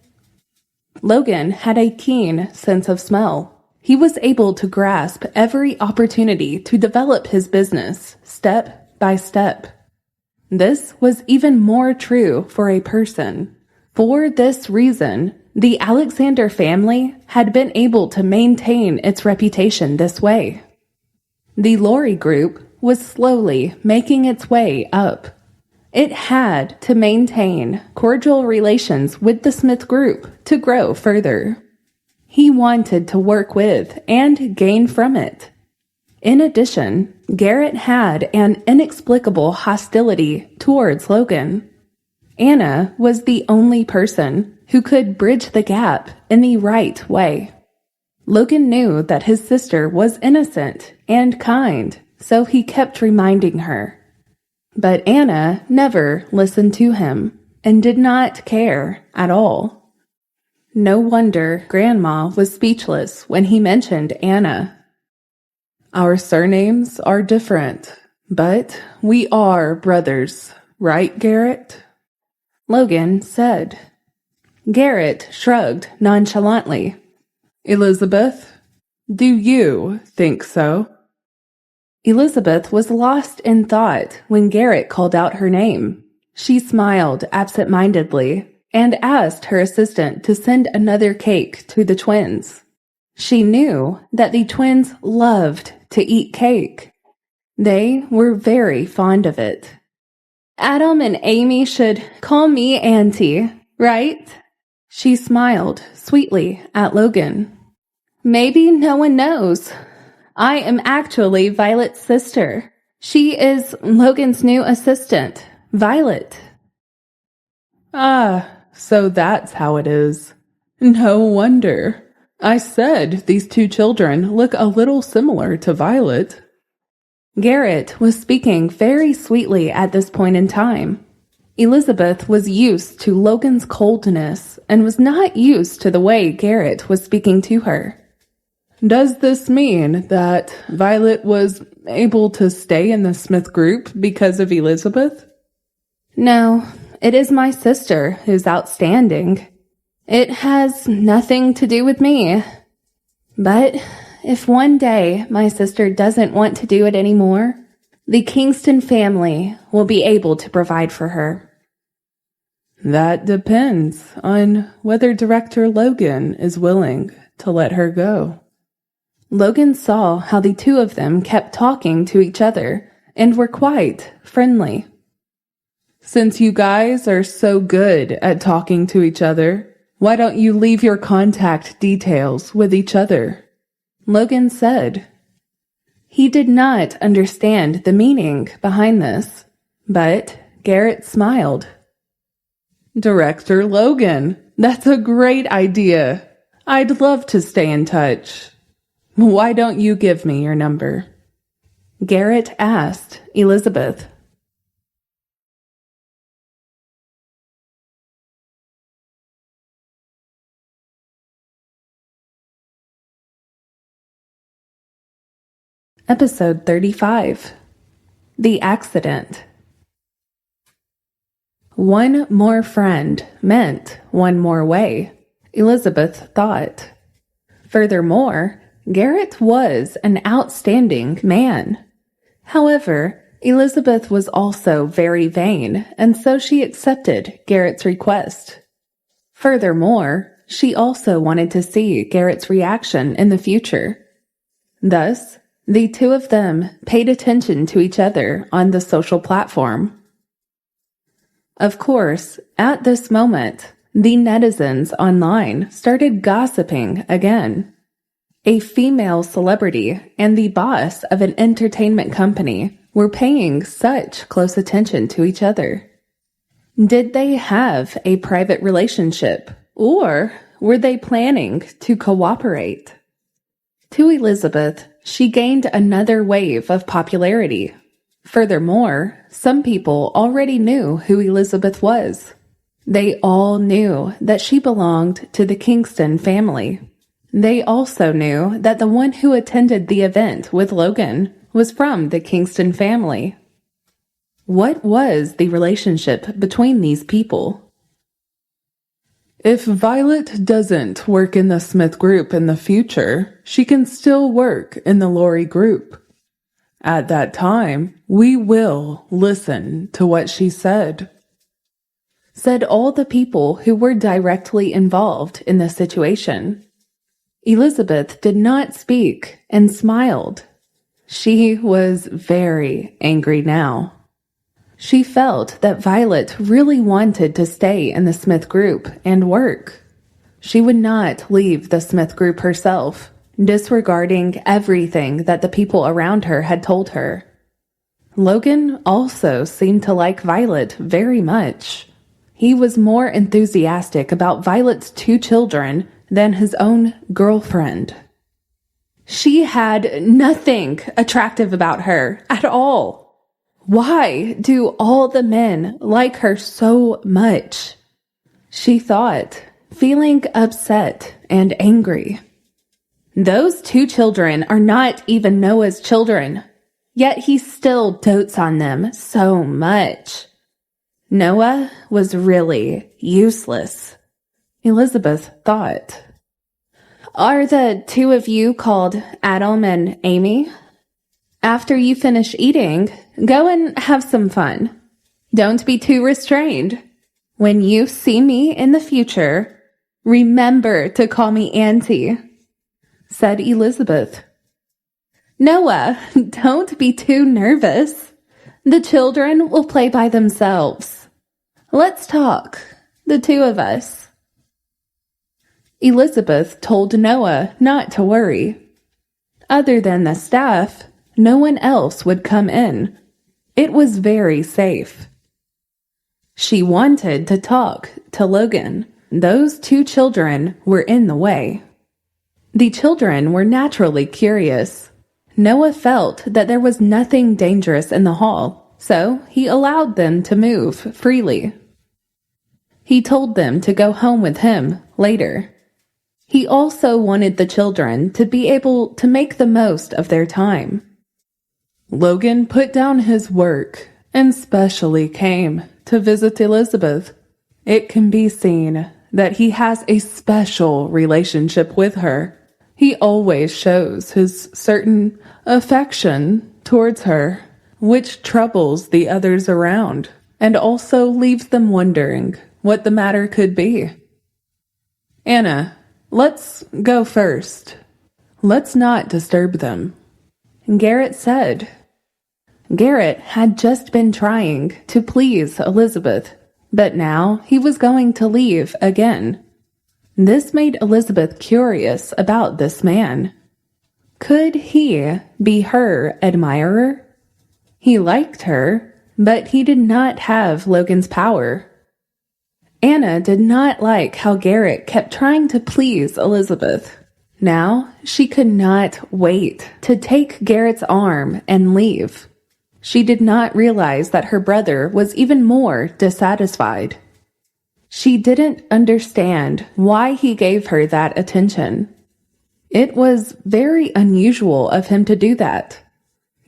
Logan had a keen sense of smell. He was able to grasp every opportunity to develop his business step by step. This was even more true for a person. For this reason, the Alexander family had been able to maintain its reputation this way. The Laurie group was slowly making its way up. It had to maintain cordial relations with the Smith group to grow further. He wanted to work with and gain from it. In addition, Garrett had an inexplicable hostility towards Logan. Anna was the only person who could bridge the gap in the right way. Logan knew that his sister was innocent and kind, so he kept reminding her. But Anna never listened to him and did not care at all. No wonder Grandma was speechless when he mentioned Anna. Our surnames are different, but we are brothers, right, Garrett? Logan said. Garrett shrugged nonchalantly. Elizabeth, do you think so? Elizabeth was lost in thought when Garrett called out her name. She smiled absent-mindedly and asked her assistant to send another cake to the twins. She knew that the twins loved to eat cake. They were very fond of it. Adam and Amy should call me Auntie, right? She smiled sweetly at Logan. Maybe no one knows. I am actually Violet's sister. She is Logan's new assistant, Violet. Ah, so that's how it is. No wonder. I said these two children look a little similar to Violet. Garrett was speaking very sweetly at this point in time. Elizabeth was used to Logan's coldness and was not used to the way Garrett was speaking to her. Does this mean that Violet was able to stay in the Smith group because of Elizabeth? No, it is my sister who's outstanding. It has nothing to do with me. But if one day my sister doesn't want to do it anymore, the Kingston family will be able to provide for her. That depends on whether Director Logan is willing to let her go. Logan saw how the two of them kept talking to each other and were quite friendly. Since you guys are so good at talking to each other, why don't you leave your contact details with each other? Logan said. He did not understand the meaning behind this, but Garrett smiled. Director Logan, that's a great idea. I'd love to stay in touch. Why don't you give me your number? Garrett asked Elizabeth. Episode 35. The Accident. One more friend meant one more way, Elizabeth thought. Furthermore, Garrett was an outstanding man. However, Elizabeth was also very vain, and so she accepted Garrett's request. Furthermore, she also wanted to see Garrett's reaction in the future. Thus, the two of them paid attention to each other on the social platform. Of course, at this moment, the netizens online started gossiping again. A female celebrity and the boss of an entertainment company were paying such close attention to each other. Did they have a private relationship, or were they planning to cooperate? To Elizabeth, she gained another wave of popularity. Furthermore, some people already knew who Elizabeth was. They all knew that she belonged to the Kingston family. They also knew that the one who attended the event with Logan was from the Kingston family. What was the relationship between these people? If Violet doesn't work in the Smith group in the future, she can still work in the Laurie group. At that time, we will listen to what she said, said all the people who were directly involved in the situation. Elizabeth did not speak and smiled. She was very angry now. She felt that Violet really wanted to stay in the Smith group and work. She would not leave the Smith group herself, disregarding everything that the people around her had told her. Logan also seemed to like Violet very much. He was more enthusiastic about Violet's 2 children than his own girlfriend. She had nothing attractive about her at all. Why do all the men like her so much? She thought, feeling upset and angry. Those 2 children are not even Noah's children, yet he still dotes on them so much. Noah was really useless, Elizabeth thought. Are the 2 of you called Adam and Amy? After you finish eating, go and have some fun. Don't be too restrained. When you see me in the future, remember to call me Auntie, said Elizabeth. Noah, don't be too nervous. The children will play by themselves. Let's talk, the 2 of us. Elizabeth told Noah not to worry. Other than the staff, no one else would come in. It was very safe. She wanted to talk to Logan. Those 2 children were in the way. The children were naturally curious. Noah felt that there was nothing dangerous in the hall, so he allowed them to move freely. He told them to go home with him later. He also wanted the children to be able to make the most of their time. Logan put down his work and specially came to visit Elizabeth. It can be seen that he has a special relationship with her. He always shows his certain affection towards her, which troubles the others around, and also leaves them wondering what the matter could be. Anna, let's go first. Let's not disturb them, Garrett said. Garrett had just been trying to please Elizabeth, but now he was going to leave again. This made Elizabeth curious about this man. Could he be her admirer? He liked her, but he did not have Logan's power. Anna did not like how Garrett kept trying to please Elizabeth. Now she could not wait to take Garrett's arm and leave. She did not realize that her brother was even more dissatisfied. She didn't understand why he gave her that attention. It was very unusual of him to do that.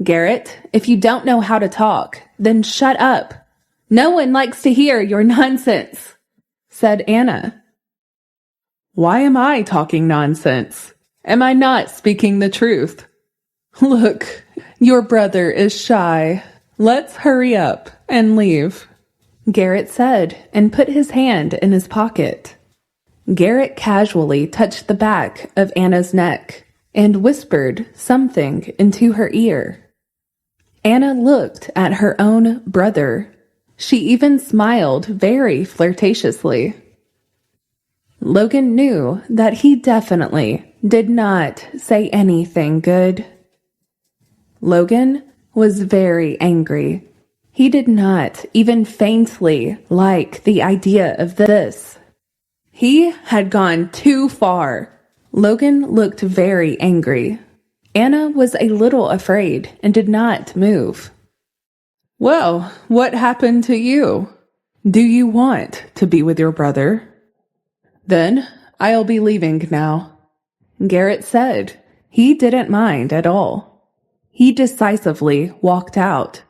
Garrett, if you don't know how to talk, then shut up. No one likes to hear your nonsense, said Anna. Why am I talking nonsense? Am I not speaking the truth? Look, your brother is shy. Let's hurry up and leave, Garrett said and put his hand in his pocket. Garrett casually touched the back of Anna's neck and whispered something into her ear. Anna looked at her own brother. She even smiled very flirtatiously. Logan knew that he definitely did not say anything good. Logan was very angry. He did not even faintly like the idea of this. He had gone too far. Logan looked very angry. Anna was a little afraid and did not move. Well, what happened to you? Do you want to be with your brother? Then I'll be leaving now, Garrett said. He didn't mind at all. He decisively walked out.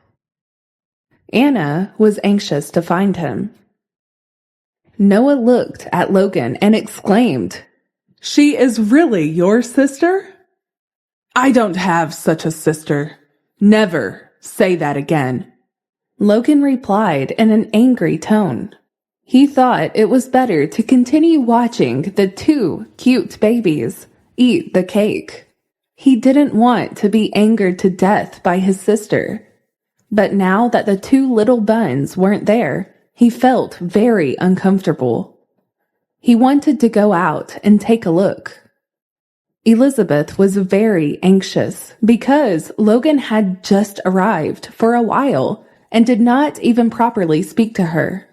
Anna was anxious to find him. Noah looked at Logan and exclaimed, "She is really your sister?" "I don't have such a sister. Never say that again. Logan replied in an angry tone. He thought it was better to continue watching the two cute babies eat the cake. He didn't want to be angered to death by his sister. But now that the two little buns weren't there, he felt very uncomfortable. He wanted to go out and take a look. Elizabeth was very anxious because Logan had just arrived for a while and did not even properly speak to her.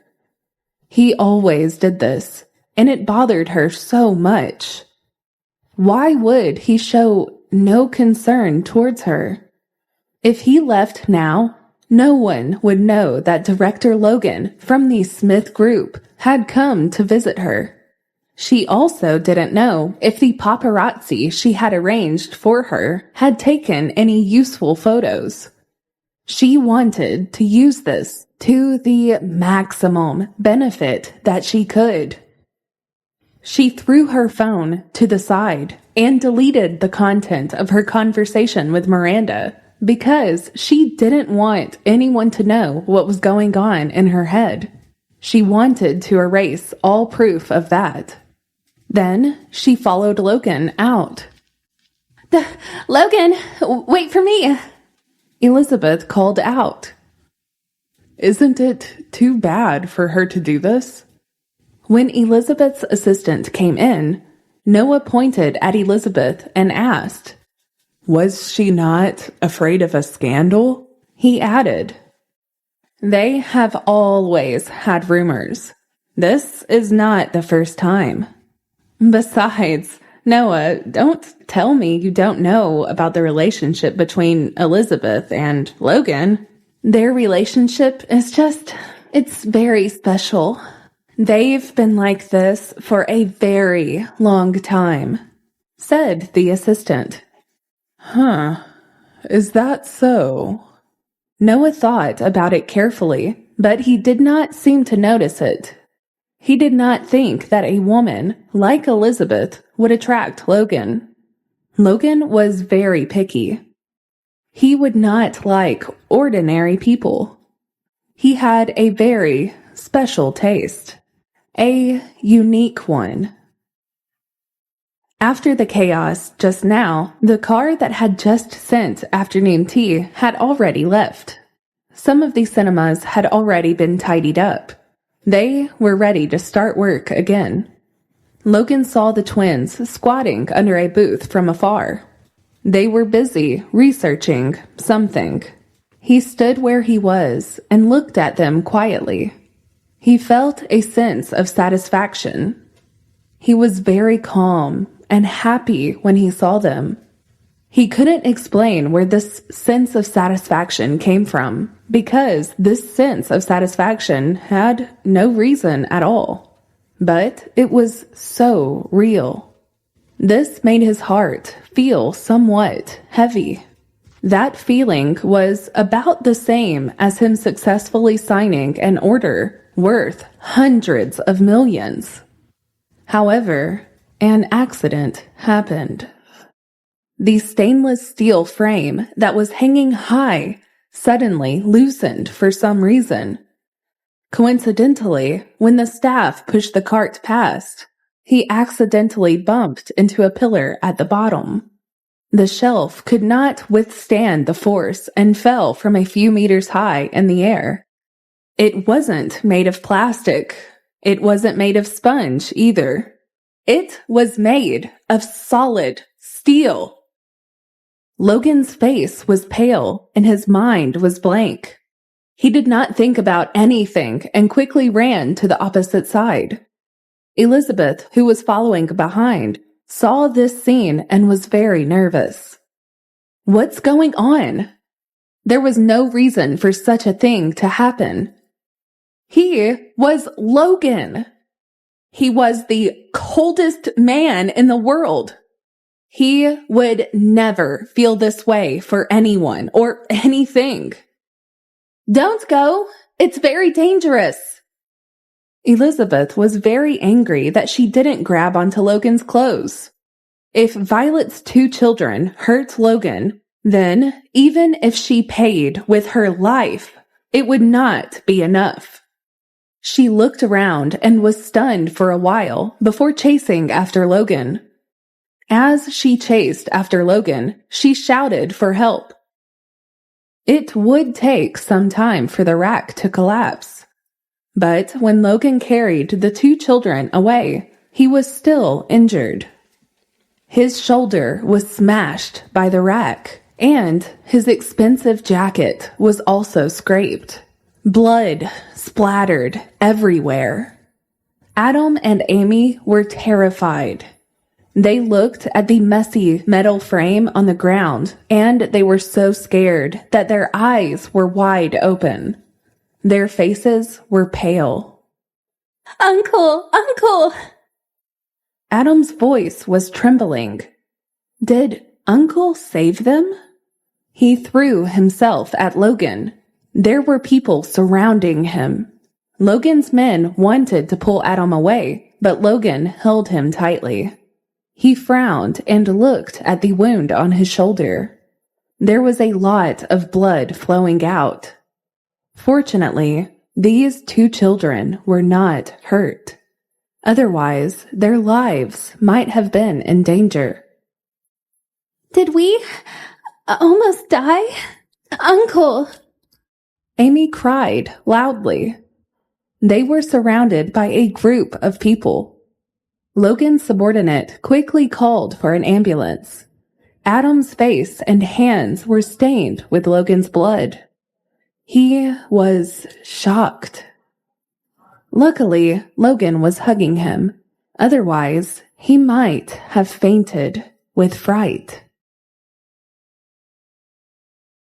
He always did this, and it bothered her so much. Why would he show no concern towards her? If he left now, no one would know that Director Logan from the Smith Group had come to visit her. She also didn't know if the paparazzi she had arranged for her had taken any useful photos. She wanted to use this to the maximum benefit that she could. She threw her phone to the side and deleted the content of her conversation with Miranda because she didn't want anyone to know what was going on in her head. She wanted to erase all proof of that. Then she followed Logan out. Logan, wait for me. Elizabeth called out. Isn't it too bad for her to do this? When Elizabeth's assistant came in, Noah pointed at Elizabeth and asked, Was she not afraid of a scandal? He added, They have always had rumors. This is not the first time. Besides, Noah, don't tell me you don't know about the relationship between Elizabeth and Logan. Their relationship is it's very special. They've been like this for a very long time, said the assistant. Huh, is that so? Noah thought about it carefully, but he did not seem to notice it. He did not think that a woman like Elizabeth would attract Logan. Logan was very picky. He would not like ordinary people. He had a very special taste, a unique one. After the chaos just now, the car that had just sent afternoon tea had already left. Some of the cinemas had already been tidied up. They were ready to start work again. Logan saw the twins squatting under a booth from afar. They were busy researching something. He stood where he was and looked at them quietly. He felt a sense of satisfaction. He was very calm and happy when he saw them. He couldn't explain where this sense of satisfaction came from, because this sense of satisfaction had no reason at all. But it was so real. This made his heart feel somewhat heavy. That feeling was about the same as him successfully signing an order worth hundreds of millions. However, an accident happened. The stainless steel frame that was hanging high suddenly loosened for some reason. Coincidentally, when the staff pushed the cart past, he accidentally bumped into a pillar at the bottom. The shelf could not withstand the force and fell from a few meters high in the air. It wasn't made of plastic. It wasn't made of sponge either. It was made of solid steel. Logan's face was pale and his mind was blank. He did not think about anything and quickly ran to the opposite side. Elizabeth, who was following behind, saw this scene and was very nervous. What's going on? There was no reason for such a thing to happen. He was Logan. He was the coldest man in the world. He would never feel this way for anyone or anything. Don't go. It's very dangerous. Elizabeth was very angry that she didn't grab onto Logan's clothes. If Violet's two children hurt Logan, Then, even if she paid with her life, it would not be enough. She looked around and was stunned for a while before chasing after Logan. As she chased after Logan, she shouted for help. It would take some time for the rack to collapse. But when Logan carried the two children away, he was still injured. His shoulder was smashed by the rack, and his expensive jacket was also scraped. Blood splattered everywhere. Adam and Amy were terrified. They looked at the messy metal frame on the ground, and they were so scared that their eyes were wide open. Their faces were pale. Uncle! Uncle! Adam's voice was trembling. Did Uncle save them? He threw himself at Logan. There were people surrounding him. Logan's men wanted to pull Adam away, but Logan held him tightly. He frowned and looked at the wound on his shoulder. There was a lot of blood flowing out. Fortunately, these two children were not hurt. Otherwise, their lives might have been in danger. Did we almost die? Uncle! Amy cried loudly. They were surrounded by a group of people. Logan's subordinate quickly called for an ambulance. Adam's face and hands were stained with Logan's blood. He was shocked. Luckily, Logan was hugging him. Otherwise, he might have fainted with fright.